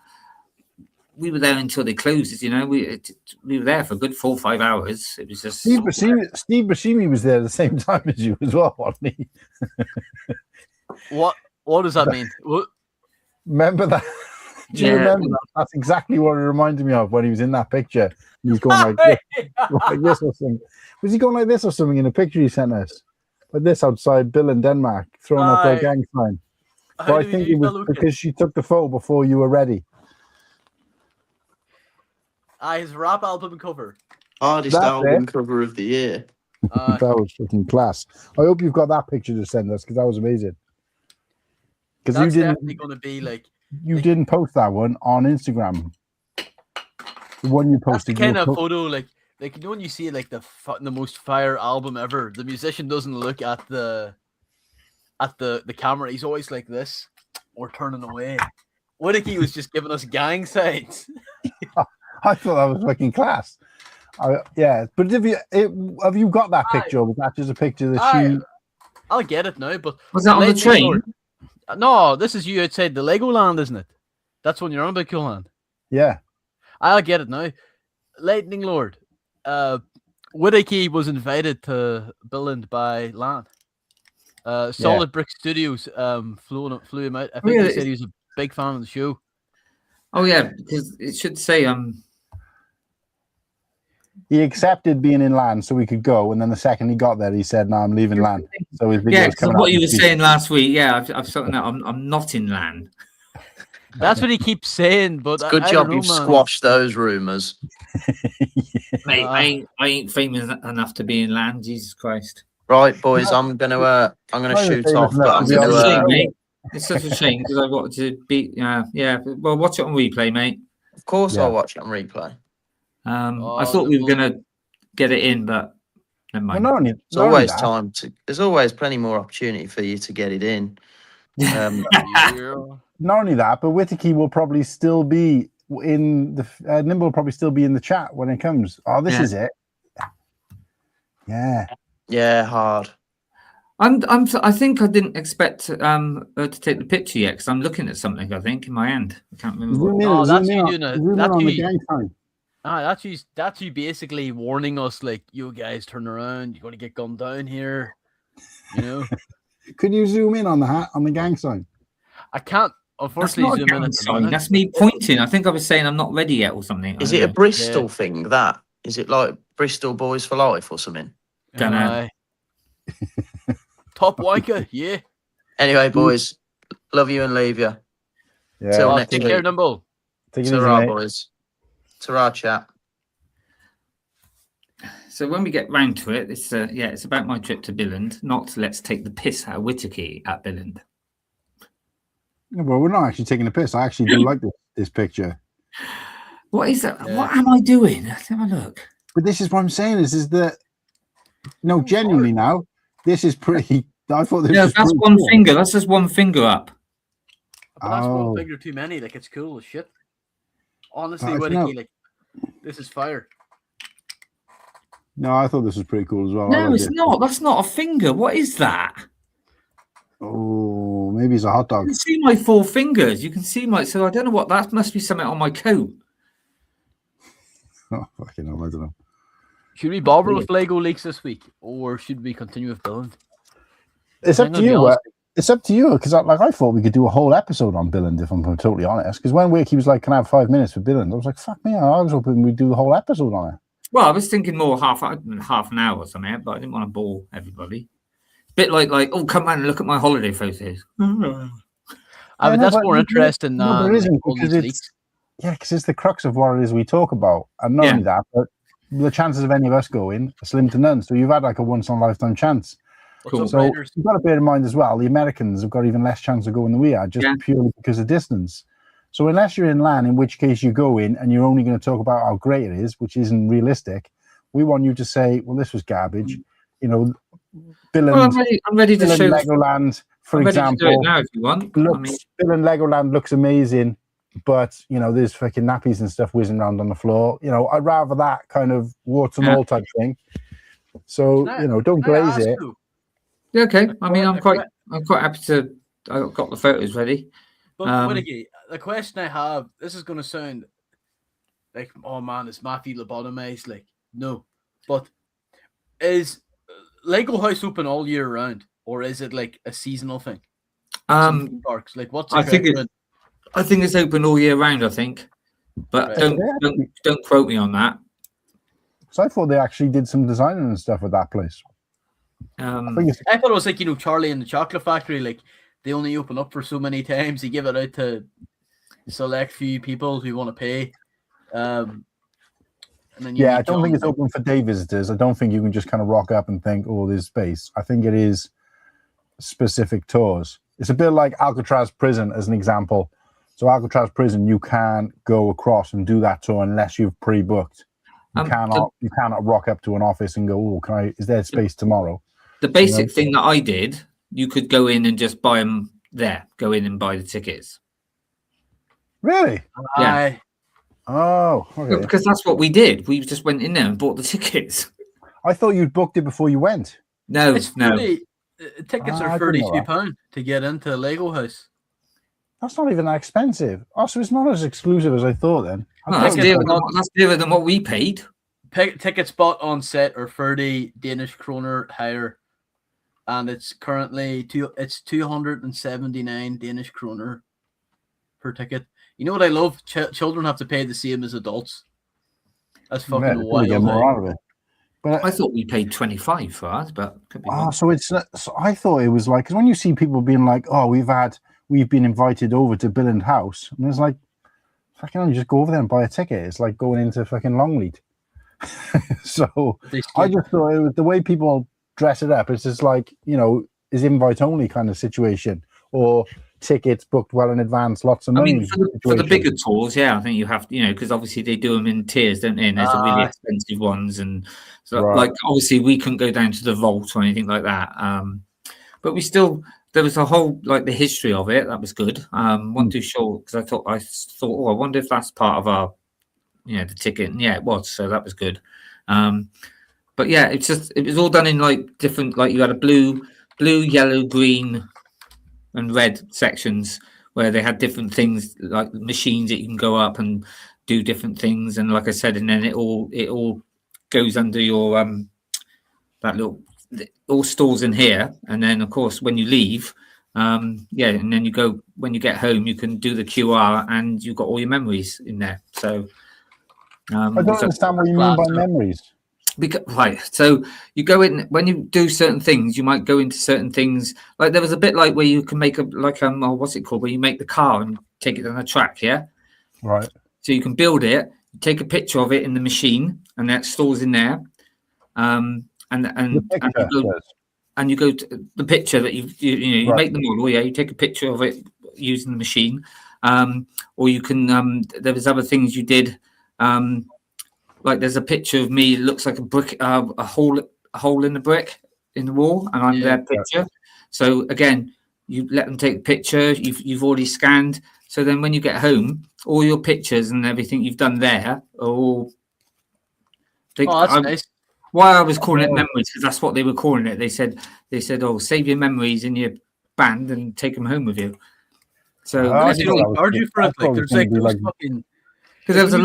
we were there until they closed. You know, we were there for a good 4 or 5 hours. It was just Steve Buscemi was there at the same time as you as well, wasn't he? What does that mean? What? Remember that? Do you remember that? That's exactly what it reminded me of when he was in that picture. And he's going like this or something. Was he going like this or something in a picture he sent us? Like this outside Billund, Denmark, throwing up their gang sign. But I think it was because she took the photo before you were ready. His rap album cover. Hardest album cover of the year. That was fucking class. I hope you've got that picture to send us because that was amazing. Because you didn't. Definitely going to be like. You didn't post that one on Instagram. The one you posted. That's the kind of photo like you know when you see like the most fire album ever. The musician doesn't look at the camera. He's always like this or turning away. Whittakee was just giving us gang signs. I thought that was fucking class. Yeah, but have you got that picture? Or was that just a picture that I'll get it now. But was that on the train? No, this is you outside the Legoland, isn't it? That's when you're on about Cool Han. Yeah. I'll get it now. Lightning Lord. Whittakee was invited to Billund by Lan. Solid Brick Studios flew him out. I think he said he was a big fan of the show. Oh yeah, because it should say he accepted being in Lan so we could go, and then the second he got there, he said, "No, I'm leaving Lan." So his video because what you were saying last week. Yeah, I've sorted out. I'm not in Lan. That's what he keeps saying. But good job you've squashed those rumors, mate. I ain't famous enough to be in Lan. Jesus Christ! Right, boys, I'm gonna shoot off. But I'm gonna. It's such a shame because I wanted to be. Yeah. Well, watch it on replay, mate. Of course, I'll watch it on replay. I thought we were gonna get it in, but never mind. Well, there's always time to. There's always plenty more opportunity for you to get it in. Not only that, but Whittakee will probably still be in the Nimble will probably still be in the chat when it comes. Oh, this is it. Yeah, hard. I think I didn't expect her to take the picture yet because I'm looking at something. I think in my hand. I can't remember. That's you doing it. That's you basically warning us, like, you guys turn around. You're going to get gunned down here. You know. Could you zoom in on the gang sign? I can't. Unfortunately, zoom in. Sign. That's me pointing. I think I was saying I'm not ready yet or something. Is it a Bristol thing? That is it like Bristol Boys for Life or something? Don't know. Top wanker, yeah. Anyway, boys, love you and leave you. Yeah. Till next take week. care, Nimble. Ta-ra, boys. Ta-ra, chat. So when we get round to it, it's about my trip to Billund, not let's take the piss out of Whittakee at Billund. Yeah, well, we're not actually taking a piss. I actually do like this picture. What is that? Yeah. What am I doing? Let's have a look. But this is what I'm saying. Is that no, genuinely now. This is pretty. I thought this was that's one finger. That's just one finger up. But that's one finger too many. Like, it's cool as shit. Honestly, Whittakee, like, this is fire. No, I thought this was pretty cool as well. No, it's not. That's not a finger. What is that? Oh, maybe it's a hot dog. You can see my 4 fingers. You can see my. So I don't know what that must be. Something on my coat. Oh, fucking hell, I don't know. Should we bother with Lego leaks this week, or should we continue with Billund? It's up to you. It's up to you because, I thought we could do a whole episode on Billund if I'm totally honest. Because when Whittakee was like, "Can I have 5 minutes for Billund?" I was like, "Fuck me!" I was hoping we'd do the whole episode on it. Well, I was thinking more half an hour or something, but I didn't want to bore everybody. Bit like, oh, come on and look at my holiday photos. I mean, that's more interesting than there isn't because it's the crux of what it is we talk about, and not only that, but the chances of any of us going are slim to none. So you've had like a once in a lifetime chance. What's Cool. up, So Raiders? you've got to bear in mind as well, the Americans have got even less chance of going than we are, just purely because of distance. So unless you're inland, in which case you go in and you're only going to talk about how great it is, which isn't realistic, we want you to say, well, this was garbage. You know, Billund, Well, I'm ready to show Legoland, for I'm ready example. to do it now if you want. Billund Legoland looks amazing, but, you know, there's fucking nappies and stuff whizzing around on the floor. You know, I'd rather that kind of warts and all type thing. So, you know, don't glaze it. Yeah, okay. I mean, I'm quite happy to. I've got the photos ready. But Whittakee, the question I have, this is going to sound like, oh man, it's Matthew lobotomized. Like, no. But is Lego House open all year round, or is it like a seasonal thing? Parks, like what's I think it's open all year round. I think, but don't quote me on that. So I thought they actually did some designing and stuff at that place. I thought it was like, you know, Charlie and the Chocolate Factory. Like they only open up for so many times. They give it out to select few people who want to pay. And then I don't think it's open for day visitors. I don't think you can just kind of rock up and think, oh, there's space. I think it is specific tours. It's a bit like Alcatraz Prison as an example. So Alcatraz Prison, you can't go across and do that tour unless you've pre-booked. You cannot rock up to an office and go, oh, is there space tomorrow? The basic thing that I did, you could go in and just buy them there. Go in and buy the tickets. Really? Yeah. Oh, okay. Because that's what we did. We just went in there and bought the tickets. I thought you'd booked it before you went. No. Tickets are £32 to get into Lego House. That's not even that expensive. Oh, so it's not as exclusive as I thought then. That's dearer than what we paid. Tickets bought on set are 30 Danish kroner higher, and it's currently 279 Danish kroner per ticket. You know what I love? Children have to pay the same as adults. That's fucking wild. Get more out of it. But I thought we paid 25 for us, but could be so it's. So I thought it was like, because when you see people being like, "Oh, we've been invited over to Billund House," and it's like, fucking, you just go over there and buy a ticket. It's like going into fucking Longleat. So I just thought it was the way people dress it up. It's just like, you know, is invite only kind of situation, or tickets booked well in advance, lots of money. I mean, for the bigger tours, I think you have to, because obviously they do them in tiers, don't they? And there's the really expensive ones, and so like obviously we couldn't go down to the vault or anything like that. But we still, there was a whole like the history of it that was good. Wasn't too sure because I thought, I wonder if that's part of our, the ticket. And it was, so that was good. But it was all done in like different, like you had a blue, yellow, green, and red sections where they had different things like machines that you can go up and do different things, and like I said, and then it all goes under your that little, all stores in here, and then of course when you leave, and then you go, when you get home you can do the QR and you've got all your memories in there. So I don't understand what you mean by memories. So you go in when you do certain things. You might go into certain things. Like there was a bit like where you can make what's it called? Where you make the car and take it on a track. Yeah, right. So you can build it, take a picture of it in the machine, and that stores in there. And you go to the picture that you make the model. Yeah, you take a picture of it using the machine. Or you can. There was other things you did. Like there's a picture of me. It looks like a brick, a hole in the brick in the wall, and I'm their picture. So again, you let them take a picture. You've already scanned. So then when you get home, all your pictures and everything you've done there are all. That's nice. Why I was calling it memories, because that's what they were calling it. They said, "Oh, save your memories in your band and take them home with you." So they don't charge you for it. Like there's fucking. Because there was a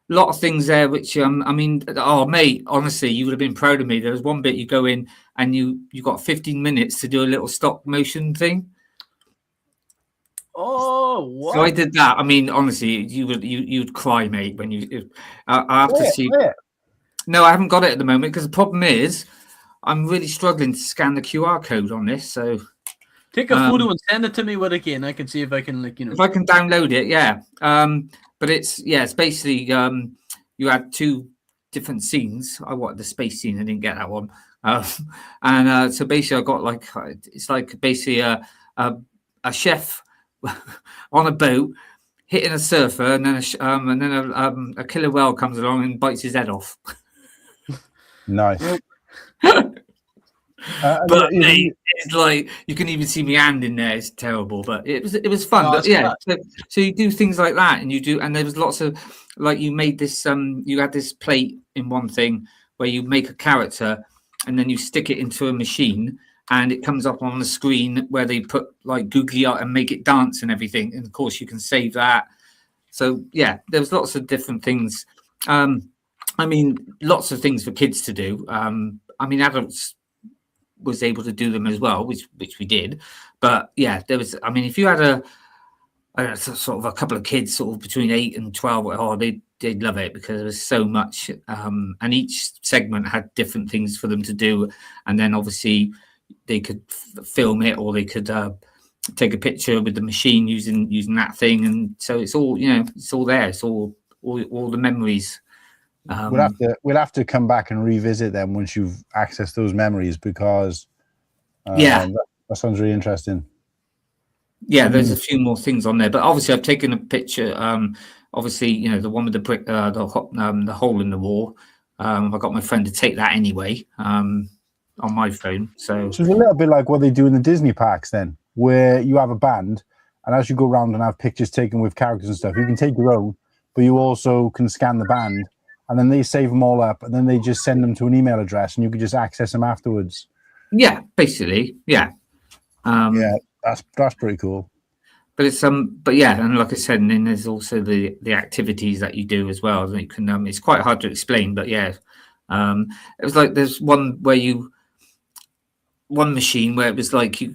lot of things there, which I mean, oh mate, honestly, you would have been proud of me. There was one bit you go in and you got 15 minutes to do a little stop motion thing. Oh, what? So I did that. I mean, honestly, you'd cry, mate, when you. I have to see. No, I haven't got it at the moment because the problem is I'm really struggling to scan the QR code on this. So take a photo and send it to me with it again. I can see if I can if I can download it. Yeah. But it's basically you had two different scenes. I wanted the space scene. I didn't get that one. So basically, I got like it's like basically a chef on a boat hitting a surfer, and then a killer whale comes along and bites his head off. Nice. But mate, it's like you can even see my hand in there. It's terrible, but it was fun. Oh, but yeah, so you do things like that, and there was lots of like you made this. You had this plate in one thing where you make a character, and then you stick it into a machine, and it comes up on the screen where they put like googly eye and make it dance and everything. And of course, you can save that. So yeah, there was lots of different things. I mean, lots of things for kids to do. I mean, adults was able to do them as well, which we did. But yeah, there was. I mean, if you had a sort of a couple of kids, sort of between 8 and 12, they'd love it because there was so much. And each segment had different things for them to do, and then obviously they could film it or they could take a picture with the machine using that thing, and so it's all it's all there. It's all the memories. We'll have to come back and revisit them once you've accessed those memories because that sounds really interesting. Yeah, there's a few more things on there, but obviously I've taken a picture. Obviously, the one with the brick, the hole in the wall. I got my friend to take that anyway on my phone. So it's a little bit like what they do in the Disney parks, then, where you have a band, and as you go around and have pictures taken with characters and stuff, you can take your own, but you also can scan the band. And then they save them all up, and then they just send them to an email address, and you can just access them afterwards. Yeah, basically, yeah. That's pretty cool. But it's but yeah, and like I said, and then there's also the activities that you do as well. You can it's quite hard to explain, but yeah, it was like there's one machine where it was like you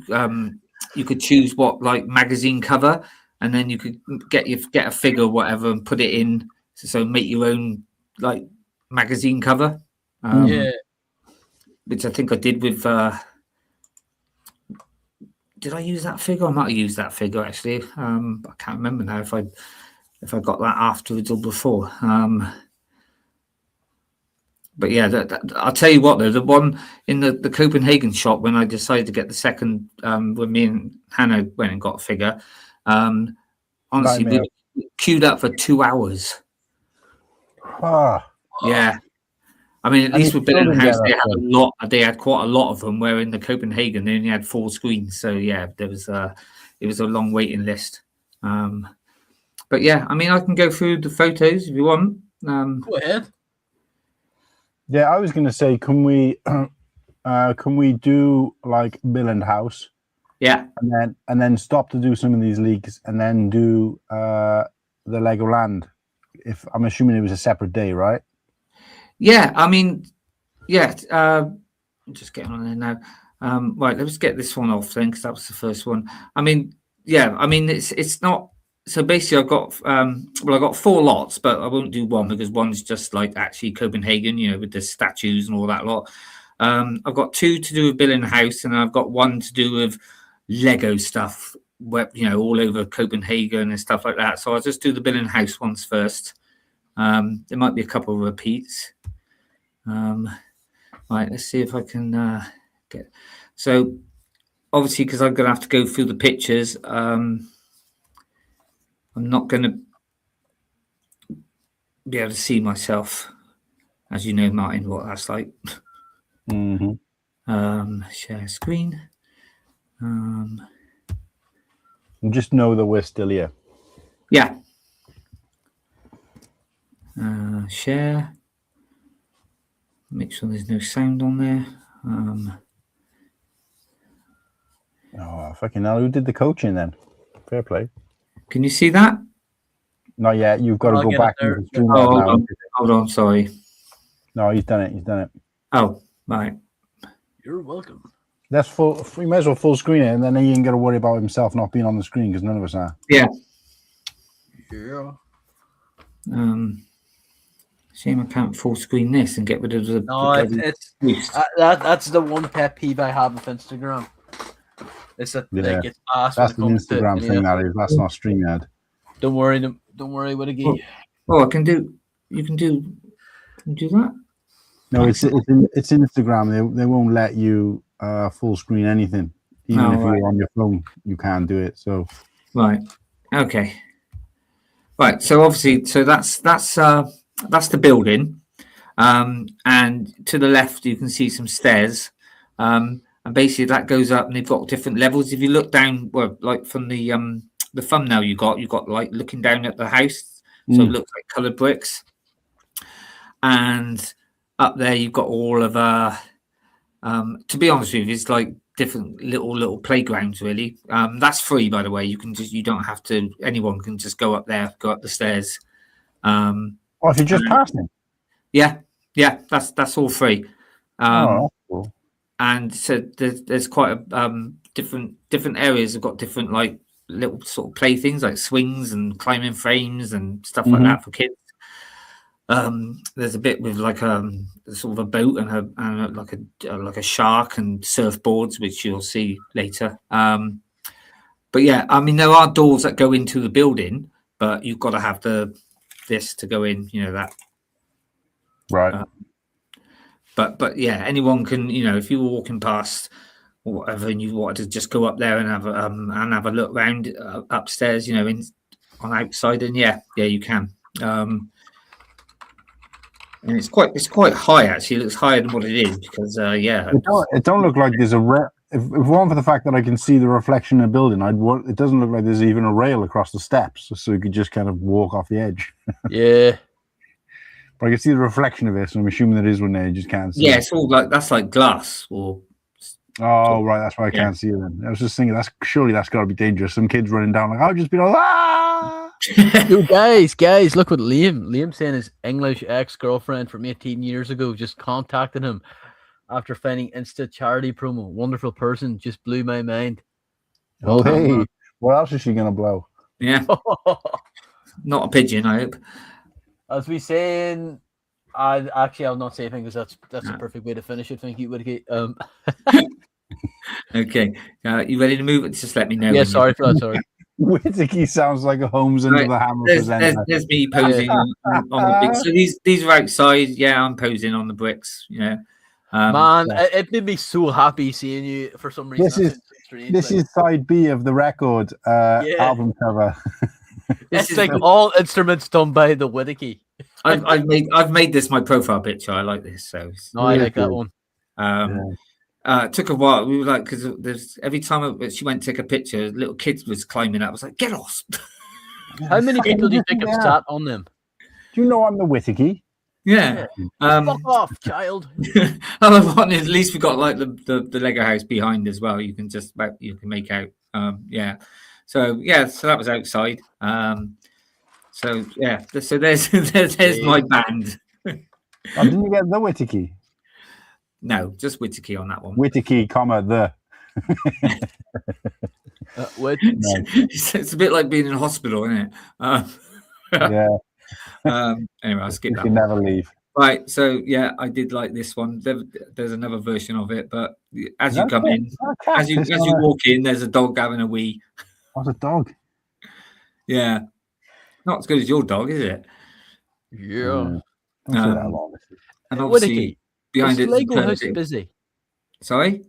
could choose what like magazine cover, and then you could get a figure or whatever and put it in, so make your own like magazine cover, which I think I did with did I use that figure? I might have used that figure actually. I can't remember now if I got that afterwards or before. But yeah, I'll tell you what though, the one in the Copenhagen shop when I decided to get the second when me and Hannah went and got a figure, honestly we queued up for 2 hours. Yeah, I mean, at least with Billund House, they had quite a lot of them. Where in the Copenhagen, they only had 4 screens. So yeah, it was a long waiting list. But yeah, I mean, I can go through the photos if you want. Go ahead. Yeah, I was going to say, can we do like Billund House? Yeah, and then stop to do some of these leagues, and then do the Legoland. If I'm assuming it was a separate day, right? Yeah, I mean, yeah. I'm just getting on there now. Right, let's get this one off then, because that was the first one. I mean, yeah. I mean, it's not. So basically, I've got I got 4 lots, but I won't do one because one's just like actually Copenhagen, with the statues and all that lot. I've got 2 to do with Billund House, and I've got 1 to do with Lego stuff. All over Copenhagen and stuff like that. So I'll just do the Billund House ones first. There might be a couple of repeats. Right, let's see if I can get. So obviously, because I'm going to have to go through the pictures, I'm not going to be able to see myself, as you know, Martin, what that's like. Share screen. Just know that we're still here. Yeah. Share. Make sure there's no sound on there. Fucking hell, who did the coaching then? Fair play. Can you see that? Not yet. You've got to go back and stream that now. Hold on, sorry. No, he's done it. Oh, right. You're welcome. That's full. We may as well full screen it, and then he ain't got to worry about himself not being on the screen because none of us are. Yeah. Yeah. Shame I can't full screen this and get rid of the. No, that's the one pet peeve I have with Instagram. It's that like it's ass. That's the Instagram thing. That is. That's not StreamYard. Don't worry, Whittakee. Oh, I can do. You can do that. No, it's Instagram. They won't let you full screen anything. Even if you're on your phone, you can't do it. So right, okay, right. So obviously, so that's the building, and to the left you can see some stairs, and basically that goes up, and they've got different levels. If you look down, well, like from the thumbnail you got like looking down at the house, so it looks like coloured bricks, and up there you've got all of to be honest with you, it's like different little playgrounds really. That's free, by the way. You don't have to, anyone can just go up the stairs. Or if you're just passing. Yeah, that's all free. That's cool. And so there's quite a different areas have got different like little sort of playthings like swings and climbing frames and stuff like that for kids. There's a bit with like sort of a boat and like a shark and surfboards, which you'll see later. But yeah, I mean there are doors that go into the building, but you've got to have this to go in. You know that, right? But yeah, anyone can. You know, if you were walking past or whatever, and you wanted to just go up there and have a look round upstairs, you know, on outside, and yeah, you can. And it's quite high actually. It looks higher than what it is because it don't look like there's a if it weren't for the fact that I can see the reflection in the building, it doesn't look like there's even a rail across the steps, so you could just kind of walk off the edge. Yeah. But I can see the reflection of it, so I'm assuming there is one there. You just can't see. Yeah, it's all that's like glass or. Oh right, that's why I can't see it. Then I was just thinking surely that's got to be dangerous. Some kids running down like I'll just be like ah. Yo, guys, look what Liam's saying. His English ex-girlfriend from 18 years ago just contacted him after finding Insta charity promo. Wonderful person, just blew my mind. Oh hey, what else is she gonna blow? Yeah, not a pigeon, I hope. As we saying, I'll not say anything because that's a perfect way to finish it. Thank you, Whittakee. Okay, you ready to move? Just let me know. Yeah, sorry for that. Sorry. Whittakee sounds like a Homes Under the Hammer presenter. There's me posing on the bricks. So these are outside. Yeah, I'm posing on the bricks. You know, man, it made me so happy seeing you for some reason. This is side B of the record album cover. It's like all instruments done by the Whittakee. I've made this my profile picture. I like this. So I like that one. It took a while. We were like, because there's every time she went to take a picture, little kids was climbing up. I was like, get off. How many people do you think have sat on them? Do you know I'm the Whittakee? Yeah. Fuck off, child. At least we got like the Lego house behind as well. You can make out. So that was outside. So there's my band. Didn't you get the Whittakee? No, just Whittakee on that one. Whittakee, the. It's a bit like being in a hospital, isn't it? Yeah. Anyway, I'll skip that. You can never leave. Right, so yeah, I did like this one. There's another version of it, but as you come in, as you walk in, there's a dog having a wee. What's a dog? Yeah, not as good as your dog, is it? Yeah. And obviously behind it, Lego house busy. Sorry.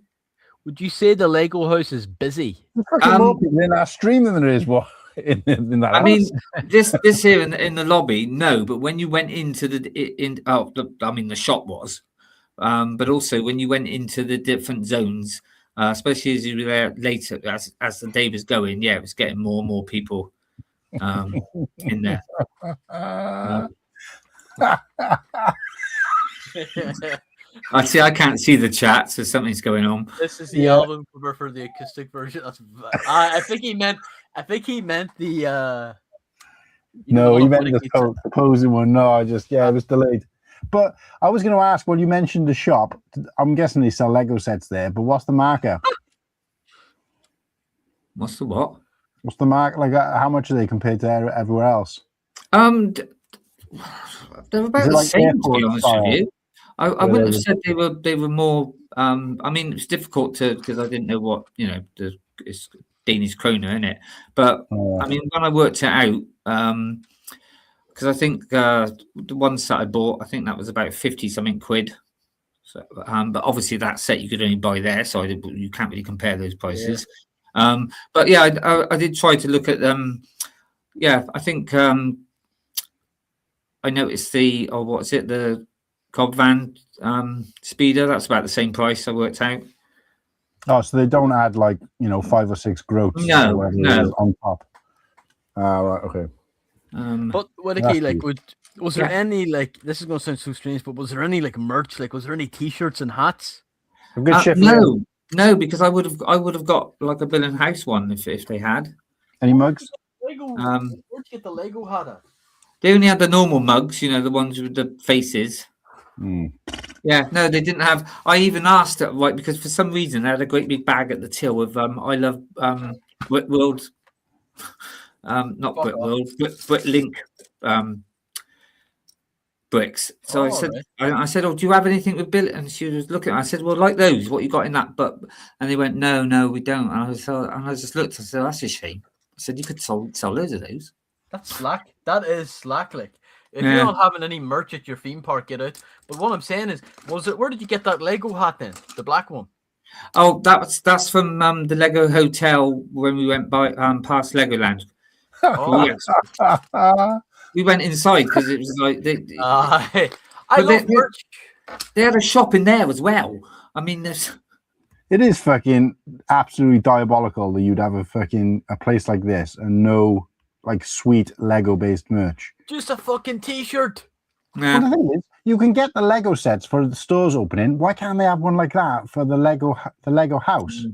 Would you say the Lego house is busy? In our stream than there is what in that. I mean, this here in the lobby, no. But when you went into the shop was, but also when you went into the different zones, especially as you were there later, as the day was going, it was getting more and more people in there. I can't see the chat, so something's going on. This is the album cover for the acoustic version. I think he meant the. No, he meant the closing one. No, it was delayed. But I was going to ask, when you mentioned the shop, I'm guessing they sell Lego sets there. But what's the marker? What's the what? What's the mark? Like, how much are they compared to everywhere else? They're about the same, to be honest with you. I wouldn't have said they were more. I mean, it's difficult because I didn't know what it's Danish kroner, isn't it? But I mean, when I worked it out, because I think the ones that I bought, I think that was about 50 something quid. So, but obviously that set you could only buy there, so you can't really compare those prices. But yeah, I did try to look at them. Yeah, I think I noticed the the Cobb Van speeder. That's about the same price I worked out. Oh, so they don't add like 5 or 6 groats No. on top. Right, okay. But Whittakee, like, was there any, like, this is going to sound so strange, but was there any like merch? Like, was there any T-shirts and hats? No, because I would have got like a Billund House one if they had. Any mugs? Lego. Where'd you get the Lego hat at? They only had the normal mugs, the ones with the faces. Yeah, no, they didn't have. I even asked it, right, because for some reason they had a great big bag at the till with I love Brickworld, not Brickworld, Bricklink bricks. So I said, oh, do you have anything with Bill? And she was looking. I said, well, like those, what you got in that? And they went, no, we don't. And I just looked. I said, that's a shame. I said, you could sell loads of those. That's slack. That is slack. Like, if you're not having any merch at your theme park, get out. But what I'm saying is, where did you get that Lego hat then? The black one? Oh, that's from the Lego Hotel when we went by past Legoland. Oh, yes. We went inside because it was like I love merch. They had a shop in there as well. I mean, it is fucking absolutely diabolical that you'd have a place like this and no like sweet Lego based merch. Just a fucking T-shirt. Yeah. Well, the thing is, you can get the Lego sets for the stores opening. Why can't they have one like that for the Lego house?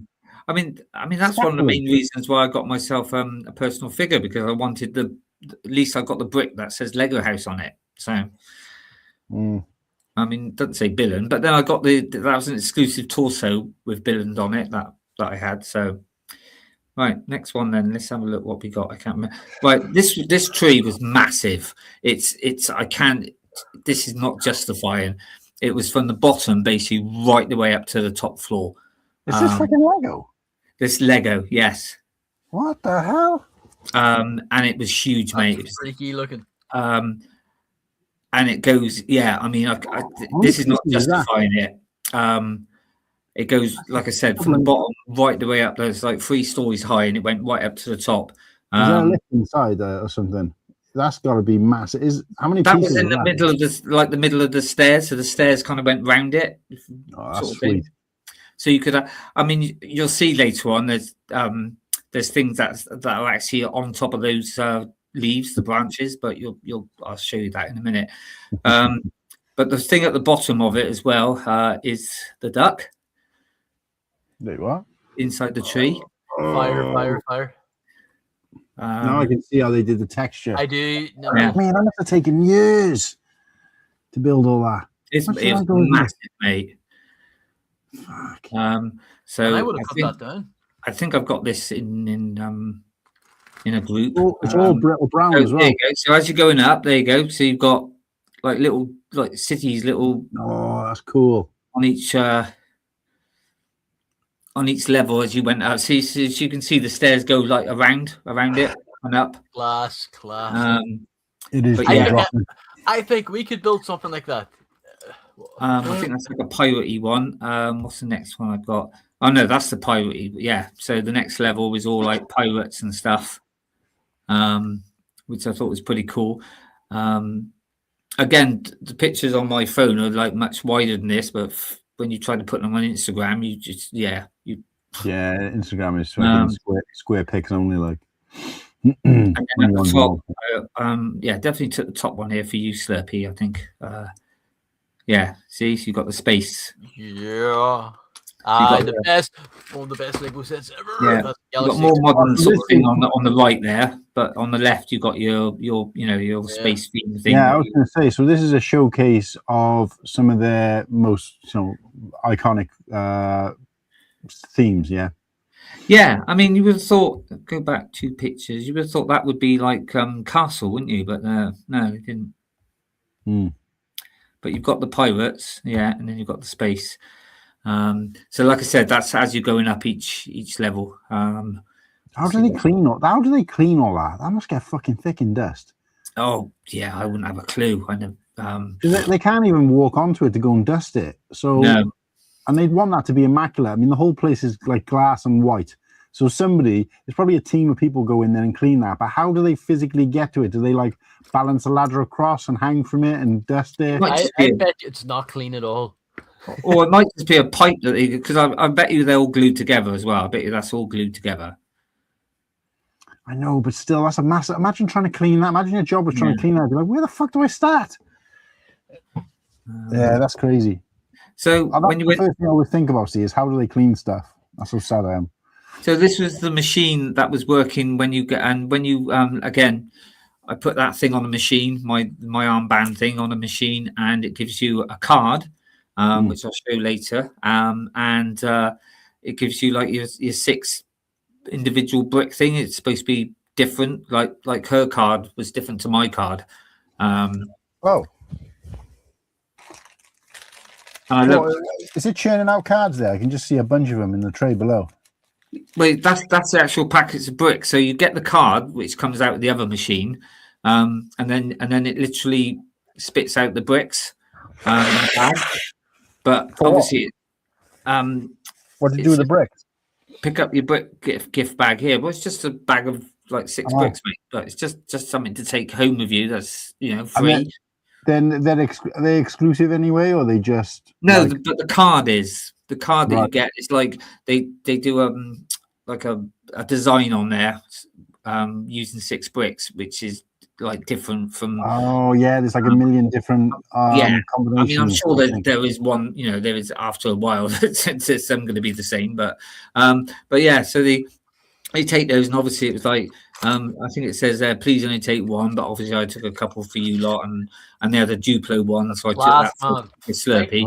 I mean that's one of the main reasons why I got myself a personal figure, because I wanted at least I got the brick that says Lego House on it. So, I mean, it doesn't say Billund, but then I got that was an exclusive torso with Billund on it that I had. So, right, next one then. Let's have a look what we got. I can't remember. Right, this tree was massive. This is not justifying. It was from the bottom, basically, right the way up to the top floor. Is this fucking Lego? This Lego, yes. What the hell? And it was huge, mate. It was freaky looking. And it goes, I mean, this is not justifying it. It goes, like I said, from the bottom right the way up. There's like 3 stories high, and it went right up to the top. Is there a lift inside or something? That's got to be massive. How many? That was in the middle of the middle of the stairs. So the stairs kind of went round it. Oh, that's sweet. So you could, I mean, you'll see later on. There's things that are actually on top of those leaves, the branches, but I'll show you that in a minute. But the thing at the bottom of it as well is the duck. Wait, what? Inside the tree. Fire. Now I can see how they did the texture. I do. No. Man, that must have taken years to build all that. It's massive, mate. Fuck. So I would have cut that down. I think I've got this in a group. It's all brown as well. There you go. So as you're going up, there you go. So you've got like little cities, little. Oh, that's cool. On each level as you went up. So you can see the stairs go like around it and up. Class. It is. I think we could build something like that. I think that's like a piratey one. What's the next one I've got? Oh no, that's the piratey. Yeah. So the next level was all like pirates and stuff, which I thought was pretty cool. Again, the pictures on my phone are like much wider than this, but when you try to put them on Instagram, you just Instagram is square pics only, like. And then at the top, definitely took the top one here for you, Slurpy. I think. See, so you got the space. Yeah. One of the best Lego sets ever. Yeah, you've got more modern sort of thing on the right there, but on the left you've got your space theme thing. Yeah, I was going to say. So this is a showcase of some of their most iconic themes. Yeah. Yeah, I mean, you would have thought. Go back 2 pictures. You would have thought that would be like Castle, wouldn't you? But no, it didn't. But you've got the pirates, and then you've got the space. So like I said, that's as you're going up each level. How do they clean all that? That must get fucking thick in dust. Oh yeah, I wouldn't have a clue. They can't even walk onto it to go and dust it. So, No. and they'd want that to be immaculate. I mean, the whole place is like glass and white. So there's probably a team of people go in there and clean that. But how do they physically get to it? Do they like balance a ladder across and hang from it and dust it? I bet it's not clean at all. Or it might just be a pipe that because I bet you they're all glued together as well. I bet you that's all glued together. I know, but still, that's a massive. Imagine trying to clean that. Imagine your job was trying to clean that. You're like, where the fuck do I start? Yeah, that's crazy. So when you went, the first thing I always think about is how do they clean stuff? That's so sad I am. So this was the machine that was working when you get, and when you again, I put that thing on the machine, my armband thing on a machine, and it gives you a card, which I'll show you later, and it gives you like your 6 individual brick thing. It's supposed to be different, like her card was different to my card. Is it churning out cards there? I can just see a bunch of them in the tray below. Wait, that's the actual packets of bricks. So you get the card, which comes out of the other machine, and then it literally spits out the bricks in the bag. But obviously, what do you do with the bricks? Pick up your brick gift bag here. Well, it's just a bag of like 6 bricks, mate. But it's just something to take home with you. That's free. Then are they exclusive anyway, or they just but the card is. The card that you get is like they do like a design on there using 6 bricks, which is like different from. There's like a million different combinations. I mean, I'm sure that there is one. There is after a while it's some going to be the same, but yeah. So they take those, and obviously it was like I think it says there, please only take 1, but obviously I took a couple for you lot, and they're the Duplo one, so I took that for Slurpy.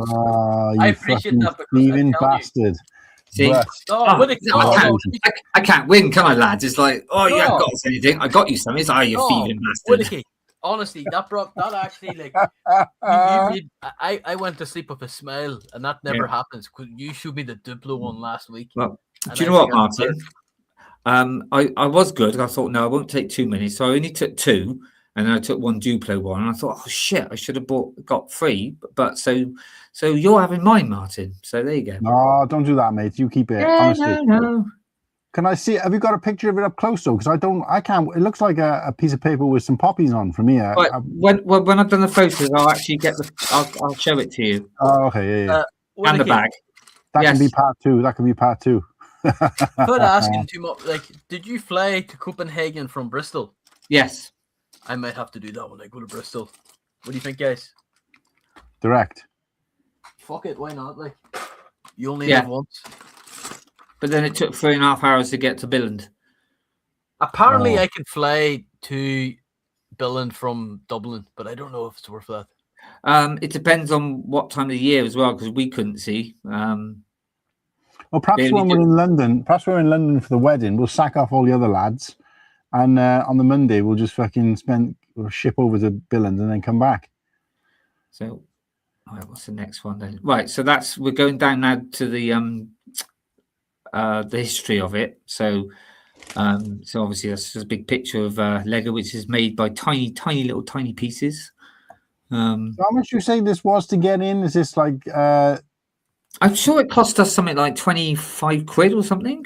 I appreciate that because thieving bastard. See? I can't win, can I, lads? It's like, you haven't got us anything. I got you something. It's you thieving bastard. Whittakee, honestly, that actually like I went to sleep with a smile, and that never happens. You showed me the Duplo one last week. Well, do you know what, Martin? I was good. I thought, no, I won't take too many. So I only took 2, and then I took 1 Duplo one. And I thought, oh shit, I should have got 3. But so you're having mine, Martin. So there you go. No, don't do that, mate. You keep it. Honestly. No. Can I see? Have you got a picture of it up close though? Because I can't. It looks like a piece of paper with some poppies on from here. Right, when I've done the photos, I'll actually I'll show it to you. Oh, okay, yeah. And the bag. That can be part 2. That can be part 2. Without asking too much, like, did you fly to Copenhagen from Bristol? Yes. I might have to do that when I go to Bristol. What do you think, guys? Direct. Fuck it, why not? Like, you only live once. But then it took 3.5 hours to get to Billund. Apparently, I can fly to Billund from Dublin, but I don't know if it's worth that. It depends on what time of the year as well, because we couldn't see. Well, perhaps when we're in London, for the wedding, we'll sack off all the other lads, and on the Monday we'll just fucking ship over to Billund and then come back. So, all right, what's the next one then? Right, so we're going down now to the history of it. So obviously that's just a big picture of Lego, which is made by tiny little pieces. So how much do you say this was to get in? Is this like? I'm sure it cost us something like 25 quid or something.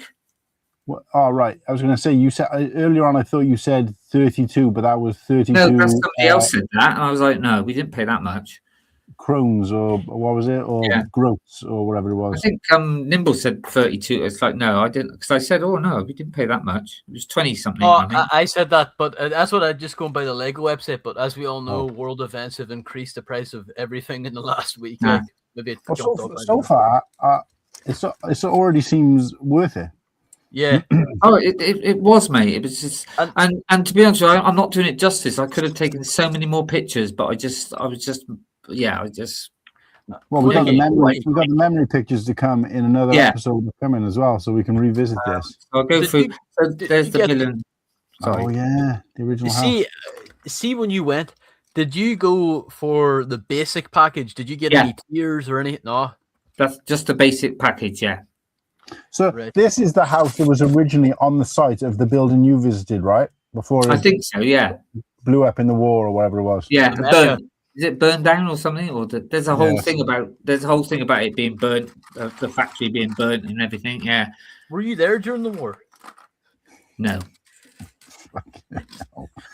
Oh, right. I was going to say, you said earlier on, I thought you said 32, but that was 32. No, that's somebody else said that. And I was like, no, we didn't pay that much. Crones or what was it? Or groats or whatever it was. I think Nimble said 32. It's like, no, I didn't. Because I said, oh, no, we didn't pay that much. It was 20 something. I said that, but that's what I just going by the Lego website. But as we all know, world events have increased the price of everything in the last week. Yeah. Like, maybe it so far, it already seems worth it. Yeah. It was, mate. It was just, and to be honest, I'm not doing it justice. I could have taken so many more pictures, but I was just. Well, we've got the memory pictures to come in another episode coming as well, so we can revisit this. I'll go through. There's the villain. Oh yeah, the original house. See, when you went, did you go for the basic package? Did you get any tiers or anything? No, that's just the basic package. Yeah. So this is the house that was originally on the site of the building you visited, right? Before I think so. Yeah. Blew up in the war or whatever it was. Yeah. Is it burned down or something? Or there's a whole thing about it being burnt, the factory being burnt and everything. Yeah. Were you there during the war? No.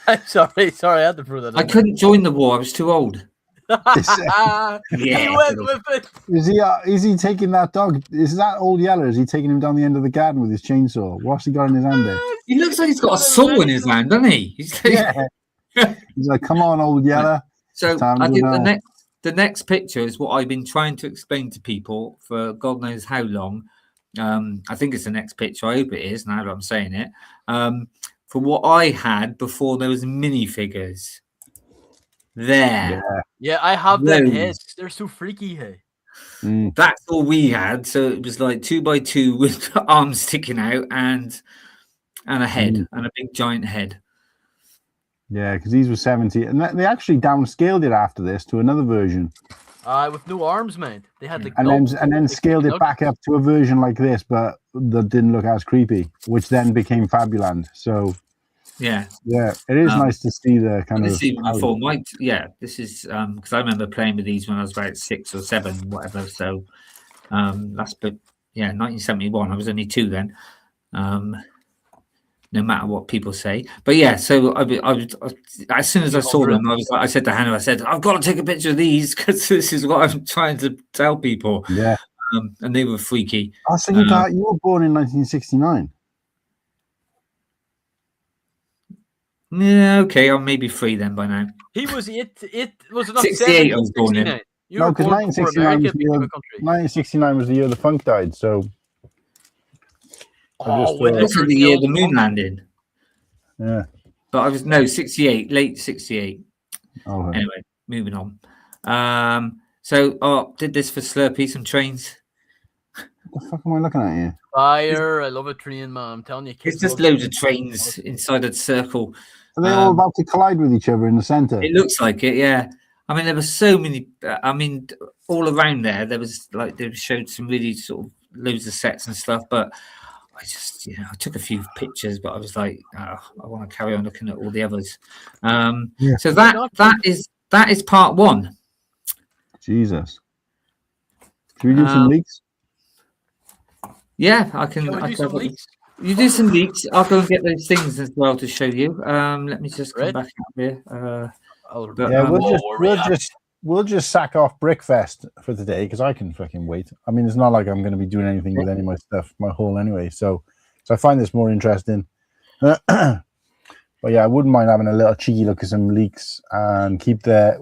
I'm sorry, I had to prove that. I couldn't join the war. I was too old. Yeah, he went with it. Is he taking that dog? Is that old Yeller? Is he taking him down the end of the garden with his chainsaw? What's he got in his hand there? He looks like he's got a saw in his hand, doesn't he? He's like, come on, old Yeller. So I think the next picture is what I've been trying to explain to people for God knows how long. I think it's the next picture. I hope it is, now that I'm saying it. For what I had before there was minifigures. There. Yeah, I have them heads. They're so freaky, hey. That's all we had. So it was like 2x2 with arms sticking out and a head and a big giant head. Yeah, because these were 70, and they actually downscaled it after this to another version. With no arms, man. They had like and then scaled it back up to a version like this, but that didn't look as creepy, which then became Fabuland. So yeah, it is nice to see the kind of. This is because I remember playing with these when I was about 6 or 7, whatever. So that's 1971. I was only 2 then. No matter what people say, but yeah. So I as soon as I saw them, I said to Hannah, I've got to take a picture of these because this is what I'm trying to tell people. Yeah, and they were freaky. So you were born in 1969. Yeah, okay, I'm maybe 3 then by now. He was it was it not 68. I was born in. No, because 1969 was the year the funk died. So. This is the year the moon landed. Yeah. But I was 68, late 68. Oh, anyway, moving on. Did this for Slurpy, some trains. What the fuck am I looking at here? Fire! I love a train, man. I'm telling you, it's just loads of trains inside a circle. Are they all about to collide with each other in the center? It looks like it, yeah. I mean, there were so many. All around there was like they showed some really sort of loads of sets and stuff, but. I just, I took a few pictures, but I was like, I want to carry on looking at all the others. So that is part 1. Jesus. Can we do some leaks? Yeah, I can. Do some leaks? You do some leaks. I'll go and get those things as well to show you. Let me just come back up here. We'll just sack off Brickfest for today because I can fucking wait. I mean, it's not like I'm going to be doing anything with any of my stuff, my haul anyway. So I find this more interesting. But yeah, I wouldn't mind having a little cheeky look at some leaks and keep wet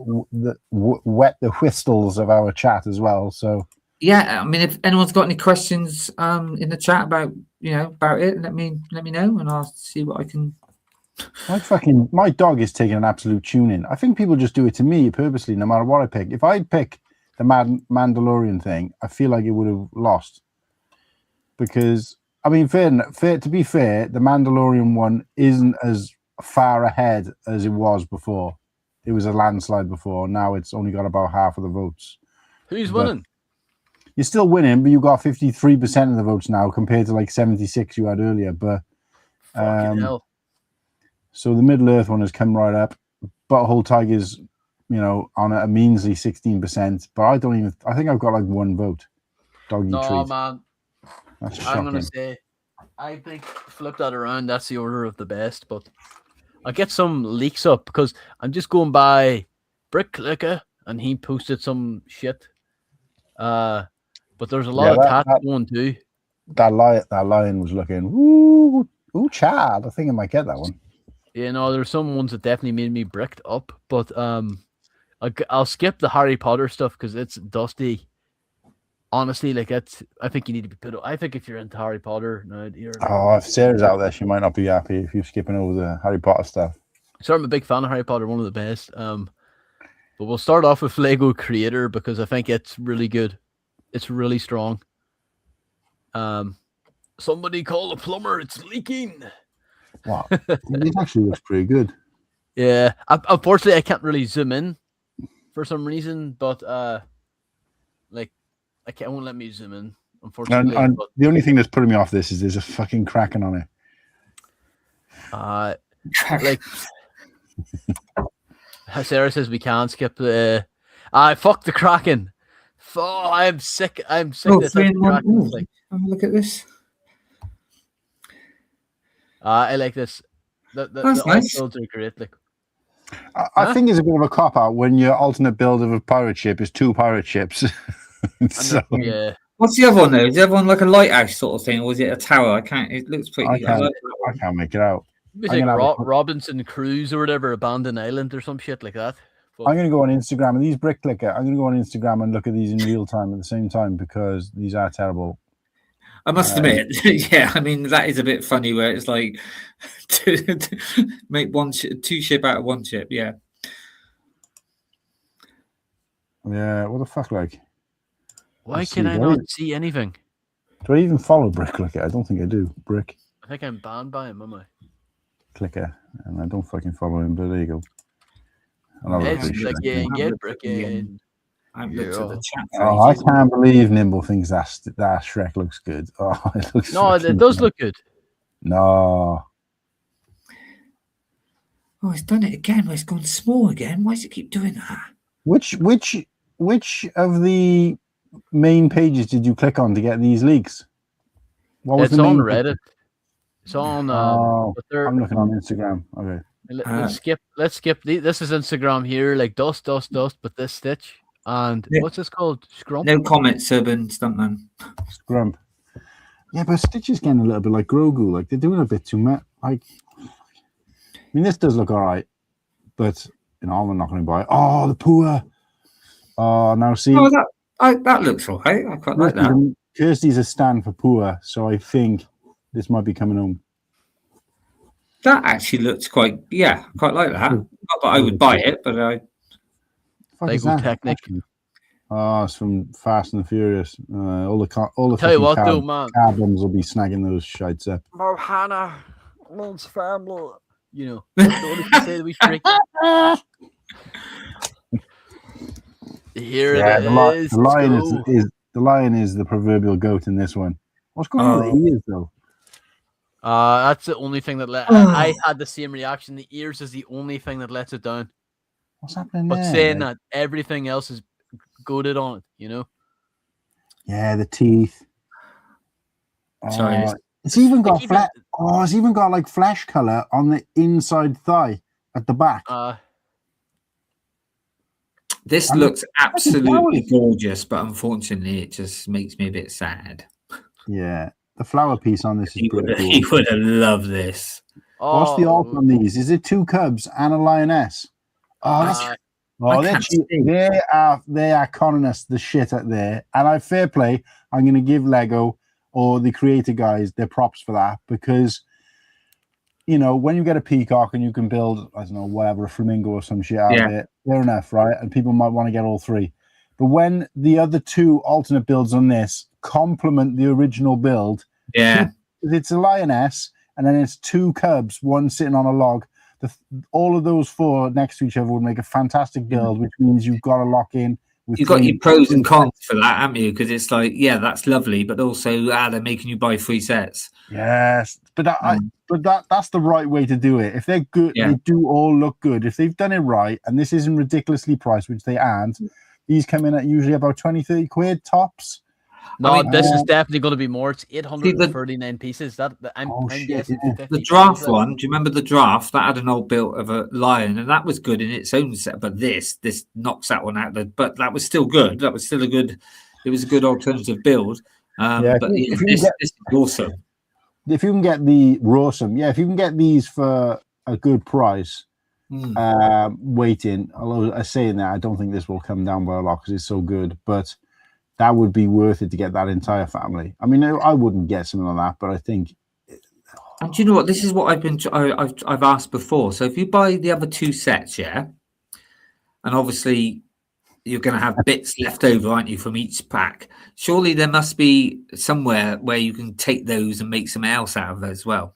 the whistles of our chat as well. So yeah, I mean, if anyone's got any questions in the chat about it, let me know and I'll see what I can. My dog is taking an absolute tune-in. I think people just do it to me purposely, no matter what I pick. If I pick the Mandalorian thing, I feel like it would have lost. Because, I mean, to be fair, the Mandalorian one isn't as far ahead as it was before. It was a landslide before. Now it's only got about half of the votes. Who's winning? You're still winning, but you've got 53% of the votes now compared to like 76 you had earlier. But fucking hell. So the Middle Earth one has come right up. Butthole Tiger's, on a measly 16%. But I think I've got like 1 vote. Doggy treat. No, man. That's shocking. I'm going to say, I think flip that around. That's the order of the best. But I'll get some leaks up because I'm just going by Bricklicker and he posted some shit. But there's a lot of tats going too. That lion was looking, ooh, child. I think I might get that one. There's some ones that definitely made me bricked up, but I'll skip the Harry Potter stuff because it's dusty. Honestly, I think you need to be put. I think if you're into Harry Potter, if Sarah's out there, she might not be happy if you're skipping over the Harry Potter stuff. So I'm a big fan of Harry Potter, one of the best. But we'll start off with Lego Creator because I think it's really good. It's really strong. Somebody call a plumber. It's leaking. Wow, it actually looks pretty good. Yeah, unfortunately, I can't really zoom in for some reason, but I won't let me zoom in. Unfortunately, and the only thing that's putting me off this is there's a fucking Kraken on it. Sarah says we can't skip the. I fuck the Kraken. I'm sick. I'm sick of the Kraken. Ooh, have a look at this. I like this. The nice. builds are great. Like, I think it's a bit of a cop out when your alternate build of a pirate ship is 2 pirate ships. So, yeah. What's the other one though? Is the other one like a lighthouse sort of thing, or is it a tower? I can't. It looks pretty. I can't make it out. It's like Robinson Cruise or whatever, Abandoned Island or some shit like that. I'm going to go on Instagram and these brick clicker. I'm going to go on Instagram and look at these in real time at the same time because these are terrible. I must admit, yeah. I mean, that is a bit funny where it's like to make 2 ship out of 1 ship. Yeah. Yeah. What the fuck, like? Why can I not see anything? Do I even follow Brick Clicker? I don't think I do. Brick. I think I'm banned by him, am I? Clicker, and I don't fucking follow him, but there you go. It's like get Brick in. I've looked at the chat. Oh, I can't believe Nimble thinks that Shrek looks good. Oh, it looks. No, it does look good. No. Oh, it's done it again. It's gone small again. Why does it keep doing that? Which of the main pages did you click on to get these leaks? What was it's on Reddit. It's on. I'm looking on Instagram. Okay. Let's skip. This is Instagram here, like dust, but this Stitch and what's this called? Scrump. No comment, Urban Stuntman. Scrump. Yeah, but Stitch is getting a little bit like Grogu. Like they're doing a bit too much. Like, I mean, this does look all right, but you know, I'm not going to buy it. Oh, the Pua. Oh, now see. Oh, that looks all right. I quite like that. Kirsty's a stand for Pua, so I think this might be coming home. That actually looks quite like that. Not that I would buy it, but I. Lego Technic. Oh, it's from Fast and the Furious. All the tell you what, though, man, car bombs will be snagging those shites up. Mohana, Lance family. You know, don't say that we freak. Here it is. The lion is the proverbial goat in this one. What's going on with the ears, though? That's the only thing that I had the same reaction. The ears is the only thing that lets it down. What's happening but there? But saying that, everything else is goated on it, you know? Yeah, the teeth. Sorry. It's even got it's even got like flesh color on the inside thigh at the back. This looks absolutely gorgeous, but unfortunately, it just makes me a bit sad. Yeah, the flower piece on this is pretty cool. He would have loved this. What's the alt on these? Is it 2 cubs and a lioness? They are conning us the shit out there. And I fair play. I'm going to give Lego or the creator guys their props for that because, you know, when you get a peacock and you can build, I don't know, whatever, a flamingo or some shit out of it, fair enough, right? And people might want to get all 3. But when the other 2 alternate builds on this complement the original build, it's a lioness and then it's 2 cubs, one sitting on a log. All of those 4 next to each other would make a fantastic build, which means you've got to lock in. You've got your pros and cons for that, haven't you? Because it's like, yeah, that's lovely, but also they're making you buy 3 sets. Yes, but that's the right way to do it. If they're good, they do all look good. If they've done it right, and this isn't ridiculously priced, which they aren't, these come in at usually about 20-30 quid tops. No, this is definitely going to be more. It's 839 pieces. I'm guessing the draft one. Do you remember the draft that had an old build of a lion, and that was good in its own set. But this knocks that one out. But that was still good. That was still a good. It was a good alternative build. But this is awesome. If you can get the Rawsome, if you can get these for a good price, waiting. Although I say that I don't think this will come down by a lot because it's so good, but. That would be worth it to get that entire family. I mean, I wouldn't get something like that, but I think. And do you know what? This is what I've asked before. So if you buy the other 2 sets, and obviously you're going to have bits left over, aren't you, from each pack? Surely there must be somewhere where you can take those and make something else out of it as well.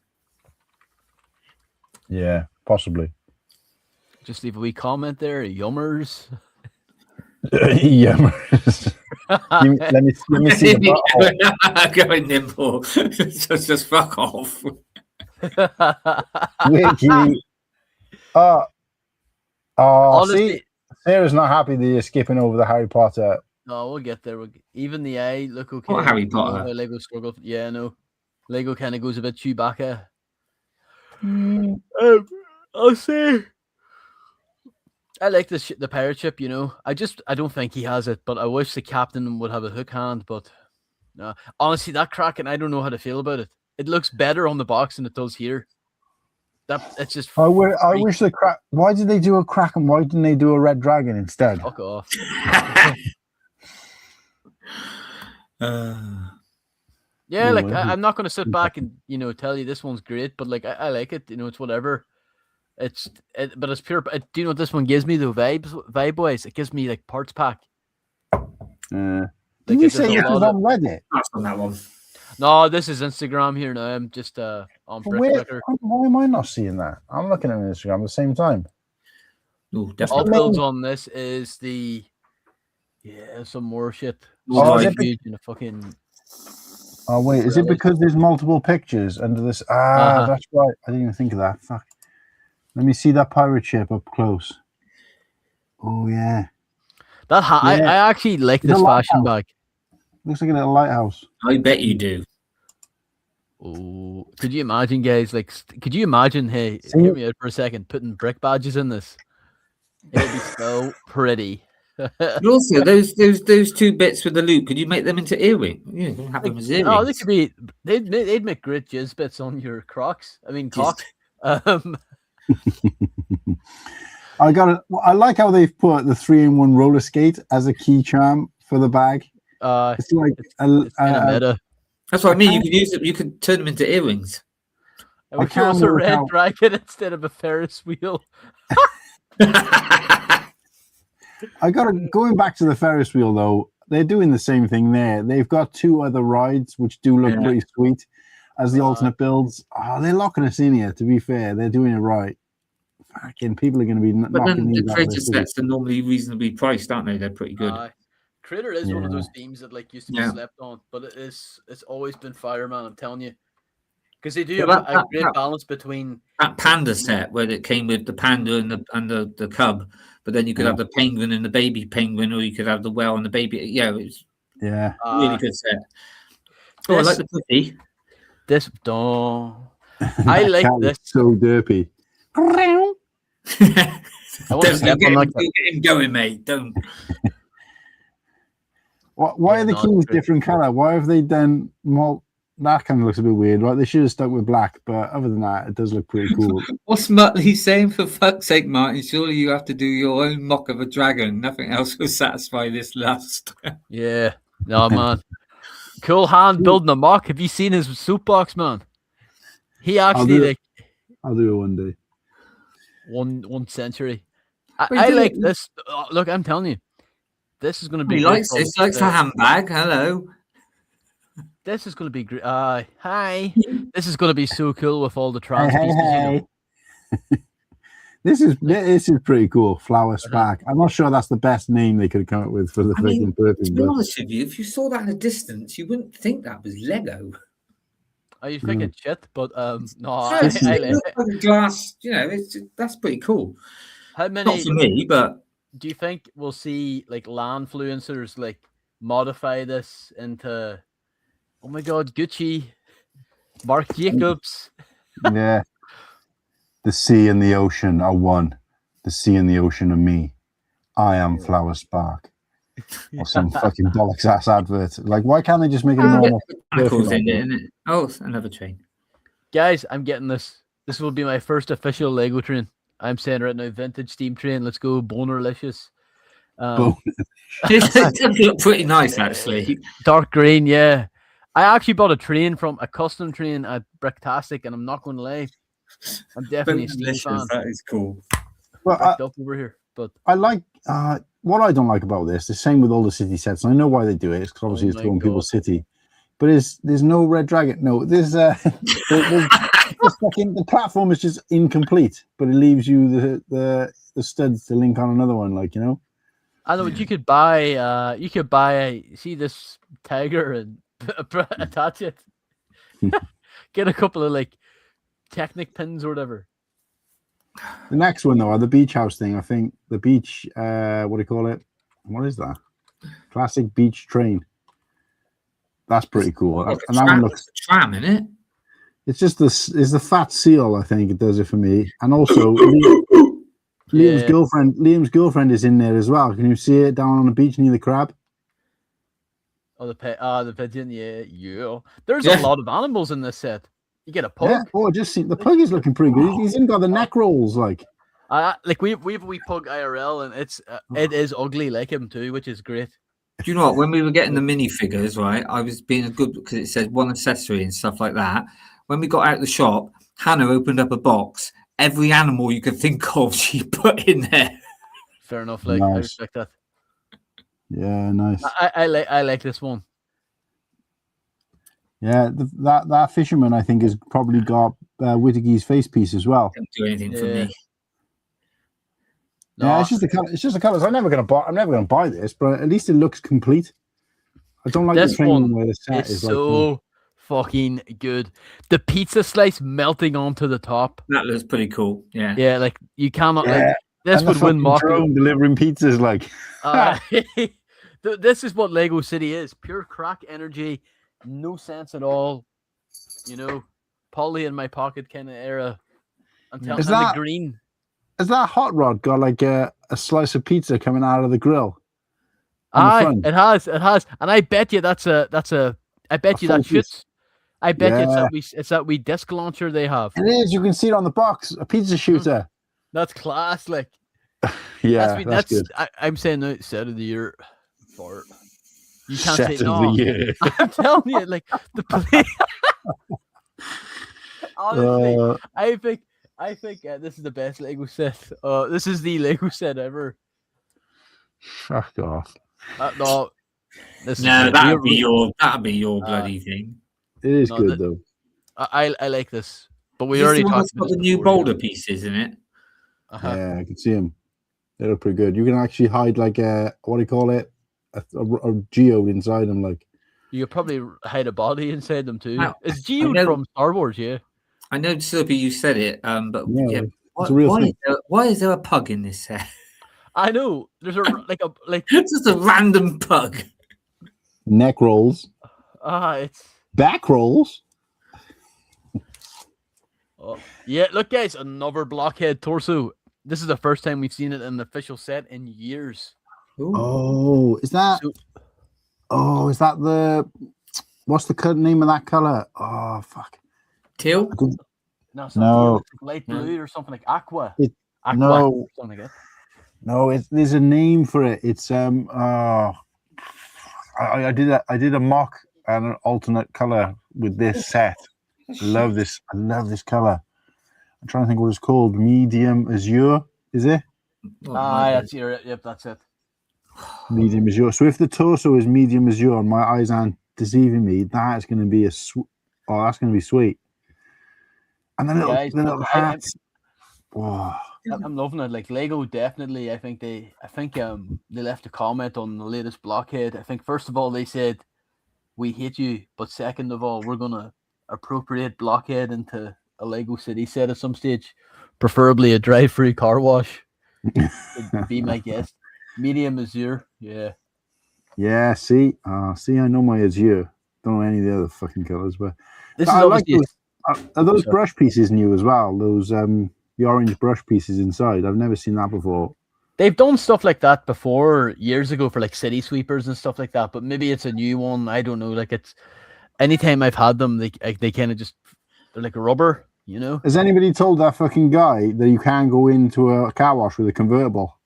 Yeah, possibly. Just leave a wee comment there, yummers. Yummers. let me see the going Nimble. just fuck off. Whittakee. Oh, Honestly, see, Sarah's not happy that you're skipping over the Harry Potter. no, we'll get there. Even the eye look okay. What Harry You know Potter? how Lego struggle. Yeah, no. Lego kind of goes a bit Chewbacca. I'll say. I like the pirate ship. You know, I don't think he has it, but I wish the captain would have a hook hand. But no, honestly, that Kraken, I don't know how to feel about it. It looks better on the box than it does here. It's just. I wish the crack. Why did they do a Kraken? Why didn't they do a red dragon instead? Fuck off. Yeah, like I'm not going to sit back and tell you this one's great, but like I like it. It's whatever. But it's pure. Do you know what this one gives me though? Vibe wise, it gives me like parts pack. Did you say this was on Reddit? That's on that one. No, this is Instagram here now. I'm just on Brickfest. Why am I not seeing that? I'm looking at Instagram at the same time. Oh, All definitely. builds on this is some more shit. Oh, Huge in a fucking. Oh wait, is it because there's multiple pictures under this? That's right. I didn't even think of that. Fuck. Let me see that pirate ship up close. Oh yeah. I actually like this fashion bag. Looks like a little lighthouse. I bet you do. Oh, could you imagine, guys? Like, could you imagine? Hey, hear me out for a second. Putting brick badges in this, it'd be so pretty. And also, those two bits with the loop, could you make them into earring? Yeah, you can have them as earrings. Oh, they could be. They'd make great jizz bits on your Crocs. I mean, cock. I like how they've put the 3-in-1 roller skate as a key charm for the bag. It's like it's kind of meta. That's what I mean. You can use them. You can turn them into earrings. And we can also red dragon instead of a Ferris wheel. Going back to the Ferris wheel though. They're doing the same thing there. They've got 2 other rides which do look pretty sweet as the alternate builds. Oh, they're locking us in here. To be fair, they're doing it right. Fucking people are going to be knocking. But then the creator sets are normally reasonably priced, aren't they? They're pretty good. Critter is one of those themes that like used to be slept on, but it's always been fire, man. I'm telling you, because they do have a great balance between that panda set where it came with the panda and the cub, but then you could have the penguin and the baby penguin, or you could have the whale and the baby. Yeah, it's really good set. I like the puppy. I like this. So derpy. I want to step on like that. Get him going, mate. Don't. Why are the keys different color? Why have they done that kind of looks a bit weird, right? They should have stuck with black, but other than that, it does look pretty cool. What's Muttley saying? For fuck's sake, Martin, surely you have to do your own mock of a dragon. Nothing else will satisfy this lust. Yeah. No, man. Cool Han building a mock. Have you seen his soapbox, man? He actually I'll do it one day. One century. I like this. Look, I'm telling you. This is going to be. He likes this. Likes a handbag. Hello. This is going to be great. Hi. This is going to be so cool with all the trans pieces. Hey. This is pretty cool. Flower Spark. I'm not sure that's the best name they could have come up with for the freaking perfume. To be honest with you, if you saw that in the distance, you wouldn't think that was Lego. Are you thinking shit? But no, I like glass. That's pretty cool. How many? Not for me, but. Do you think we'll see like landfluencers like modify this into, oh my god, Gucci, Marc Jacobs? Yeah. The sea and the ocean are one. The sea and the ocean are me. I am Flower Spark. Or some fucking bollocks ass advert. Like, why can't they just make it a normal? Oh, another train. Guys, I'm getting this. This will be my first official Lego train. I'm saying right now, vintage steam train. Let's go, Bonerlicious. It does look pretty nice, actually. Dark green, yeah. I actually bought a custom train at Bricktastic, and I'm not going to lie, I'm definitely a steam fan. That is cool. Well, up over here, but I like what I don't like about this. The same with all the city sets. And I know why they do it. It's because obviously it's throwing people's city. But there's no red dragon. No, there's the platform is just incomplete, but it leaves you the studs to link on another one, like, I know what you could buy. See this tiger and attach it. Get a couple of like Technic pins or whatever. The next one though, the beach house thing. I think the beach. What do you call it? What is that? Classic beach train. That's pretty cool. Well, And that one looks tram, isn't it? It's just this is the fat seal. I think it does it for me. And also Liam's girlfriend is in there as well. Can you see it down on the beach near the crab? Oh, the pigeon. Yeah. There's a lot of animals in this set. You get a pug. Yeah. Oh, I just seen the pug is looking pretty good. He's even got the neck rolls like. Like we have a wee pug IRL, and it is ugly like him too, which is great. Do you know what? When we were getting the minifigures, right, I was being good because it said one accessory and stuff like that. When we got out the shop, Hannah opened up a box. Every animal you could think of, she put in there. Fair enough. Like Nice. I respect that. Yeah, nice. I like this one. Yeah, that fisherman I think has probably got Whittakee's face piece as well. Don't do anything for me. Yeah, it's just the color. It's just the colors. I'm never gonna buy this, but at least it looks complete. I don't like This the training one where the set is is so like. fucking good. The pizza slice melting onto the top. That looks pretty cool. Yeah. Yeah, like you cannot. Yeah. Like, this And the would win fucking Mocko. drone delivering pizzas like. This is what Lego City is: pure crack energy, no sense at all. You know, Polly in my pocket kind of era. Until Is the that- green. Has that hot rod got like a slice of pizza coming out of the grill? on the Aye, front? it has, and I bet you that's a. I bet you full that shoots. piece. I bet you Yeah. it's that wee disc launcher they have. It is. You can see it on the box. A pizza shooter. That's class. Like Yeah, that's good. I'm saying no, set of the year for it. You can't Set say of no. the year. I'm telling you, like the play. Honestly, I think this is the best Lego set. This is the Lego set ever. Fuck off. No, this No, is that'd be your bloody thing. It is No, good though. I like this, but we Is this already the one talked that's about got the this new before, yeah. boulder pieces in it. Uh-huh. Yeah, I can see them. They look pretty good. You can actually hide like a what do you call it? A geode inside them. Like You could probably hide a body inside them too. Now, It's I Geode know- from Star Wars, yeah. I know, Slurpy, you said it, but Yeah, yeah, it's a real why, thing. why is there a pug in this set? I know. There's a like It's just a random pug. neck rolls, it's back rolls. yeah. Look, guys, another blockhead torso. This is the first time we've seen it in an official set in years. Oh, is that? So- Oh, is that the? What's the name of that color? Oh, fuck. Teal? No, it's No. not it's light blue or something like aqua. It- Aqua, no. something like that. No, there's a name for it. It's I did a mock and an alternate color with this set. I love this color. I'm trying to think what it's called. Medium azure, is it? That's yep, that's it. Medium azure. So if the torso is medium azure and my eyes aren't deceiving me, that's going to be that's going to be sweet. And the little, Guys, the little I- hats. Oh, I'm loving it. Like Lego, definitely. I think they left a comment on the latest blockhead. I think first of all they said we hate you, but second of all we're gonna appropriate blockhead into a Lego City set at some stage, preferably a drive-through car wash. Would be my guess. Medium azure, yeah. yeah. See, I know my azure. Don't know any of the other fucking colors, but This is I like obviously those. Are those Sorry. brush pieces new as well? Those the orange brush pieces inside. I've never seen that before. they've done stuff like that before years ago for like city sweepers and stuff like that, but maybe it's a new one. I don't know. Like it's anytime I've had them, they kind of just they're like rubber, you know. Has anybody told that fucking guy that you can't go into a car wash with a convertible?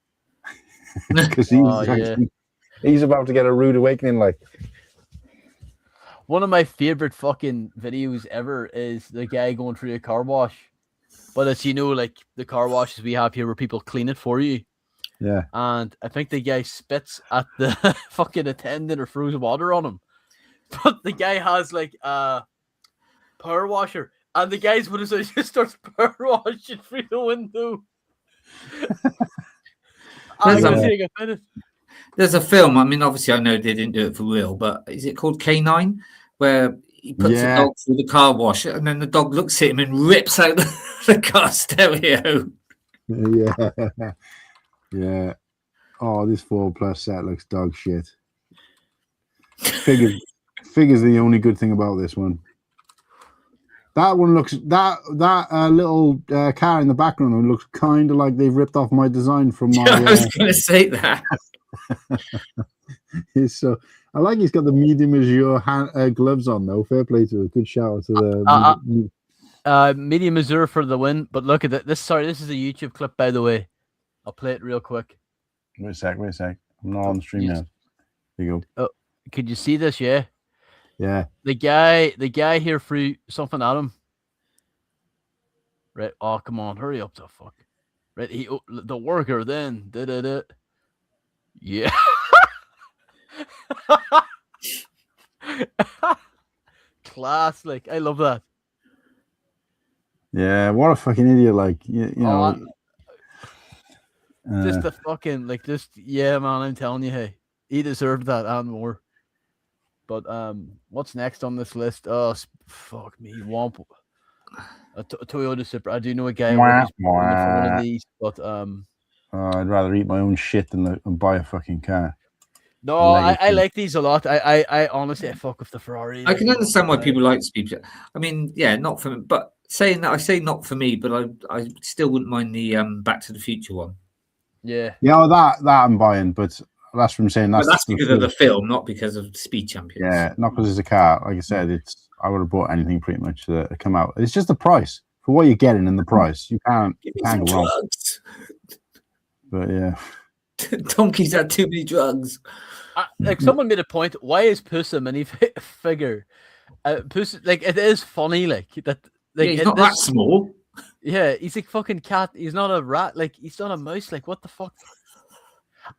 Because he's about to get a rude awakening. Like, One of my favorite fucking videos ever is the guy going through a car wash. But it's, you know, like the car washes we have here where people clean it for you. yeah, And I think the guy spits at the fucking attendant or throws water on him. But the guy has like a power washer. And the guy's what is it? Just starts power washing through the window. I'm gonna take a minute. There's a film. I mean, obviously, I know they didn't do it for real, but is it called K9? Where he puts the dog through the car wash, and then the dog looks at him and rips out the car stereo. Yeah. Yeah. Oh, this 4+ set looks dog shit. Figures the only good thing about this one. That one looks that little car in the background one looks kind of like they've ripped off my design from my. I was going to say that. So I like he's got the medium azure gloves on though. Fair play to it. Good shout out to the medium azure for the win. But look at this. Sorry, this is a YouTube clip, by the way. I'll play it real quick. Wait a sec. I'm not on the stream now. There you go. Oh, could you see this? Yeah. Yeah. The guy here threw something at him. Right. Oh, come on, hurry up the fuck. Right. The worker then did it. Yeah. Class, like I love that. Yeah, what a fucking idiot! Like you know, just the fucking yeah, man. I'm telling you, hey, he deserved that and more. But what's next on this list? Oh, fuck me, Womp. A Toyota Supra. I do know a guy who's one of these, but I'd rather eat my own shit than buy a fucking car. No, I like these a lot. I honestly, I fuck with the Ferrari. I can understand why people like speed. I mean, yeah, not for me. But saying that, I say not for me, but I still wouldn't mind the Back to the Future one. Yeah. Yeah, well, that I'm buying, but that's from saying that's because of the film, not because of Speed Champions. Yeah, not because it's a car. Like I said, I would have bought anything pretty much that come out. It's just the price for what you're getting and the price. You can't go wrong. But yeah. Donkey's had too many drugs. Like someone made a point. Why is Puss a minifigure? Puss, like it is funny, like that. Like he's not that small. Yeah, he's a fucking cat. He's not a rat. Like he's not a mouse. Like what the fuck?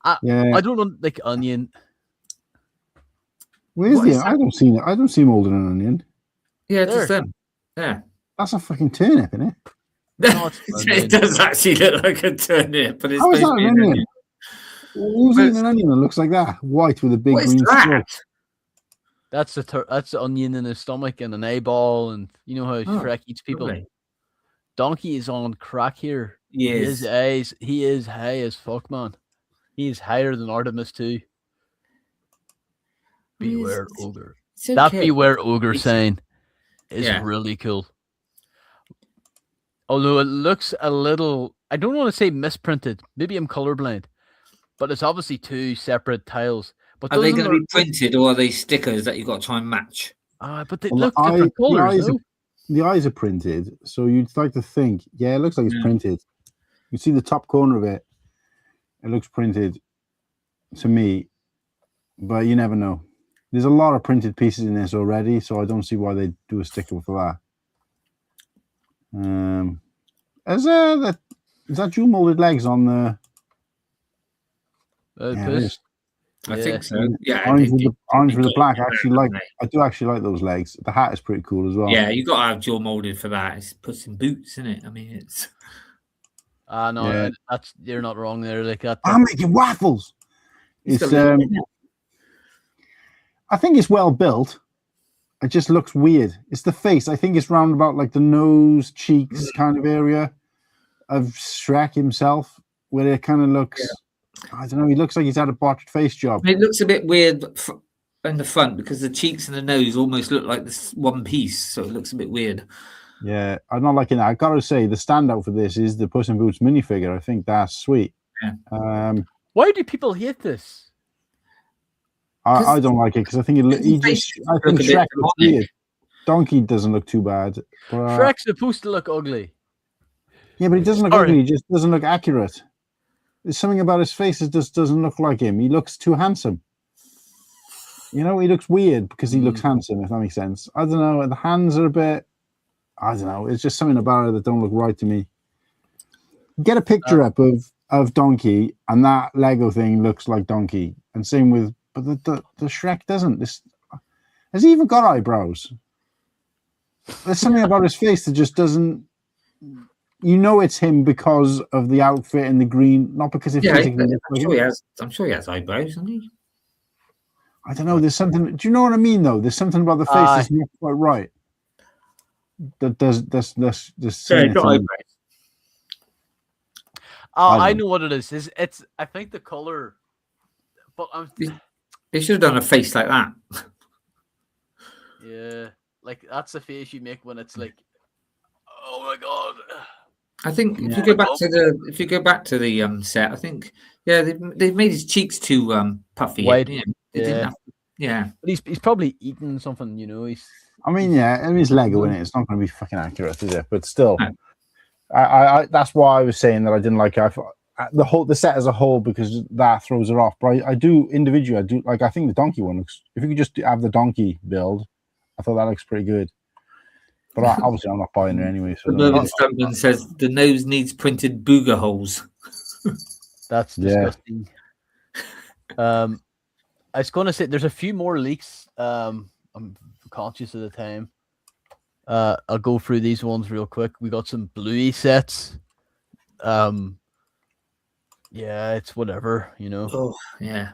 I don't know. Like Onion. Where's the? I don't see it. I don't see him older than an onion. Yeah, it's just them. Yeah, that's a fucking turnip, isn't it? No, it does actually look like a turnip, but it's how is that an onion? Who's But eating an onion that looks like that? White with a big green stroke. That's the onion in his stomach and an eyeball, and you know how Shrek eats people. Really? Donkey is on crack here. He is. He is high as fuck, man. He is higher than Artemis too. Beware ogre. Okay. That beware ogre sign is really cool. Although it looks a little, I don't want to say misprinted. Maybe I'm colorblind, but it's obviously two separate tiles. But are they going to be printed or are they stickers that you got to try and match? But they look different colors. The eyes are printed, so you'd like to think, yeah, it looks like it's printed. You see the top corner of it; it looks printed to me, but you never know. There's a lot of printed pieces in this already, so I don't see why they do a sticker for that. Is that dual molded legs on the? I think so. Yeah, orange with the black. I do actually like those legs. The hat is pretty cool as well. Yeah, you got to have dual molded for that. It's puts in boots, isn't it? I mean, it's. No, you're not wrong there. Like that. I'm making waffles. It's I think it's well built. It just looks weird. It's the face. I think it's round about like the nose, cheeks kind of area of Shrek himself, where it kind of looks. I don't know. He looks like he's had a botched face job. It looks a bit weird in the front because the cheeks and the nose almost look like this one piece, so it looks a bit weird. Yeah, I'm not liking that. I gotta say, the standout for this is the Puss in Boots minifigure. I think that's sweet. Yeah. Why do people hate this? I don't like it because I think I think Shrek looks weird. Donkey doesn't look too bad. But, Shrek's supposed to look ugly. Yeah, but he doesn't look ugly. He just doesn't look accurate. There's something about his face that just doesn't look like him. He looks too handsome. You know, he looks weird because he looks handsome, if that makes sense. I don't know. The hands are a bit... I don't know. It's just something about it that don't look right to me. Get a picture up of Donkey, and that Lego thing looks like Donkey. And same with... But the Shrek doesn't. Has he even got eyebrows? There's something about his face that just doesn't... You know it's him because of the outfit and the green, not because it physically looks like him. I'm sure he has eyebrows, doesn't he? I don't know. There's something... Do you know what I mean, though? There's something about the face that's not quite right. That does... Oh, I don't. know what it is. It's I think the color, but I'm They should have done a face like that. yeah, like that's the face you make when it's like, oh my god. I think if Yeah. you go back to the set, I think they've made his cheeks too puffy. Wide. You know, they didn't Yeah. have to, yeah. But he's probably eating something, you know. I mean, yeah, I mean, it's Lego in it. It's not going to be fucking accurate, is it? But still, No. I that's why I was saying that I didn't like it. The set as a whole, because that throws it off. But I do individually. I do like. I think the donkey one looks. If you could just have the donkey build, I thought that looks pretty good. But obviously, I'm not buying it anyway. So Mervyn Stumpman says the nose needs printed booger holes. That's Yeah. disgusting. I was going to say there's a few more leaks. I'm conscious of the time. I'll go through these ones real quick. We got some Bluey sets. Yeah, it's whatever, you know. Oh yeah.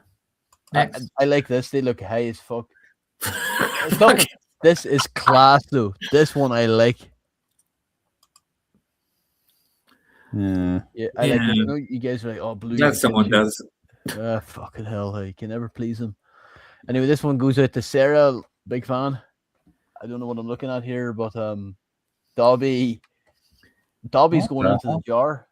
I like this. They look high as fuck. This is class though. This one I like. yeah. Yeah, I like it. I know you guys are like, oh, Bluey. That someone does. Fucking hell, you can never please them. Anyway, this one goes out to Sarah, big fan. I don't know what I'm looking at here, but Dobby's going into the jar.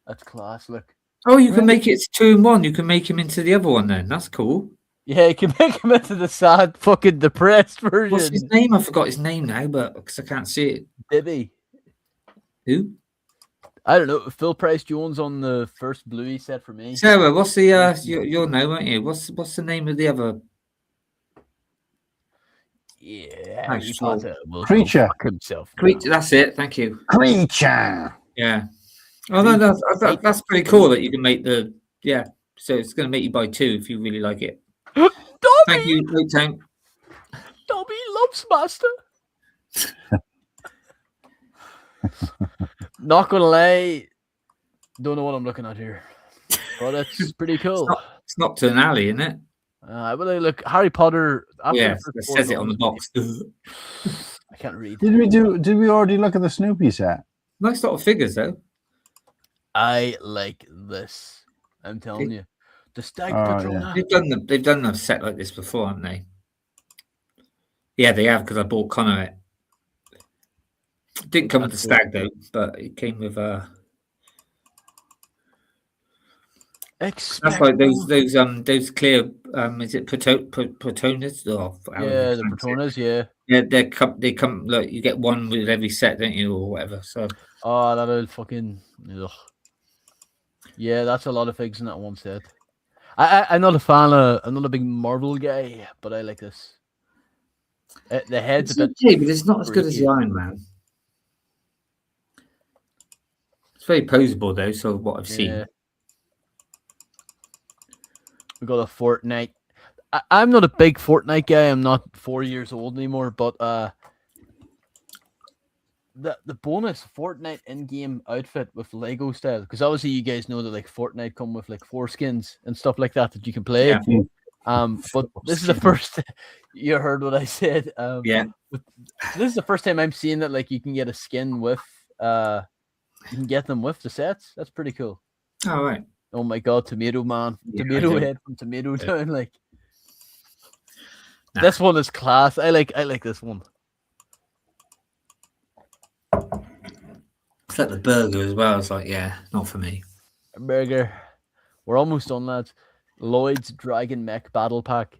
That's class. Look. Oh, you can make it 2 in 1. You can make him into the other one then. That's cool. Yeah, you can make him into the sad, fucking depressed version. What's his name? I forgot his name now, but because I can't see it. Bibby. Who? I don't know. Phil Price Jones on the first Bluey set for me. Sarah, what's the you'll know, won't you? What's the name of the other? Yeah, Nice he soul. will Creature. go fuck himself. Creature. That's it. Thank you. Creature. Yeah. Oh no, that's pretty cool that you can make the So it's going to make you buy 2 if you really like it. Dobby, Thank you, Luke Tank. Dobby loves master. Not gonna lie, don't know what I'm looking at here, but it's pretty cool. It's not to an alley, isn't it? But look, Harry Potter. Yeah, it says it on the box. I can't read. Did we already look at the Snoopy set? Nice little figures though. I like this. I'm telling you, the Stag Patrona. They've done a set like this before, haven't they? Yeah, they have, because I bought Connor it. It didn't come with the Stag though, but it came with that's like those clear is it Patonas? Yeah, the Patonas, yeah. Yeah, they come like you get one with every set, don't you, or whatever. So that'll fucking ugh. Yeah, that's a lot of figs in that one set. I'm not a fan of, I'm not a big Marvel guy, but I like this. The head's it's a bit okay, but it's not as good as the Iron Man. It's very poseable though, so what I've seen. We got a Fortnite. I'm not a big Fortnite guy. I'm not 4 years old anymore, but the bonus Fortnite in-game outfit with Lego style, because obviously you guys know that like Fortnite come with like foreskins and stuff like that you can play. Yeah. But this is the first. You heard what I said. Yeah. This is the first time I'm seeing that like you can get a skin with you can get them with the sets. That's pretty cool. All right. Oh my god, Tomato Man, Yeah, Tomato Head from Tomato Town. Like this one is class. I like this one. It's like the burger as well. It's like, yeah, not for me. A burger. We're almost done, lads. Lloyd's Dragon Mech Battle Pack.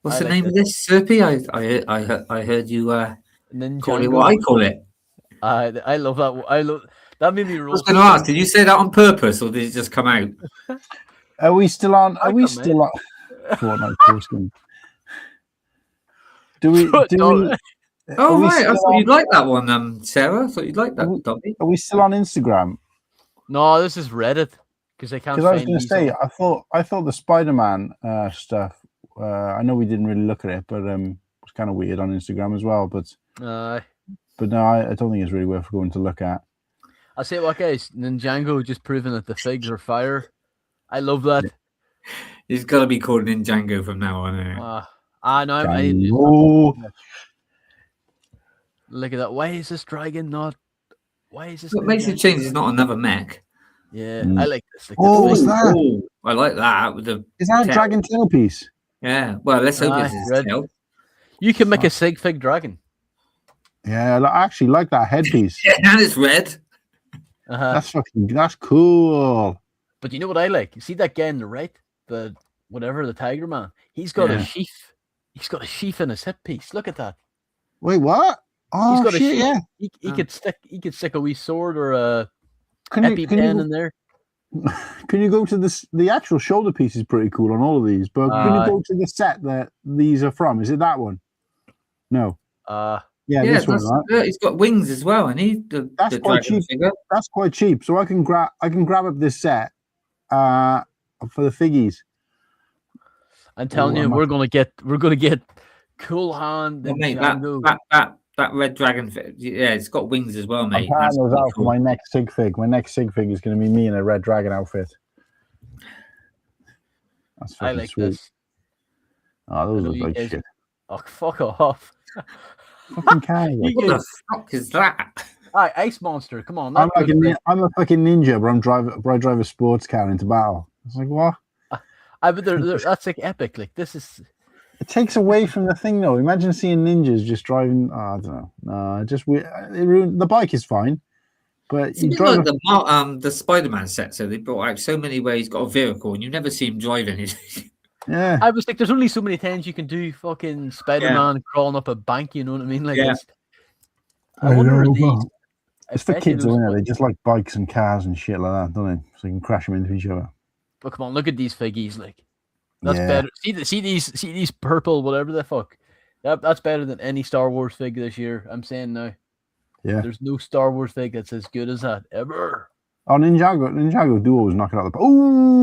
What's the name of this? Slurpy? I heard you call it Ninjago. what I call it. I love that. I love that. Made me roll. I was going to ask, did you say that on purpose or did it just come out? Are we still on? Are we still on? Fortnite foreskin. Do we? Oh right, I thought you'd like that one, Sarah. I thought you'd like that, Dobby. Are we still on Instagram? No, this is Reddit because I can't. Because I was find going to say, I thought the Spider-Man stuff. I know we didn't really look at it, but it was kind of weird on Instagram as well. But no, I don't think it's really worth going to look at. I'll say what, guys. Ninjago just proving that the figs are fire. I love that. He's got to be called Ninjago from now on. Look at that. Why is this dragon not Why is this? What makes it change is not another mech. Yeah, I like this. Like, Oh, what's that? Ooh, I like that with the. Is that a tail. dragon tail piece? Yeah. Well, let's hope Aye, it's his red. tail. You can make a sig fig dragon. Yeah, I actually like that headpiece. Yeah, and it's red. That's cool. But you know what I like? You see that guy in the right, the Tiger Man. He's got a sheath. He's got a sheath in his hip piece. Look at that. Wait, what? Oh, He's got shit, a sheath. yeah. He could stick a wee sword or a Can EpiPen in there. Can you go to this? The actual shoulder piece is pretty cool on all of these, but can you go to the set that these are from? Is it that one? No. Yeah, this one, right? He's got wings as well, and that's quite cheap. Figure. That's quite cheap. So I can grab up this set for the figgies. I'm telling you, we're gonna get Cool Han. Well, mate, that red dragon, yeah, it's got wings as well, mate. I'm planning those out for my next sig fig. My next sig fig is going to be me in a red dragon outfit. That's I like sweet. this. Oh, those look like shit. Oh, fuck off. Fucking can What the fuck is that? Aye, Ice Monster. Come on. I'm a fucking ninja, but I drive a sports car into battle. It's like, what? But that's like epic. Like, this is. It takes away from the thing, though. Imagine seeing ninjas just driving. I don't know. No, the bike is fine, but you drive like the Spider-Man set. So they brought out so many where he's got a vehicle, and you never see him driving it. Yeah, I was like, there's only so many times you can do fucking Spider-Man crawling up a bank. You know what I mean? Like, I wonder if these. It's for kids, isn't it? They just like bikes and cars and shit like that, don't they? So you can crash them into each other. But come on, look at these figgies, like. That's better. See these purple whatever the fuck. That's better than any Star Wars fig this year. I'm saying now. Yeah. There's no Star Wars fig that's as good as that ever. Oh, Ninjago do always knock it out of the park. Ooh.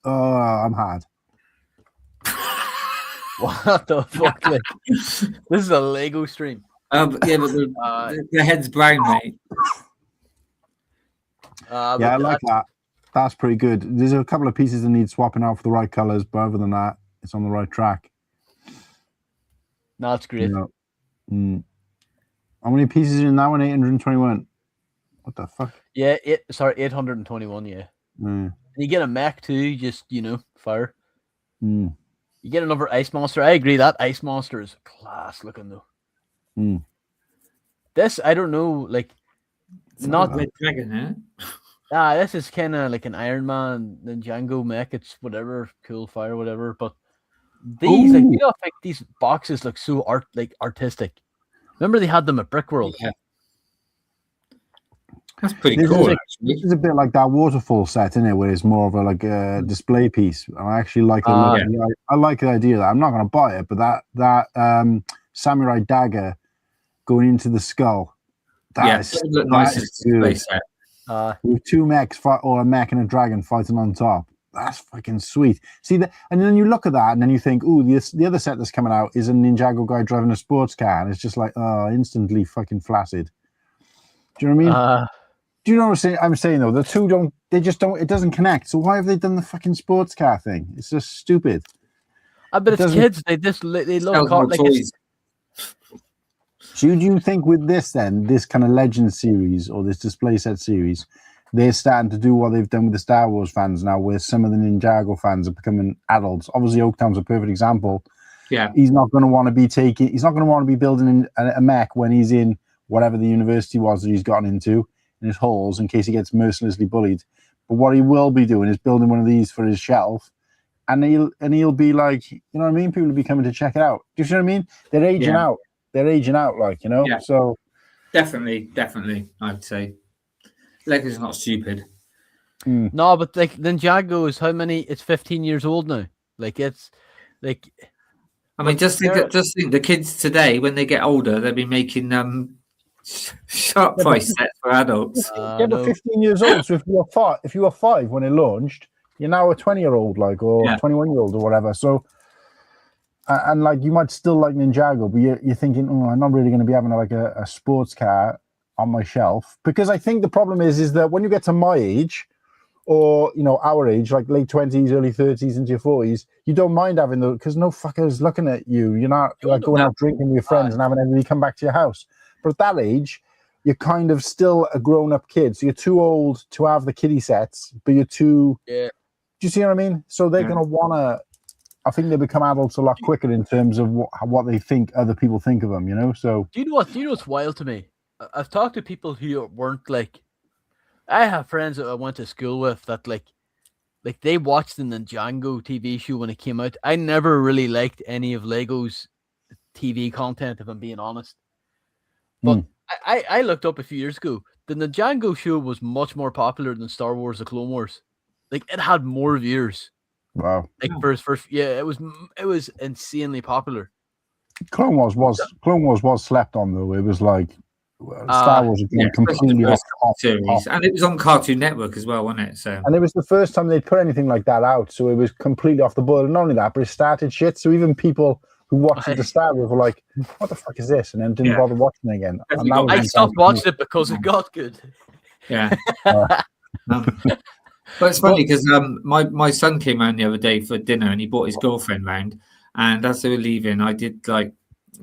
I'm hard. What the fuck? Like, this is a Lego stream. Yeah, but the head's brown, mate. Yeah, I like that. That's pretty good. There's a couple of pieces that need swapping out for the right colors, but other than that, it's on the right track. No, it's great. How many pieces are in that one? 821. What the fuck? Yeah, 821. Yeah. And you get a mech too. Just fire. You get another ice monster. I agree. That ice monster is class looking though. This I don't know. Like, it's not red dragon, huh? This is kind of like an Iron Man, Ninjago mech. It's whatever, cool fire, whatever. But these, like, like these boxes look so artistic. Remember they had them at Brickworld. Yeah. That's pretty cool. This is a bit like that waterfall set, isn't it? Where it's more of a display piece. And I actually like the look. I like the idea of that. I'm not going to buy it, but that samurai dagger going into the skull. That look nice as a display set. With two mechs or a mech and a dragon fighting on top. That's fucking sweet. See that, and then you look at that, and then you think, "Ooh, the other set that's coming out is a Ninjago guy driving a sports car," and it's just like, instantly fucking flaccid. Do you know what I mean? Do you know what I'm saying though? The two don't. They just don't. It doesn't connect. So why have they done the fucking sports car thing? It's just stupid. But it's kids. They love cars. Like toys. So do you think with this then, this kind of Legend series or this display set series, they're starting to do what they've done with the Star Wars fans now, where some of the Ninjago fans are becoming adults? Obviously, Oaktown's a perfect example. Yeah, he's not going to want to be He's not going to want to be building a mech when he's in whatever the university was that he's gotten into in his halls, in case he gets mercilessly bullied. But what he will be doing is building one of these for his shelf, and he'll be like, you know what I mean? People will be coming to check it out. Do you know what I mean? They're aging out. They're aging out, like, you know. Yeah. So definitely, I'd say Lego's not stupid. No, but like Ninjago is how many? It's 15 years old now. Like, it's like. I mean, just think the kids today, when they get older, they'll be making sharp price sets for adults. But 15 years old. So if you were five when it launched, you're now a 20-year-old, like, or 21-year-old or whatever. So. And like, you might still like Ninjago, but you're thinking, I'm not really going to be having like a sports car on my shelf, because I think the problem is that when you get to my age, or our age, like late 20s, early 30s, into your 40s, you don't mind having because no fucker's looking at you. You're not like going out drinking with your friends and having everybody come back to your house. But at that age, you're kind of still a grown-up kid. So you're too old to have the kiddie sets, but you're too... Yeah. Do you see what I mean? So they're going to want to... I think they become adults a lot quicker in terms of what they think other people think of them, you know? So... Do you know what's wild to me? I've talked to people who weren't like... I have friends that I went to school with that like they watched the Ninjago TV show when it came out. I never really liked any of Lego's TV content, if I'm being honest. But I looked up a few years ago. The Ninjago show was much more popular than Star Wars: The Clone Wars. Like, it had more viewers. Wow. Like for his first, it was insanely popular. Clone Wars was slept on though. It was like Star Wars again, completely off series, and it was on Cartoon Network as well, wasn't it? So, and it was the first time they'd put anything like that out, so it was completely off the board. And not only that, but it started shit. So even people who watched it to start with were like, "What the fuck is this?" And then didn't bother watching it again. And I stopped watching it because it got good. Yeah. But it's funny because my son came around the other day for dinner and he brought his girlfriend round, and as they were leaving, I did like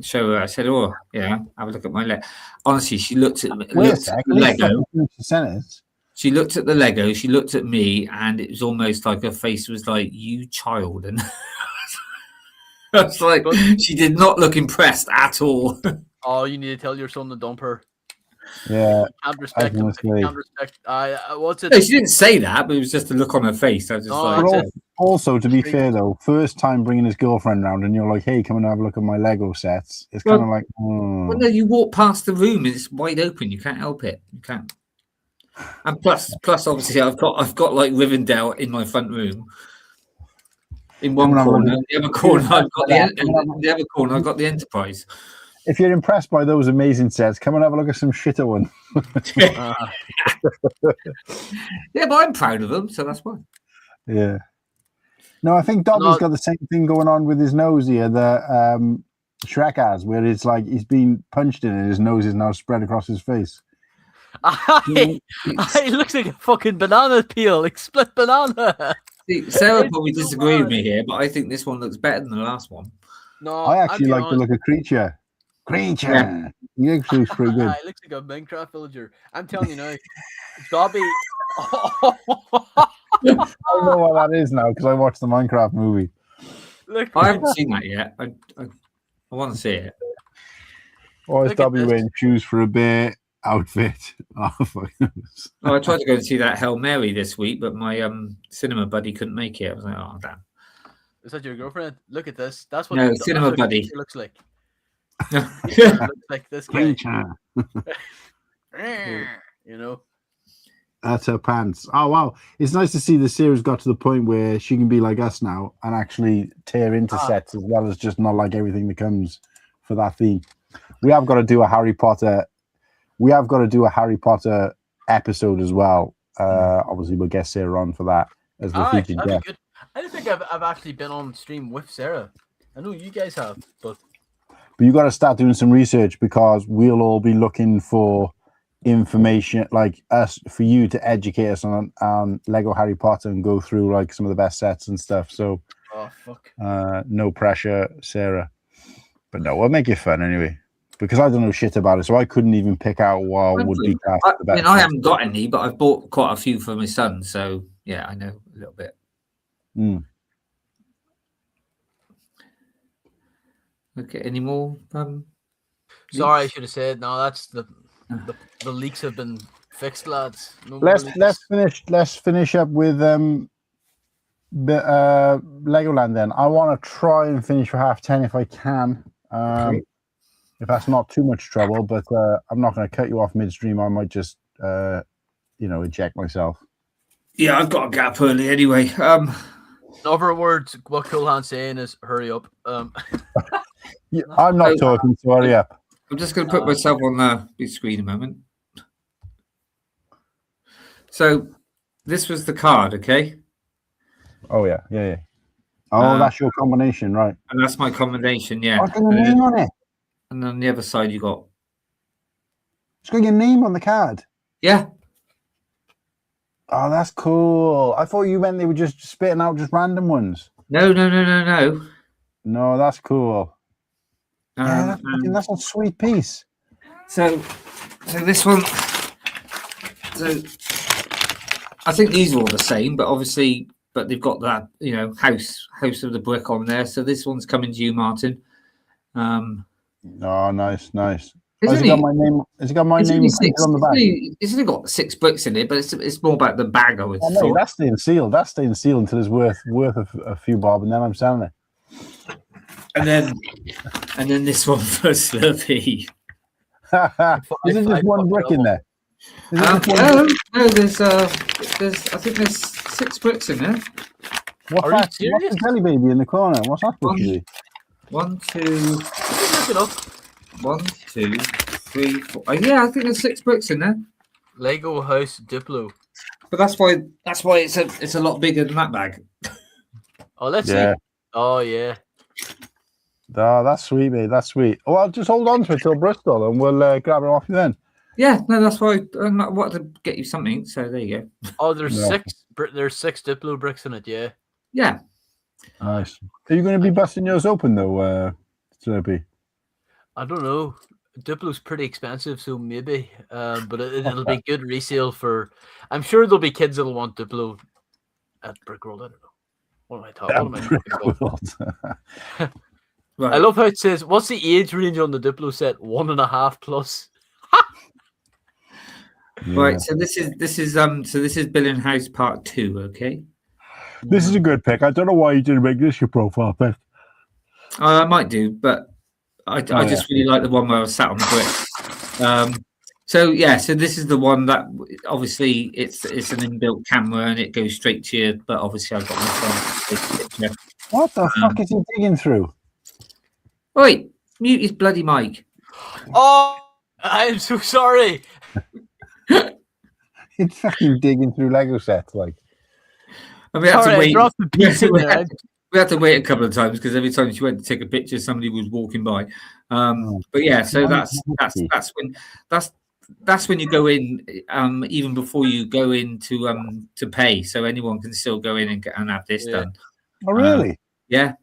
show her. I said, "Oh, yeah, have a look at my leg." Honestly, she looked at the Lego. She looked at the Lego. She looked at me, and it was almost like her face was like, "You child," and I was like, she did not look impressed at all. Oh, you need to tell your son to dump her. Yeah, can't respect him. Can't respect. What's it? No, she didn't say that, but it was just a look on her face. I was just also, to be fair though, first time bringing his girlfriend around, and you're like, "Hey, come and have a look at my Lego sets." It's kind of like, well, no, you walk past the room and it's wide open. You can't help it. You can't. And plus, obviously, I've got like Rivendell in my front room. In one corner, the other corner, I've got the Enterprise. If you're impressed by those amazing sets, come and have a look at some shitter one. Yeah, but I'm proud of them, so that's fine. Yeah. No, I think Dobby's got the same thing going on with his nose here that Shrek has, where it's like he's been punched in and his nose is now spread across his face. It looks like a fucking banana peel, like split banana. See, Sarah probably disagree with me here, but I think this one looks better than the last one. No, I actually like the look of Creature. Yeah. He actually looks pretty good. He looks like a Minecraft villager. I'm telling you now, Dobby. I know what that is now because I watched the Minecraft movie. Look, I haven't seen that yet. I want to see it. Why is Dobby wearing shoes for a bear outfit? I tried to go and see that Hail Mary this week, but my cinema buddy couldn't make it. I was like, oh damn. Is that your girlfriend? Look at this. That's what cinema buddy looks like. Looks like this guy. You know. That's her pants. Oh wow! It's nice to see the series got to the point where she can be like us now and actually tear into sets as well as just not like everything that comes for that theme. We have got to do a Harry Potter. We have got to do a Harry Potter episode as well. Obviously, we'll get Sarah on for that as the featured guest. I don't think I've actually been on stream with Sarah. I know you guys have, but you got to start doing some research because we'll all be looking for information like us for you to educate us on Lego Harry Potter and go through like some of the best sets and stuff. So, no pressure, Sarah. But no, we'll make it fun anyway. Because I don't know shit about it, so I couldn't even pick out what would be classed the best. I haven't got any, but I've bought quite a few for my son, so yeah, I know a little bit. Okay, any more? Sorry, I should have said. No, that's the leaks have been fixed, lads. No let's finish up with Legoland. Then I want to try and finish for 10:30 if I can. If that's not too much trouble, but I'm not going to cut you off midstream. I might just, eject myself. Yeah, I've got a gap early anyway. In other words, what Cool Han's saying is hurry up. Yeah, I'm not talking, so hurry up. I'm just going to put myself on the big screen a moment. So this was the card, okay? Oh, yeah. Oh, that's your combination, right? And that's my combination, yeah. What's got your name on it? And on the other side, you got... It's got your name on the card? Yeah. Oh, that's cool. I thought you meant they were just spitting out just random ones. No. No, that's cool. That's a sweet piece. So this one. So I think these are all the same, but obviously, they've got that house of the brick on there. So this one's coming to you, Martin. Oh, nice. Has Isn't it got my name? Has it got my name printed on the back? It's only got 6 bricks in it, but it's more about the bag. I would Oh, thought. mate, that's staying sealed. That's staying sealed until it's worth a few bob, and then I'm selling it. And then this one for Slurpy. Is it just one brick in there? No, there's I think there's 6 bricks in there. What's that? What's the jelly baby in the corner? What's that supposed to be? 1, 2, Look it up. 1, 2, 3, 4. Yeah, I think there's 6 bricks in there. Lego House Diplo. But that's why it's a lot bigger than that bag. Oh, let's see. Oh yeah. Oh, that's sweet, mate. That's sweet. Oh, I'll just hold on to it till Bristol, and we'll grab it off you then. Yeah, no, that's why I wanted to get you something. So there you go. Oh, there's 6. There's 6 Diplo bricks in it. Yeah. Yeah. Nice. Are you going to be busting yours open though, Slurpy? I don't know. Diplo's pretty expensive, so maybe. But it'll be good resale for. I'm sure there'll be kids that'll want Diplo at Brickworld. I don't know. What am I talking about? Right. I love how it says, "What's the age range on the Diplo set? 1.5 plus." Yeah. Right. So this is Billund House Part 2. Okay. This is a good pick. I don't know why you didn't make this your profile pick. I might do, but I just really like the one where I was sat on the brick. So this is the one that obviously it's an inbuilt camera and it goes straight to you. But obviously I've got my phone. What the fuck is he digging through? Wait, mute his bloody mic. Oh, I am so sorry. He's fucking digging through Lego sets, like. And we had to wait. Dropped the piece in there. We had to wait a couple of times because every time she went to take a picture, somebody was walking by. But yeah, so that's when you go in, even before you go in to pay. So anyone can still go in and have this done. Oh really? Yeah.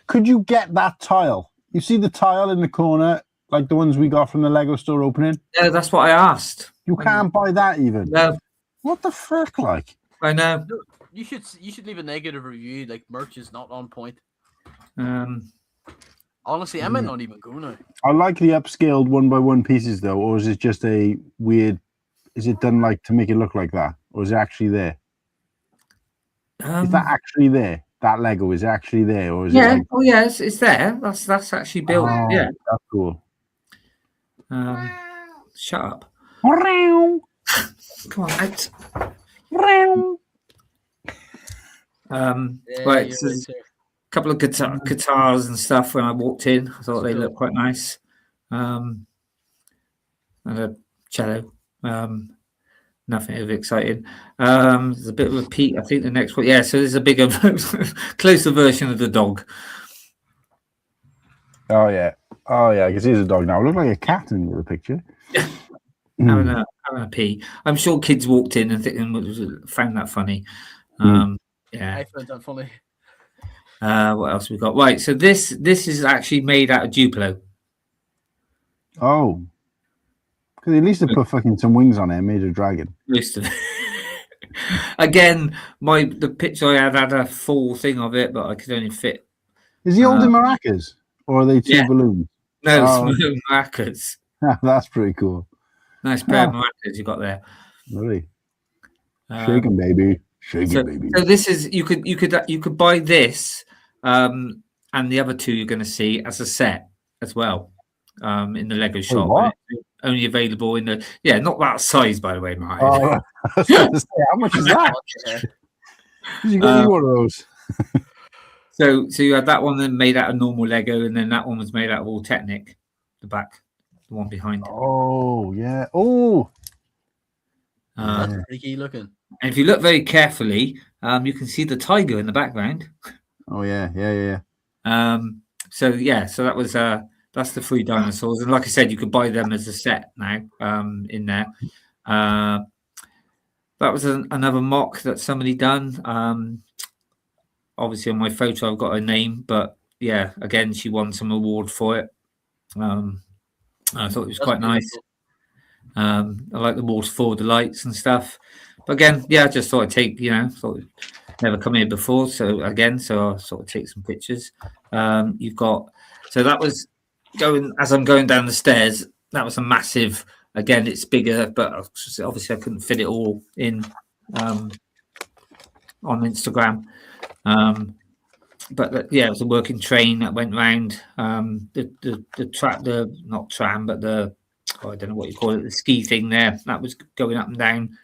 Could you get that tile? You see the tile in the corner, like the ones we got from the Lego store opening? Yeah, that's what I asked. You can't buy that even. No. What the fuck, like? I know. You should leave a negative review. Like, merch is not on point. Honestly, I might not even go now. I like the upscaled 1x1 pieces though, or is it just a weird? Is it done like to make it look like that, or is it actually there? Is that actually there? That Lego is actually there, or is it? Like... Oh yeah, it's there. That's actually built. Oh, yeah, that's cool. Shut up. Come on, out. Right, so there's a couple of guitars and stuff when I walked in. I thought they looked quite nice. And a cello. Nothing of exciting. There's a bit of a peak. I think the next one. Yeah, so there's a bigger, closer version of the dog. Oh yeah. I can see there's a dog now. It looked like a cat in the picture. Yeah. Having a pee. I'm sure kids walked in and found that funny. Yeah, I found that funny. What else we got? Right, so this is actually made out of Duplo. Oh, because at least they put fucking some wings on it and made a dragon. Most of it. Again, the picture I had a full thing of it, but I could only fit. Is he holding maracas, or are they two balloons? No, it's maracas. That's pretty cool. Nice pair of maracas you got there. Really? Shaking, baby. Baby. So this is you could buy this and the other two you're going to see as a set as well in the Lego shop. What? Only available in the not that size, by the way, Mike. I was going to say, how much is that? You got one of those. So you had that one then made out of normal Lego, and then that one was made out of all Technic. The back, the one behind. Oh yeah. Oh. That's freaky looking. And if you look very carefully, you can see the tiger in the background. Oh yeah. So that was that's the 3 dinosaurs, and like I said, you could buy them as a set now. In there, that was another mock that somebody done. Obviously, on my photo, I've got her name, but yeah, again, she won some award for it. I thought it was That's quite nice. beautiful. I like the waterfall, the lights and stuff. But again, yeah, I just thought I'd take, thought I'd never come here before. So I'll sort of take some pictures. You've got, so that was as I'm going down the stairs, that was a massive, again, it's bigger, but obviously I couldn't fit it all in on Instagram. But it was a working train that went round the track, not tram, but I don't know what you call it, the ski thing there. That was going up and down.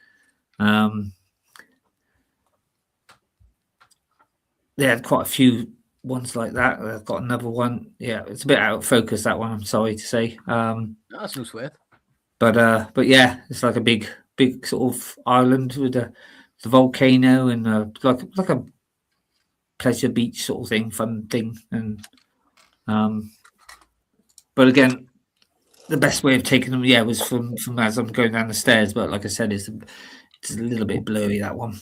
They had quite a few ones like that. I've got another one. Yeah, it's a bit out of focus, that one, I'm sorry to say. That's no sweat. But yeah, it's like a big sort of island with the volcano and like a pleasure beach sort of thing, fun thing. And but again, the best way of taking them, was from as I'm going down the stairs. But like I said, it's a little bit blurry, that one.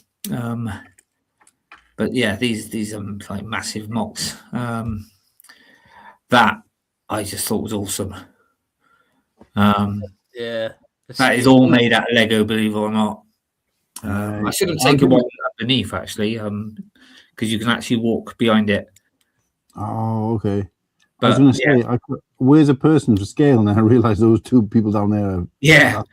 But yeah, these are like massive mocks. That I just thought was awesome. Yeah, that is all made out of Lego, believe it or not. I should have taken one underneath actually, because you can actually walk behind it. Oh, okay. But, I was going to say, where's a person for scale? And I realised those two people down there. Yeah.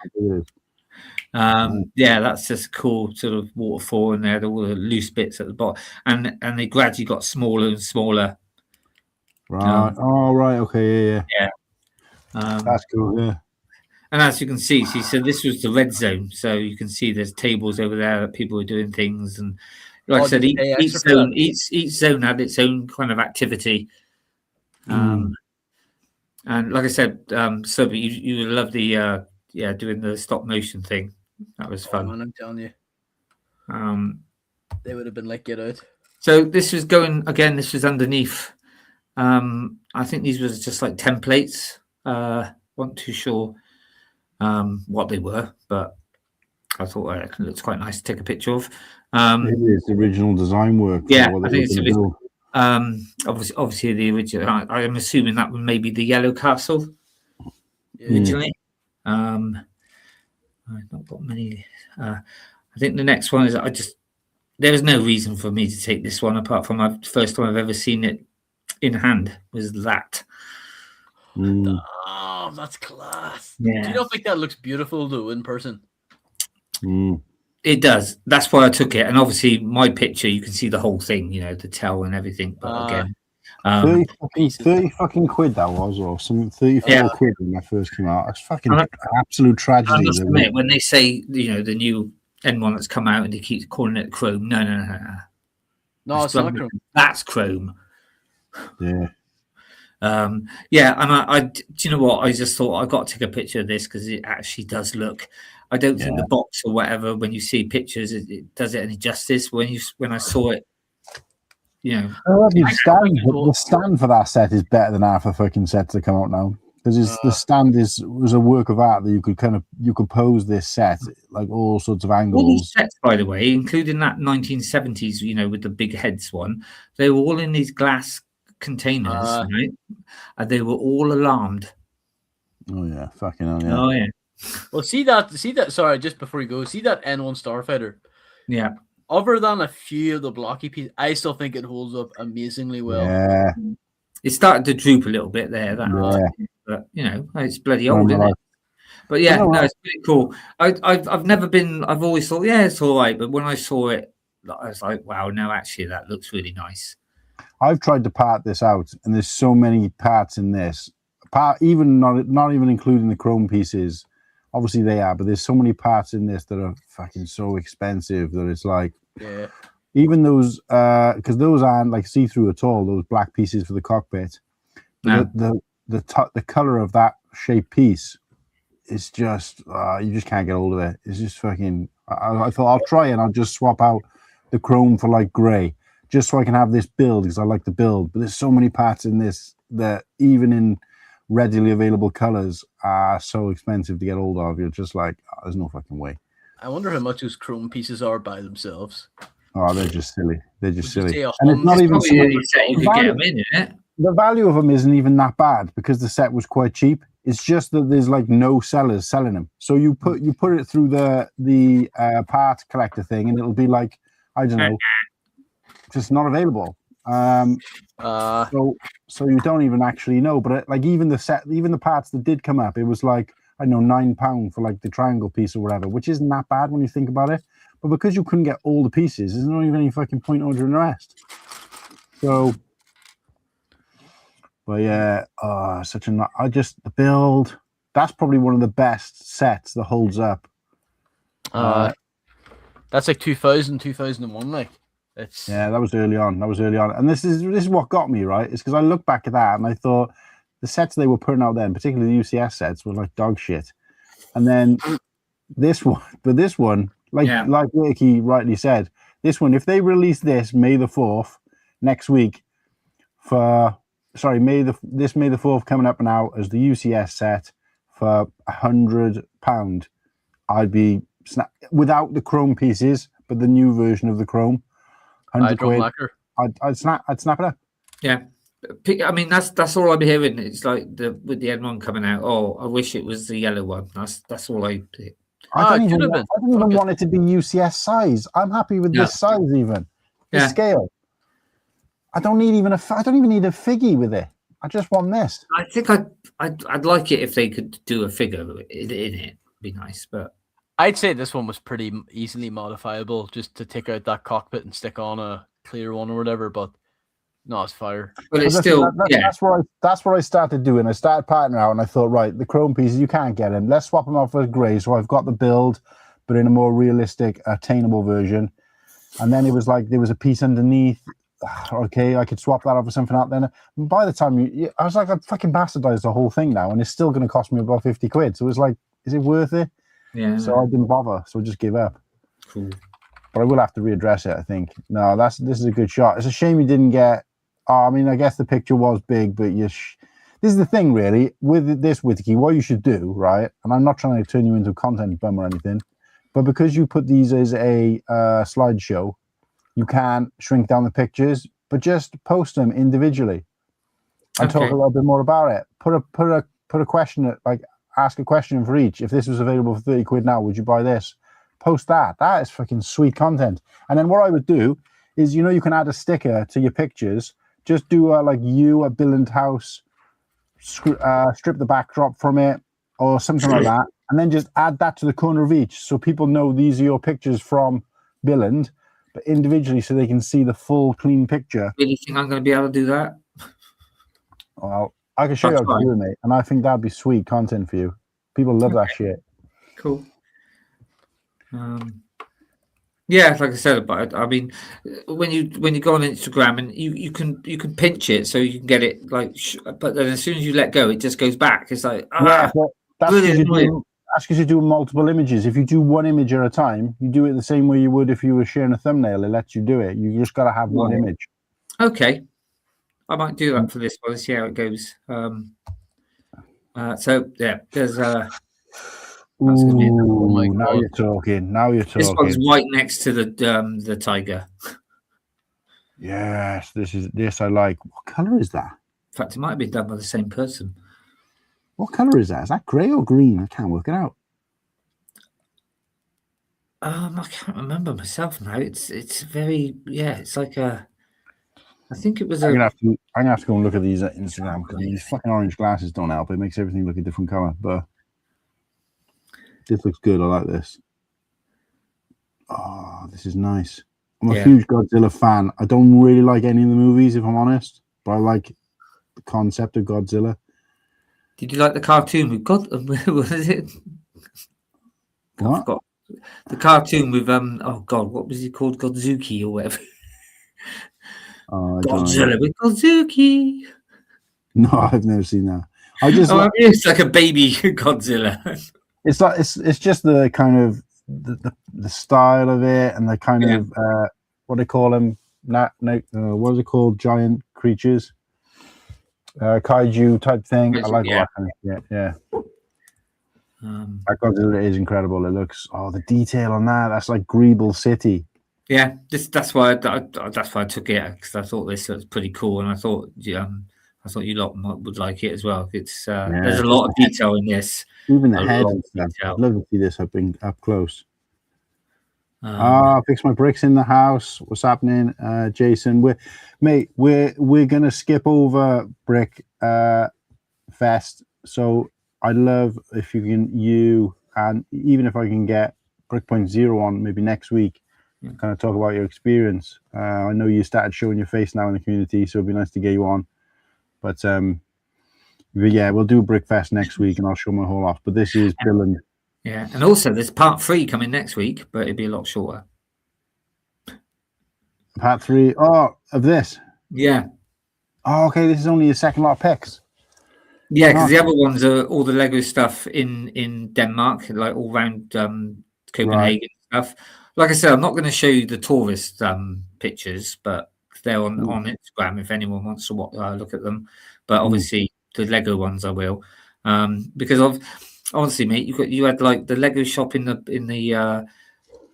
That's just a cool sort of waterfall, and there all the loose bits at the bottom, and they gradually got smaller and smaller. Right. Right. Okay. Yeah. That's cool. Yeah. And as you can see, so this was the red zone. So you can see there's tables over there that people were doing things, and like I said, each zone had its own kind of activity. And like I said, Slurpy, you would love the doing the stop motion thing. That was fun. Man, I'm telling you. They would have been like, get out. So this was this was underneath. I think these was just like templates. Wasn't too sure what they were, but I thought it looks quite nice to take a picture of. It is the original design work. Yeah, I think it's original. Obviously the original. I am assuming that was maybe the Yellow Castle originally. I've not got many. I think the next one is there was no reason for me to take this one apart from the first time I've ever seen it in hand was that. Oh, that's class. Yeah. Do you not think that looks beautiful though in person? It does. That's why I took it. And obviously my picture, you can see the whole thing, the towel and everything. But again, 30 fucking quid that was, or something. 34 quid when that first came out. It's fucking absolute tragedy. I must admit, when they say the new N1 that's come out and they keep calling it chrome, no, it's not chrome. That's chrome. Yeah. And I do you know what? I just thought I got to take a picture of this because it actually does look. I don't think the box or whatever, when you see pictures, it does it any justice. When I saw it. The stand for that set is better than half the fucking sets that come out now, because the stand was a work of art that you could pose this set like all sorts of angles. All these sets, by the way, including that 1970s, with the big heads one, they were all in these glass containers, right? And they were all alarmed. Oh yeah, fucking hell, yeah. Oh yeah. Well, see that. Sorry, just before you go, see that N1 Starfighter. Yeah. Other than a few of the blocky pieces, I still think it holds up amazingly well. Yeah. It started to droop a little bit there, but it's bloody old, isn't it? But yeah, it's pretty cool. I've never been. I've always thought, it's all right. But when I saw it, I was like, wow, no, actually, that looks really nice. I've tried to part this out, and there's so many parts in this. Even not even including the chrome pieces. Obviously they are, but there's so many parts in this that are fucking so expensive that it's like, even those, because those aren't like see-through at all. Those black pieces for the cockpit, the color of that shaped piece is just you just can't get hold of it. It's just fucking. I thought I'll try and I'll just swap out the chrome for like grey, just so I can have this build because I like the build. But there's so many parts in this that even in readily available colors are so expensive to get hold of. You're just like, there's no fucking way. I wonder how much those chrome pieces are by themselves. Oh, they're just silly. And it's not even you could get them in it. The value of them isn't even that bad because the set was quite cheap. It's just that there's like no sellers selling them. So you put it through the part collector thing, and it'll be like, I don't know, just not available. So you don't even actually know. But like even the parts that did come up, it was like, I don't know, £9 for like the triangle piece or whatever, which isn't that bad when you think about it. But because you couldn't get all the pieces, there's not even any fucking point ordering the rest. So, but yeah, the build. That's probably one of the best sets that holds up. That's like 2000, 2001, like. Yeah, that was early on. And this is what got me, right? It's because I look back at that and I thought the sets they were putting out then, particularly the UCS sets, were like dog shit. And then this one, like Whittakee rightly said, this one, if they release this May the 4th next week May the 4th coming up now as the UCS set for £100, I'd be without the chrome pieces, but the new version of the chrome. I'd snap it up. Yeah, I mean that's all I'm hearing. It's like with the N1 coming out. Oh, I wish it was the yellow one. That's all I. I don't even want it to be UCS size. I'm happy with this size, even the scale. I don't even need a figgy with it. I just want this. I think I'd like it if they could do a figure in it. It'd be nice, but. I'd say this one was pretty easily modifiable, just to take out that cockpit and stick on a clear one or whatever. But no, it's fire. But it's still, that's what I started doing. I started partnering out, and I thought, right, the chrome pieces you can't get them. Let's swap them out for grey. So I've got the build, but in a more realistic, attainable version. And then it was like there was a piece underneath. Okay, I could swap that out for something out. Then by the time I was like, I've fucking bastardized the whole thing now, and it's still going to cost me about 50 quid. So it was like, is it worth it? Yeah. So I didn't bother. So I just give up. Cool. But I will have to readdress it, I think. No, this is a good shot. It's a shame you didn't get. I mean, I guess the picture was big, but this is the thing, really, with this Whittakee. What you should do, right? And I'm not trying to turn you into a content bum or anything, but because you put these as a slideshow, you can shrink down the pictures, but just post them individually and talk a little bit more about it. Put a question like. Ask a question for each. If this was available for 30 quid now, would you buy this? Post that. That is fucking sweet content. And then what I would do is, you can add a sticker to your pictures. Just do a Billund house, strip the backdrop from it or something like that. And then just add that to the corner of each so people know these are your pictures from Billund, but individually so they can see the full clean picture. Really think I'm going to be able to do that? Well, I can show you how to do it, mate. And I think that'd be sweet content for you. People love that shit. Cool. Yeah, like I said, but I mean, when you go on Instagram and you can pinch it so you can get it but then as soon as you let go, it just goes back. It's like that's because you're doing multiple images. If you do one image at a time, you do it the same way you would if you were sharing a thumbnail. It lets you do it. You just got to have one image. Okay. I might do that for this one, see how it goes. So yeah, there's now you're talking. This one's right next to the tiger. Yes, this I like. What color is that? In fact, it might have been done by the same person. What color is that? Is that grey or green? I can't work it out. I can't remember myself now. It's very it's like a. I think it was. I'm gonna have to go and look at these at Instagram because these fucking orange glasses don't help. It makes everything look a different color. But this looks good. I like this. Oh, this is nice. I'm a huge Godzilla fan. I don't really like any of the movies, if I'm honest, but I like the concept of Godzilla. Did you like the cartoon with God? What is it? What? I forgot. The cartoon with what was he called? Godzuki or whatever. Godzilla with Godzuki. No, I've never seen that. It's like a baby Godzilla. It's just the kind of the style of it and the kind of what they call them. What is it called? Giant creatures, kaiju type thing. I like that kind of shit. Yeah. That Godzilla is incredible. It looks the detail on that. That's like Greeble City. Yeah, that's why I took it because I thought this was pretty cool, and I thought I thought you lot would like it as well. It's there's a lot of detail in this. Even the head and stuff. I'd love to see this up close. I fixed my bricks in the house. What's happening, Jason? We're gonna skip over Brick Fest. So I'd love if you and even if I can get Brick.0 on maybe next week, kind of talk about your experience. I know you started showing your face now in the community, so it'd be nice to get you on. But yeah, we'll do Brickfest next week, and I'll show my whole off. But this is Billund. Yeah, and also there's part 3 coming next week, but it'd be a lot shorter. Part 3, of this. Yeah. Oh, okay. This is only your second lot of picks. Yeah, because the other ones are all the Lego stuff in Denmark, like all around Copenhagen stuff. Like I said, I'm not going to show you the tourist pictures, but they're on Instagram if anyone wants to look at them. But obviously the Lego ones I will, because honestly, mate, you had like the Lego shop in the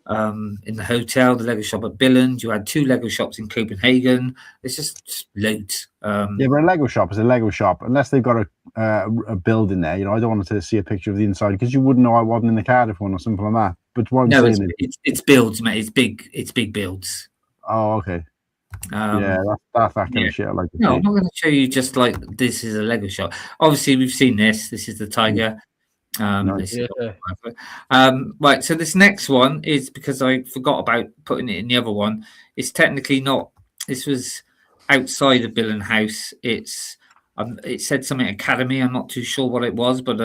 hotel, the Lego shop at Billund. You had 2 Lego shops in Copenhagen. It's just loads. Yeah, but a Lego shop is a Lego shop unless they've got a building there. You know, I don't want to see a picture of the inside because you wouldn't know I wasn't in the Cardiff one or something like that. But what I'm saying it's builds, mate. It's big builds. Oh, okay. Yeah, that's that kind of shit I like to see. I'm not going to show you just like this is a Lego shop. Obviously, we've seen this. This is the tiger. Nice. Right, so this next one is because I forgot about putting it in the other one. It's technically not. This was outside of Billund House. It's it said something Academy. I'm not too sure what it was, but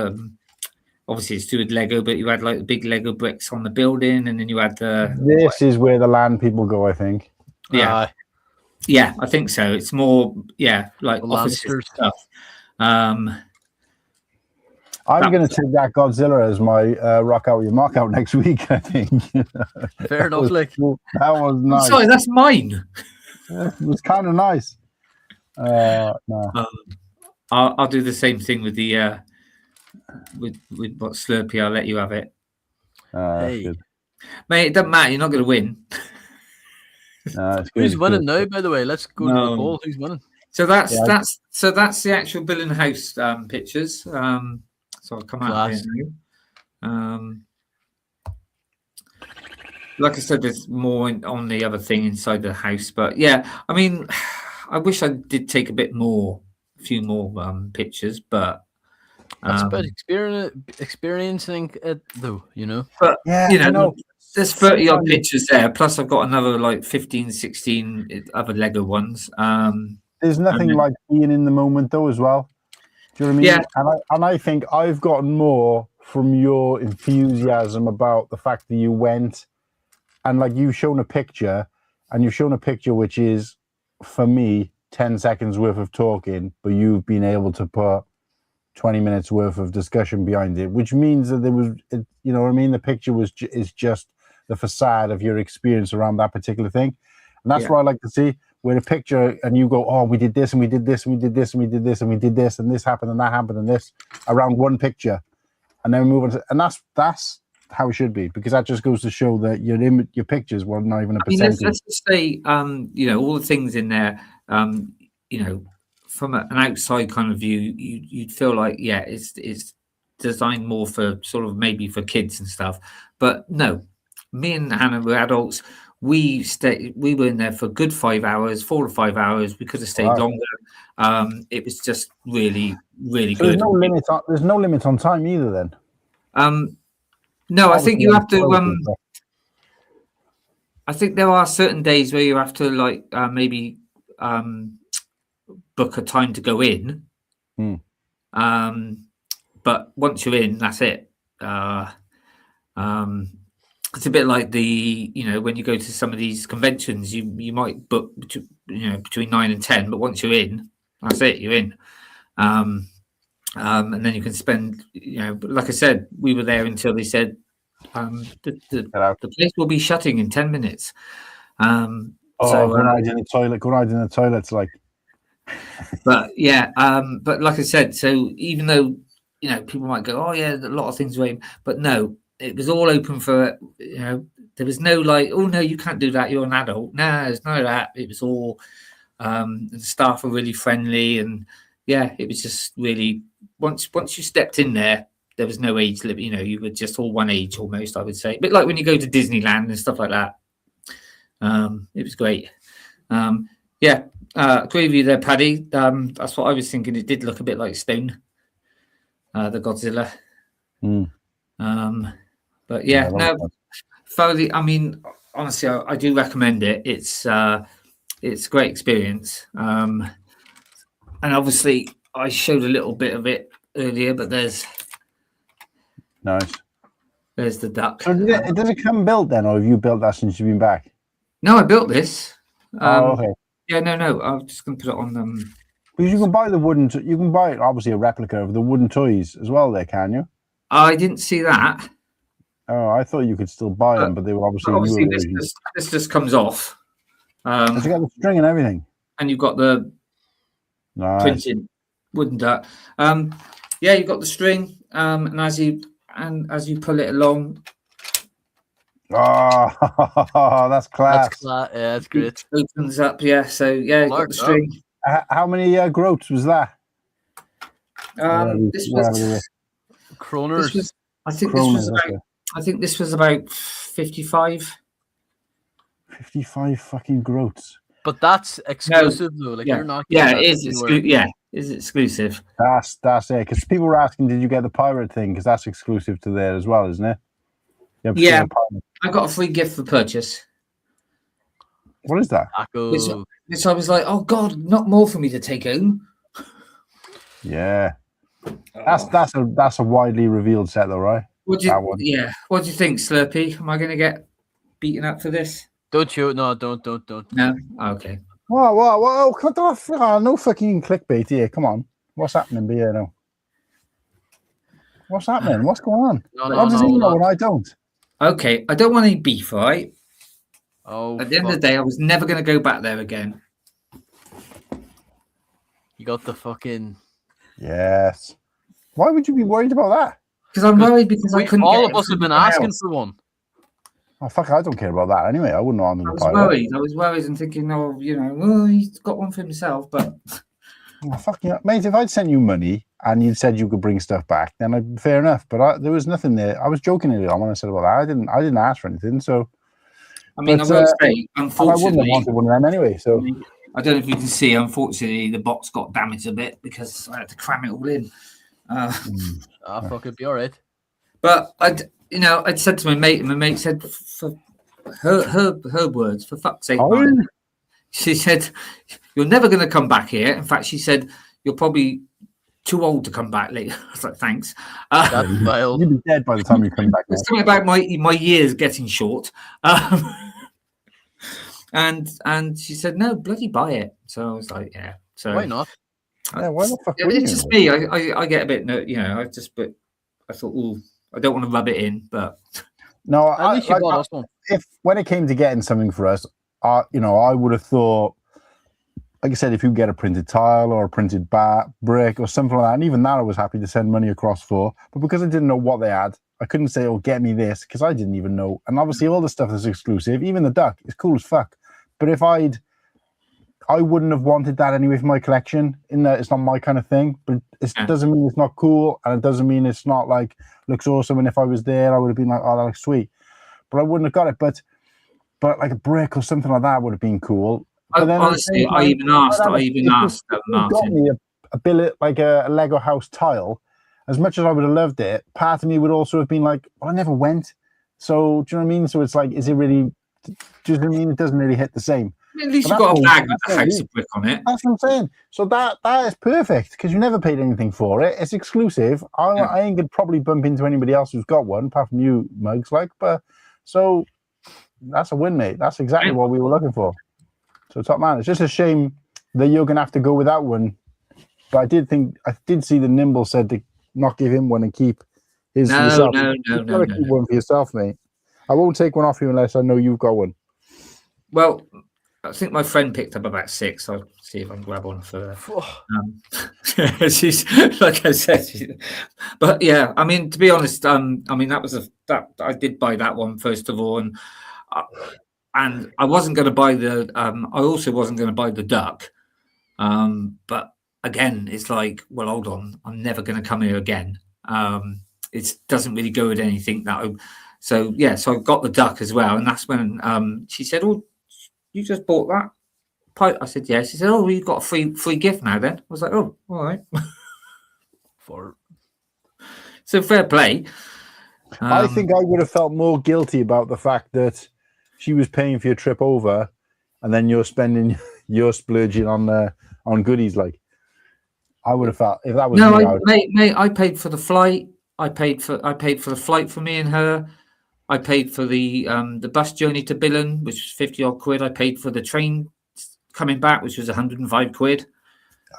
obviously it's to do with Lego. But you had like the big Lego bricks on the building, and then you had the. This is where the land people go, I think. Yeah, yeah, I think so. It's more like offices stuff. I'm going to take that Godzilla as my rock out your mark out next week, I think. Fair enough, like. That was nice. Sorry, that's mine. It was kind of nice. No. I'll do the same thing with the with what Slurpy. I'll let you have it. Hey. Good. Mate, it doesn't matter. You're not going to win. No, it's good. Who's winning now, by the way? Let's go to the poll. Who's winning? So that's the actual Billund House pictures. So I'll come out here now. Like I said, there's more on the other thing inside the house, but yeah, I mean, I wish I did take a few more pictures, but that's about experiencing it, though, you know. But yeah, there's 30 odd pictures there. Plus, I've got another like 15, 16 other Lego ones. There's nothing like being in the moment, though, as well. Do you know what I mean? Yeah. And I think I've gotten more from your enthusiasm about the fact that you went and like you've shown a picture which is, for me, 10 seconds worth of talking, but you've been able to put 20 minutes worth of discussion behind it, which means that there was, you know what I mean? The picture is just the facade of your experience around that particular thing. And that's what I like to see. With a picture and you go, oh, we did this and we did this and we did this and we did this and we did this and this happened and that happened and this around one picture, and then we move on to, and that's how it should be, because that just goes to show that your pictures were not even a percentage. Let's just say, all the things in there, from an outside kind of view, you'd feel like, it's designed more for sort of maybe for kids and stuff. But no, me and Hannah were adults. We were in there for a good 5 hours, 4 to 5 hours. We could have stayed longer. It was just really, really good. There's no limit on time either then. No, I think you have to. I think there are certain days where you have to like maybe book a time to go in. But once you're in, that's it. It's a bit like when you go to some of these conventions, you might book between 9 and 10, but once you're in, that's it, you're in. And then you can spend, like I said, we were there until they said the place will be shutting in 10 minutes. Going out in the toilet's like. But yeah, but like I said, so even though people might go, oh yeah, a lot of things were open, but no. It was all open for, there was no like, oh no, you can't do that, you're an adult. No, there's none of that. It was all, the staff were really friendly, and yeah, it was just really once you stepped in there was no age limit. You know, you were just all one age almost. I would say, a bit like when you go to Disneyland and stuff like that. It was great. Yeah, agree with you there, Paddy. That's what I was thinking. It did look a bit like Stone, the Godzilla. But yeah, no, thoroughly. I mean, honestly, I do recommend it. It's a great experience. And obviously, I showed a little bit of it earlier, but there's the duck. So does it come built then, or have you built that since you've been back? No, I built this. Okay. Yeah, no. I'm just going to put it on them. Because you can buy the wooden. You can buy obviously a replica of the wooden toys as well. There, can you? I didn't see that. Oh, I thought you could still buy them, but they were obviously this just comes off. But you got the string and everything, and you've got the printed wooden duck. Yeah, you've got the string, and as you pull it along. Oh, that's class. Yeah, that's great. It opens up, yeah. So yeah, you've got the string. How many groats was that? This was Kroners. I think this was about 55. 55 fucking groats. But that's exclusive though. Like you're not. Yeah, it is. Is exclusive. That's it. Because people were asking, did you get the pirate thing? Because that's exclusive to there as well, isn't it? Yeah, I got a free gift for purchase. What is that? Which I was like, oh God, not more for me to take home. Yeah, that's a widely revealed set, though, right? What do you think, Slurpy? Am I going to get beaten up for this? Don't you? No, don't. No. Okay. Whoa! Cut off! No fucking clickbait here. Come on, what's happening here now? What's happening? What's going on? How does he know and I don't? Okay, I don't want any beef, all right? Oh. At the end of the day, I was never going to go back there again. You got the fucking. Yes. Why would you be worried about that? Because I'm worried because I couldn't. All of us have been asking for one. Oh fuck! I don't care about that anyway. I wouldn't know I'm in the pirate. I was worried and thinking, oh, well, he's got one for himself, but. Oh, fuck you, mate! If I'd sent you money and you'd said you could bring stuff back, then fair enough. But there was nothing there. I was joking earlier on when I said about that. I didn't ask for anything. So. I mean, I will say, unfortunately, I wouldn't have wanted one of them anyway. So. I don't know if you can see. Unfortunately, the box got damaged a bit because I had to cram it all in. Fuck, it'd be all right. But I'd said to my mate, and my mate said, for her words, for fuck's sake, man. She said, "You're never going to come back here." In fact, she said, "You're probably too old to come back later." I was like, "Thanks." You'll be dead by the time you come back. It's something about my years getting short. And she said, "No, bloody buy it." So I was like, "Yeah." So why not? Yeah, why the fuck? It's just me. I get a bit, I thought, "Oh, I don't want to rub it in," but no. If when it came to getting something for us, I would have thought, like I said, if you get a printed tile or a printed brick or something like that, and even that I was happy to send money across for. But because I didn't know what they had, I couldn't say, "Oh, get me this," because I didn't even know. And obviously, all the stuff that's exclusive, even the duck, is cool as fuck. But if I wouldn't have wanted that anyway for my collection. In that, it's not my kind of thing. But it doesn't mean it's not cool, and it doesn't mean it's not like looks awesome. And if I was there, I would have been like, "Oh, that looks sweet," but I wouldn't have got it. But like a brick or something like that would have been cool. Honestly, I even asked Martin. Got me a billet, like a Lego house tile. As much as I would have loved it, part of me would also have been like, "Well, I never went." So do you know what I mean? So it's like, is it really? Do you know what I mean? It doesn't really hit the same. At least you've got a bag with a house of brick on it. That's what I'm saying. So that is perfect because you never paid anything for it. It's exclusive. I ain't gonna probably bump into anybody else who's got one, apart from you, Mugs. But so that's a win, mate. That's exactly what we were looking for. So top man, it's just a shame that you're gonna have to go without one. But I did see the Nimble said to not give him one and keep his for yourself. No. Keep one for yourself, mate. I won't take one off you unless I know you've got one. Well, I think my friend picked up about 6. I'll see if I can grab one for her. She's like I said, but yeah, I mean, to be honest, I mean that I did buy that one first of all, and I wasn't going to buy I also wasn't going to buy the duck, but again, it's like, well, hold on, I'm never going to come here again. It doesn't really go with anything so I got the duck as well, and that's when she said, "Oh, you just bought that pipe?" I said, "Yeah." She said, "Oh, you've got a free gift now." Then I was like, "Oh, all right." So fair play. I think I would have felt more guilty about the fact that she was paying for your trip over, and then you're splurging on goodies. Like, I would have felt if that was mate, I paid for the flight. I paid for the flight for me and her. I paid for the bus journey to Billund, which was 50 odd quid. I paid for the train coming back, which was 105 quid.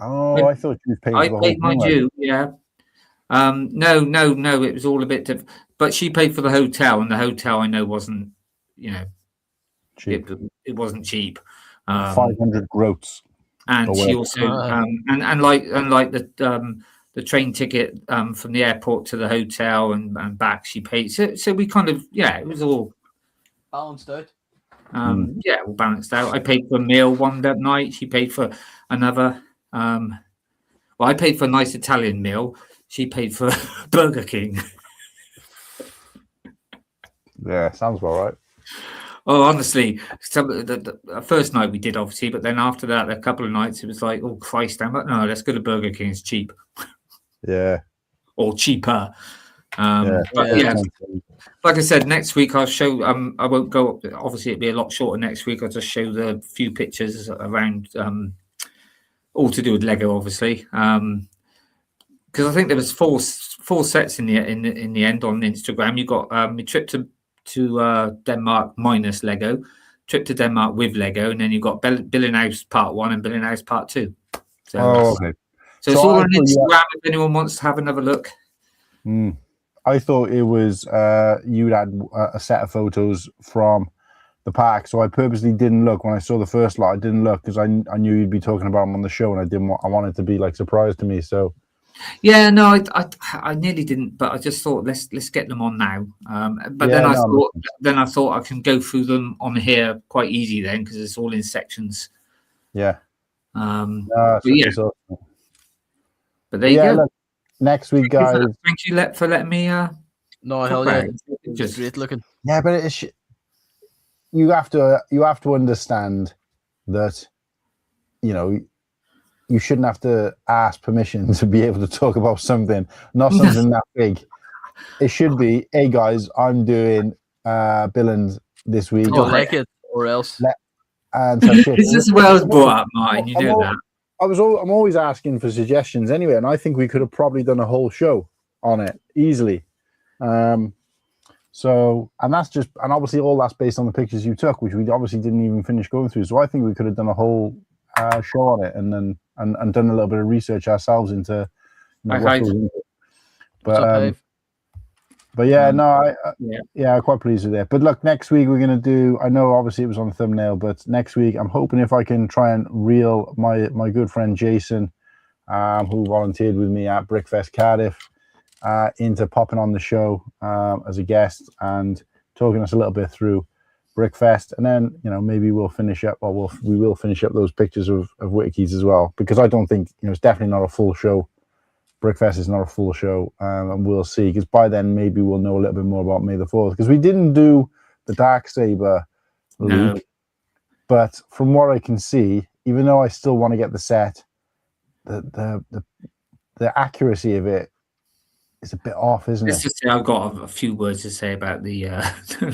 Oh, I thought you was paying for the whole thing. I paid my due, yeah. No, it was all a bit different. But she paid for the hotel, and the hotel I know wasn't, cheap. It wasn't cheap. 500 groats. And she also and like the train ticket from the airport to the hotel and back, she paid. So we kind of it was all balanced out. All balanced out. I paid for a meal one that night. She paid for another. I paid for a nice Italian meal. She paid for Burger King. Yeah, sounds about right. Oh, honestly, the first night we did, obviously, but then after that, a couple of nights, it was like, oh, Christ, no, let's go to Burger King. It's cheap. Yeah. Or cheaper. Like I said, next week I'll show, I won't go, obviously it'll be a lot shorter next week. I'll just show the few pictures around, all to do with Lego, obviously. Because I think there was four sets in the end on Instagram. You got a trip to Denmark minus Lego, trip to Denmark with Lego, and then you've got Billund House Part 1 and Billund House Part 2. So, okay. So it's all on Instagram if anyone wants to have another look. I thought it was you'd had a set of photos from the park, so I purposely didn't look when I saw the first lot. I didn't look because I knew you'd be talking about them on the show, and I wanted to be like surprised to me. So yeah, no, I nearly didn't, but I just thought let's get them on now. Then I thought I can go through them on here quite easy then because it's all in sections. Yeah. But there you go. Look, next week, guys. Thank you for letting me. No, hell yeah, just great looking. Yeah, but you have to understand that, you shouldn't have to ask permission to be able to talk about something, not something that big. It should be, hey guys, I'm doing Billund this week. Don't like it, or else. And so shit. It's just Wells brought up mine. You know that. I'm always asking for suggestions anyway, and I think we could have probably done a whole show on it easily. So, and obviously all that's based on the pictures you took, which we obviously didn't even finish going through. So I think we could have done a whole show on it, and then and done a little bit of research ourselves into. But yeah, I'm quite pleased with it. But look, next week we're gonna do. I know obviously it was on the thumbnail, but next week I'm hoping if I can try and reel my good friend Jason, who volunteered with me at Brickfest Cardiff, into popping on the show as a guest and talking us a little bit through Brickfest, and then maybe we'll finish up, or we will finish up those pictures of Whittakees as well, because I don't think it's definitely not a full show. Brickfest is not a full show, and we'll see, because by then maybe we'll know a little bit more about May the 4th, because we didn't do the Darksaber leak, but from what I can see, even though I still want to get the set, the accuracy of it is a bit off, isn't it? I've got a few words to say about the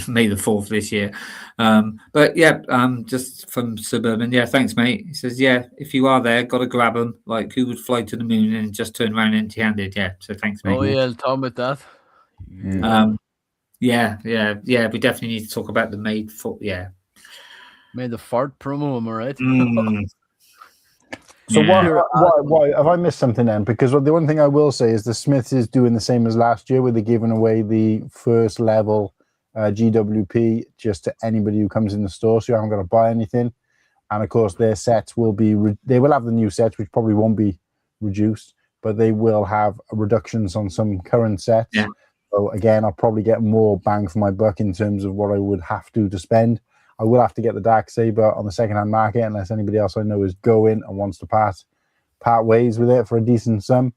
May the 4th this year. But yeah, just from Suburban. Yeah, thanks, mate. He says, yeah, if you are there, got to grab them. Like, who would fly to the moon and just turn around empty-handed? Yeah, so thanks, mate. Oh, yeah, I'll talk about that. Yeah, we definitely need to talk about the May the fart promo, am I right? So why have I missed something then? Because the one thing I will say is the Smiths is doing the same as last year, where they're giving away the first level GWP just to anybody who comes in the store, so you haven't got to buy anything. And of course, their sets will be they will have the new sets, which probably won't be reduced, but they will have reductions on some current sets. Yeah. So again, I'll probably get more bang for my buck in terms of what I would have to spend. I will have to get the Darksaber on the second-hand market unless anybody else I know is going and wants to pass part ways with it for a decent sum.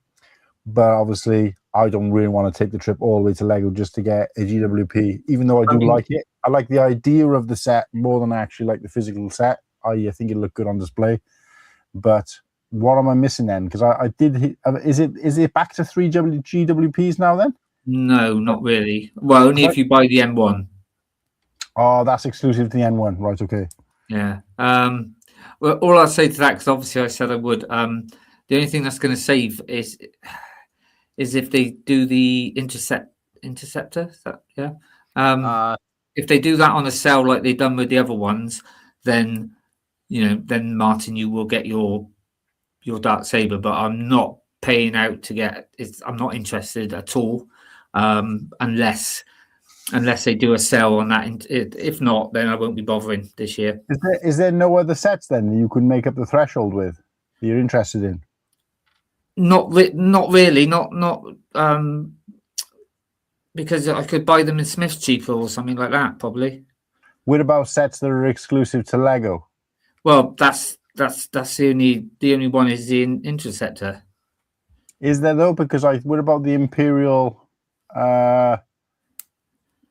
But obviously, I don't really want to take the trip all the way to Lego just to get a GWP, even though I do like it. I like the idea of the set more than I actually like the physical set. I think it looked good on display. But what am I missing then? Because I did. Is it back to 3 GWPs now then? No, not really. Well, only if you buy the M1. Oh, that's exclusive to the N1, right? Okay. Yeah. Well, all I'll say to that, because obviously I said I would. The only thing that's going to save is if they do the interceptor. Is that, yeah. If they do that on a sale like they've done with the other ones, then then Martin, you will get your Dark Saber. But I'm not paying out to get. I'm not interested at all, unless they do a sale on that. If not, then I won't be bothering this year. Is there no other sets then that you could make up the threshold with that you're interested in? Not really. Because I could buy them in Smith's cheaper or something like that, probably. What about sets that are exclusive to Lego? Well, that's the only one is the Interceptor. Is there though? Because what about the Imperial?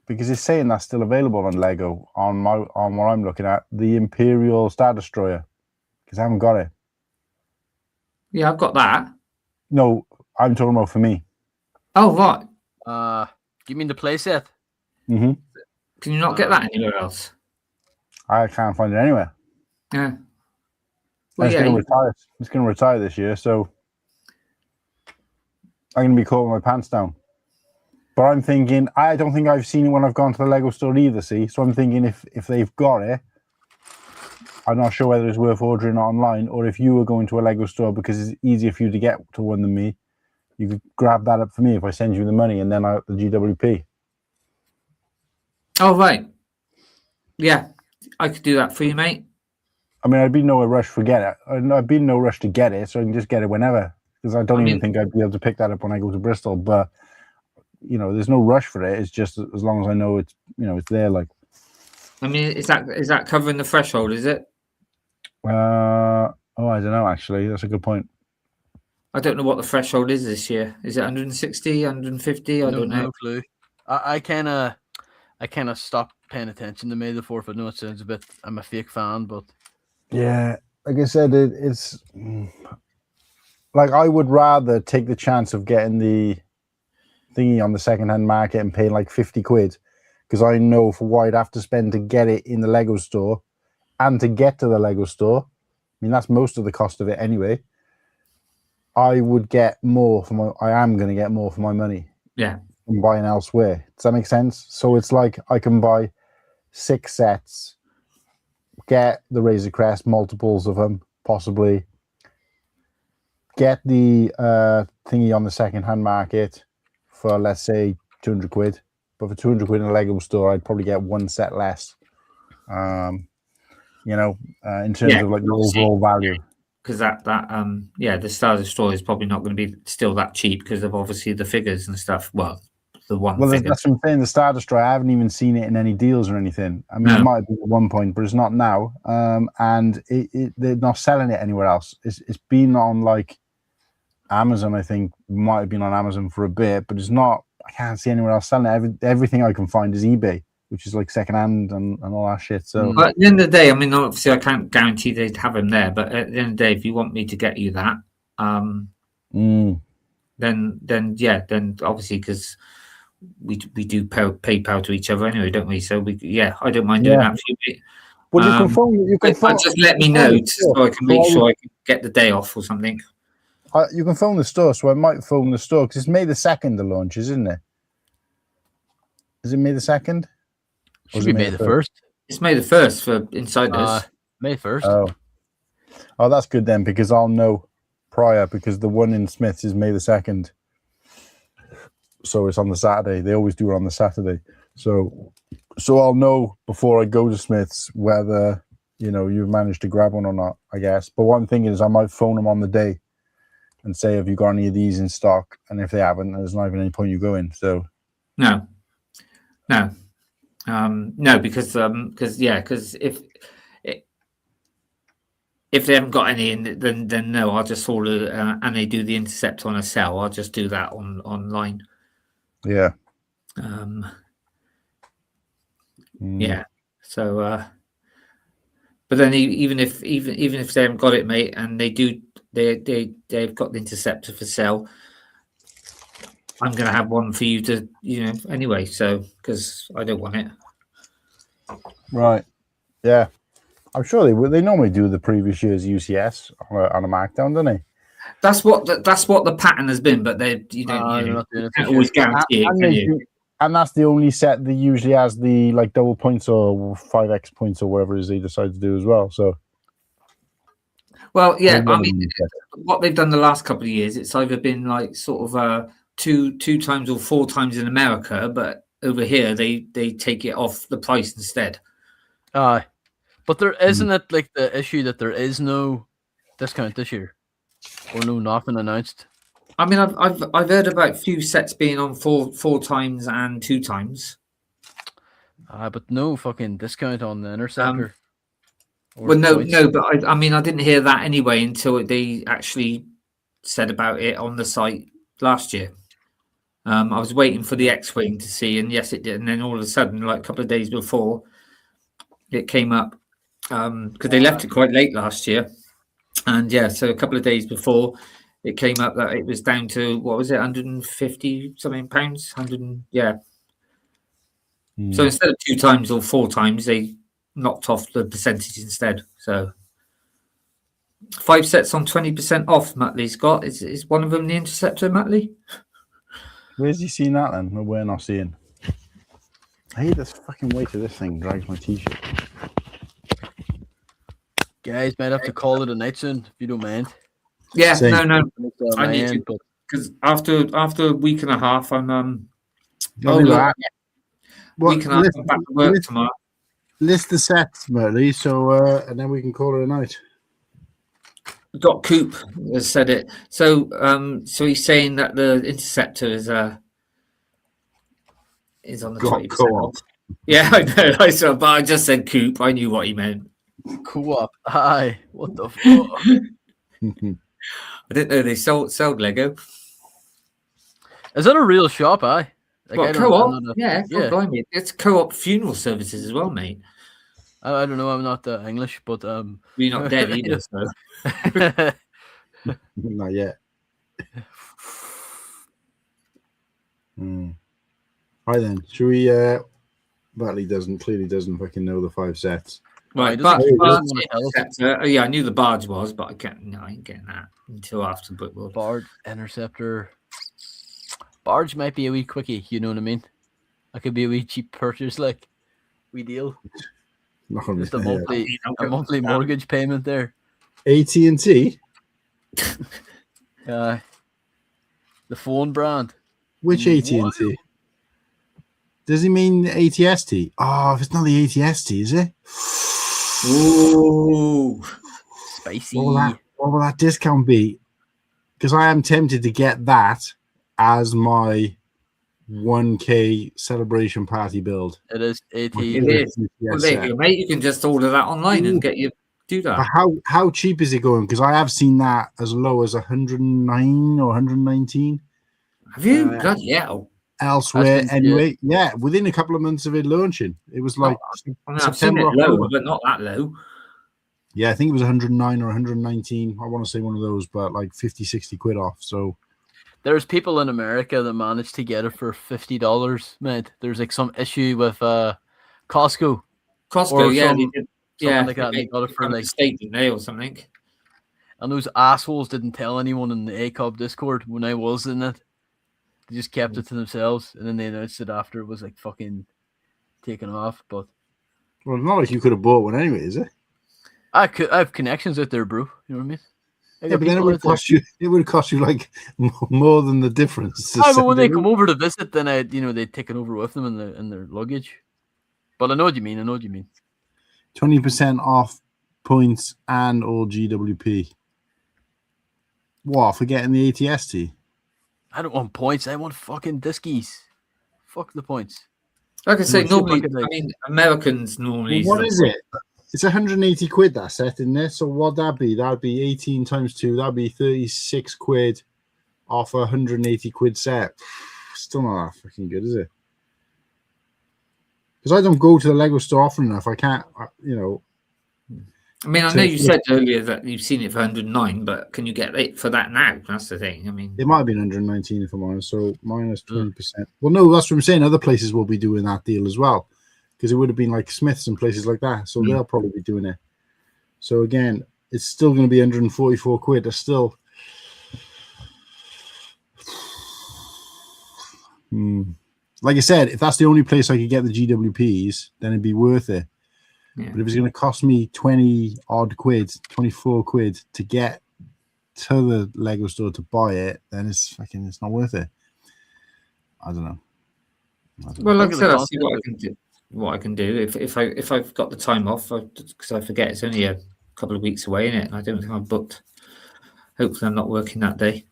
Because it's saying that's still available on Lego on what I'm looking at, the Imperial Star Destroyer. Because I haven't got it. Yeah, I've got that. No, I'm talking about for me. Oh, right. You mean the playset? Mm-hmm. Can you not get that anywhere else? I can't find it anywhere. Yeah. Well, it's going to retire. It's going to retire this year, so I'm going to be caught with my pants down. But I'm thinking, I don't think I've seen it when I've gone to the Lego store either, see? So I'm thinking if they've got it, I'm not sure whether it's worth ordering it online, or if you were going to a Lego store because it's easier for you to get to one than me, you could grab that up for me if I send you the money and then the GWP. Oh, right. Yeah, I could do that for you, mate. I mean, I'd be no rush to get it. I'd be no rush to get it, so I can just get it whenever. Because I don't even think I'd be able to pick that up when I go to Bristol. But, there's no rush for it. It's just as long as I know it's, it's there. Like, I mean, is that covering the threshold, is it? I don't know, actually. That's a good point. I don't know what the threshold is this year. Is it 160, 150? I don't know. No clue. I kind of stopped paying attention to May the 4th. I know it sounds I'm a fake fan, but yeah, like I said, it's like I would rather take the chance of getting the thingy on the second-hand market and paying like 50 quid, because I know for what I'd have to spend to get it in the Lego store and to get to the Lego store. I mean, that's most of the cost of it anyway. I would get more I am going to get more for my money. Yeah. From buying elsewhere. Does that make sense? So it's like I can buy 6 sets, get the Razor Crest, multiples of them, possibly. Get the thingy on the second-hand market for, let's say, 200 quid. But for 200 quid in a Lego store, I'd probably get 1 set less. In terms of like the overall value. Because the Star Destroyer is probably not going to be still that cheap because of obviously the figures and stuff. Well, the one. Well, that's what I'm saying. The Star Destroyer, I haven't even seen it in any deals or anything. I mean, it might have been at one point, but it's not now. And they're not selling it anywhere else. It's been on like Amazon. I think might have been on Amazon for a bit, but it's not. I can't see anywhere else selling it. Everything I can find is eBay, which is like secondhand and all that shit. So, but at the end of the day, I mean, obviously, I can't guarantee they'd have them there. But at the end of the day, if you want me to get you that, then obviously, because we do PayPal to each other anyway, don't we? So I don't mind doing that for you. Well, you can phone. Just let me know so I can make sure I can get the day off or something. You can phone the store, so I might phone the store because it's May the 2nd. The launch, isn't it? Is it May the 2nd? Should be May the 1st. It's May the 1st for insiders. May 1st. Oh, that's good then, because I'll know prior, because the one in Smith's is May the 2nd. So it's on the Saturday. They always do it on the Saturday. So I'll know before I go to Smith's whether you've managed to grab one or not, I guess. But one thing is I might phone them on the day and say, have you got any of these in stock? And if they haven't, there's not even any point you going. So no, because if if they haven't got any, then no, I'll just order and they do the Intercept on a sale. I'll just do that online. Yeah. Yeah. So, but then even if they haven't got it, mate, and they've got the Interceptor for sale, I'm gonna have one for you to, anyway. So because I don't want it. Right. Yeah. I'm sure they normally do the previous year's UCS on a markdown, don't they? That's what the pattern has been, but you can't always guarantee it, can you? And that's the only set that usually has the like double points or 5x points or whatever it is they decide to do as well. So, well, yeah, I mean, what they've done the last couple of years, it's either been like sort of two times or 4 times in America, but over here they take it off the price instead. But there isn't it like the issue that there is no discount this year, or no nothing announced. I mean, I've heard about few sets being on 4 times and 2 times. But no fucking discount on the Interceptor. Well, no, but I mean, I didn't hear that anyway until they actually said about it on the site last year. I was waiting for the X-Wing to see, and yes, it did. And then all of a sudden, like a couple of days before, it came up because they left it quite late last year. And yeah, so a couple of days before, it came up that it was down to, what was it, 150 something pounds? Yeah. So instead of 2 times or 4 times, they knocked off the percentage instead. So 5 sets on 20% off, Mattley's got. Is one of them the Interceptor, Mattley? Where's he seen that then? We're not seeing. I hate this fucking weight of this thing drags my t-shirt. Guys, might have to call it a night soon, if you don't mind. Yeah, Same. no. I need to, because after a week and a half, I'm week and a half, I'm back to work tomorrow. List the sets, Murray, so and then we can call it a night. Got Coop has said it. So he's saying that the Interceptor is on the 20% off. Yeah, I know. But I just said Coop. I knew what he meant. Co-op. Aye. What the fuck? I didn't know they sold Lego. Is that a real shop? Aye. Like, what, co-op? Yeah. Blimey. It's co-op funeral services as well, mate. I don't know. I'm not English, but you're not dead either. So. Not yet. Right then, should we? Batley clearly doesn't fucking know the 5 sets. Right, yeah, I knew the barge was, but I ain't getting that until after Brickworld. Barge, Interceptor. Barge might be a wee quickie, you know what I mean? That could be a wee cheap purchase, like we deal. Just a monthly mortgage payment there. AT&T? The phone brand. Which AT&T? Does he mean ATST? Oh, if it's not the ATST, is it? Ooh, spicy. What will that discount be? Because I am tempted to get that as my 1K celebration party build. It is AT. It is. Well, there you go, mate. You can just order that online and do that. But how cheap is it going? Because I have seen that as low as 109 or 119. Have you? God, yeah. Elsewhere, anyway. Yeah, within a couple of months of it launching, it was like I've seen it low, but not that low. Yeah, I think it was 109 or 119. I want to say one of those, but like 50, 60 quid off. So there's people in America that managed to get it for $50, mate. There's like some issue with Costco. Yeah, like that. They got it for like state, didn't they, or something. And those assholes didn't tell anyone in the ACOB Discord when I was in it. They just kept it to themselves, and then they announced it after it was like fucking taken off. But well, it's not like you could have bought one anyway, is it? I have connections out there, bro. You know what I mean? Yeah, but then it would cost you. It would cost you like more than the difference. But when they come over to visit, then they take it over with them in their luggage. But I know what you mean. 20% off points and all GWP. What for getting the ATST? I don't want points. I want fucking diskies. Fuck the points. Like I say, normally, I mean, Americans normally. Well, what is it? It's 180 quid that set in there. So what'd that be? That'd be 18 times 2. That'd be 36 quid off a 180 quid set. Still not that fucking good, is it? Because I don't go to the Lego store often enough. I can't, you know. I mean, I know you said earlier that you've seen it for 109, but can you get it for that now? That's the thing. I mean, it might have been 119 if I'm honest. So minus 20%. Well, no, that's what I'm saying. Other places will be doing that deal as well, because it would have been like Smiths and places like that. So they'll probably be doing it. So again, it's still going to be 144 quid. That's still. Like I said, if that's the only place I could get the GWPs, then it'd be worth it. Yeah. But if it's going to cost me 20 odd quid, 24 quid to get to the Lego store to buy it, then it's not worth it. I don't know. Well, like I said, I'll see what I can do. If I've got the time off, because I forget it's only a couple of weeks away, innit? And I don't think I'm booked. Hopefully, I'm not working that day.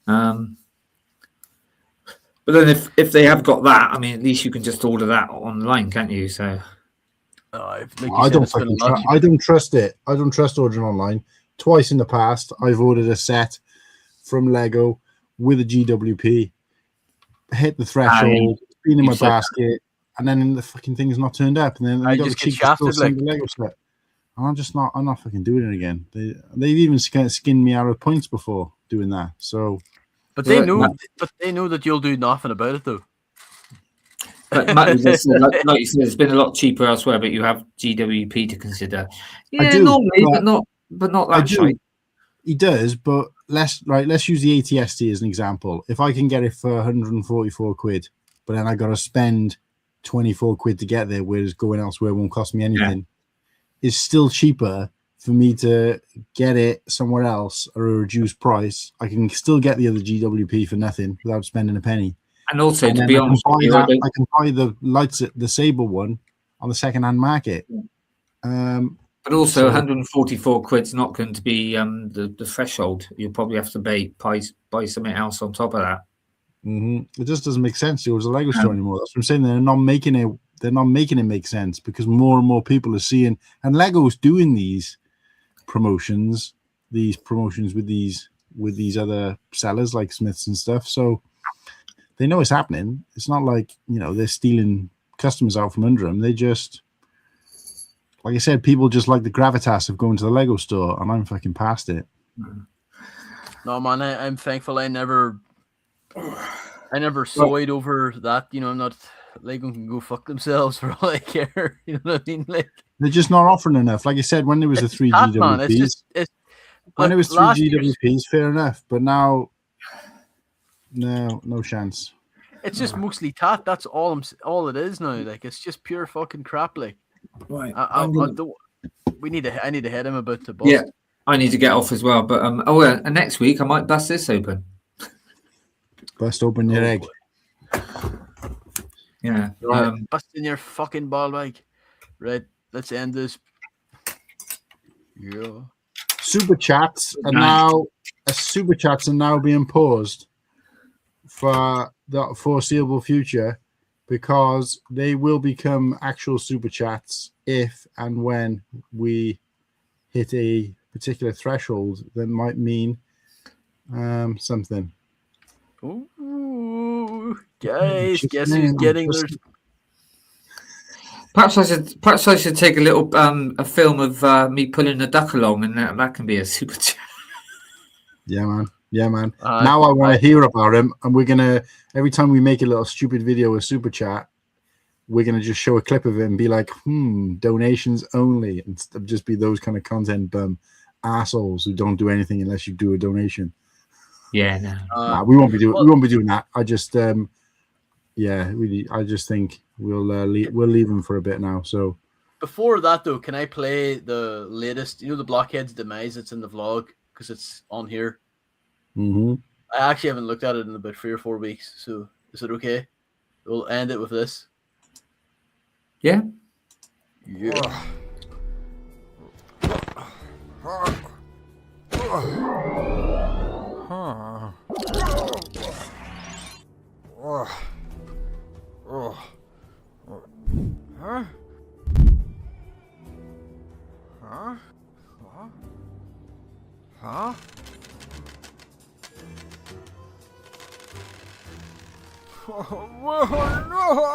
But then if they have got that, I mean, at least you can just order that online, can't you? So I don't trust it. I don't trust ordering online. Twice in the past, I've ordered a set from Lego with a GWP, hit the threshold, been in my basket, and then the fucking thing's not turned up, and then I just get shafted like the Lego set. And I'm not fucking doing it again. They've even skinned me out of points before doing that. So. But they know that you'll do nothing about it, though. But Matt, like you said, it's been a lot cheaper elsewhere, but you have GWP to consider. Yeah, normally, but not that shite. He does, but let's use the ATST as an example. If I can get it for 144 quid, but then I got to spend 24 quid to get there, whereas going elsewhere won't cost me anything, it's still cheaper for me to get it somewhere else at a reduced price. I can still get the other GWP for nothing without spending a penny. And also, to be honest, I can buy the Sable one on the second-hand market. But also, 144 quid's not going to be the threshold. You'll probably have to buy something else on top of that. It just doesn't make sense to go to the Lego store anymore. That's what I'm saying. They're not making it make sense because more and more people are seeing, and Lego's doing these promotions with these other sellers like Smiths and stuff. So they know it's happening. It's not like, you know, they're stealing customers out from under them. They just, like I said, people just like the gravitas of going to the Lego store, and I'm fucking past it. No, man, I'm thankful I never soyed over that. You know, I'm not. Lego can go fuck themselves for all I care. You know what I mean? Like, they're just not offering enough. Like I said, when there was the 3 GWPs, when there was 3 GWPs, fair enough. But now, no chance. It's just mostly tat. That's all it is now. Like, it's just pure fucking crap. Like, right. I need to head him about to bust. Yeah, I need to get off as well. But and next week I might bust this open. Bust open your egg. Yeah, busting your fucking ball bag. Right, let's end this. Yeah. Super chats are now being paused for the foreseeable future because they will become actual super chats if and when we hit a particular threshold that might mean something. Ooh, guys, guess who's getting their... Perhaps I should take a little a film of me pulling a duck along, and that can be a super chat. Yeah, man. Now I want to hear about him, and we're gonna, every time we make a little stupid video with super chat, we're gonna just show a clip of it and be like, donations only, and just be those kind of content bum assholes who don't do anything unless you do a donation. Yeah, no. We won't be doing that. I just I just think we'll leave them for a bit now. So before that though, can I play the latest, the Blockhead's demise that's in the vlog, because it's on here? I actually haven't looked at it in about 3 or 4 weeks, so is it okay? We'll end it with this. Yeah. Huh? Oh, no!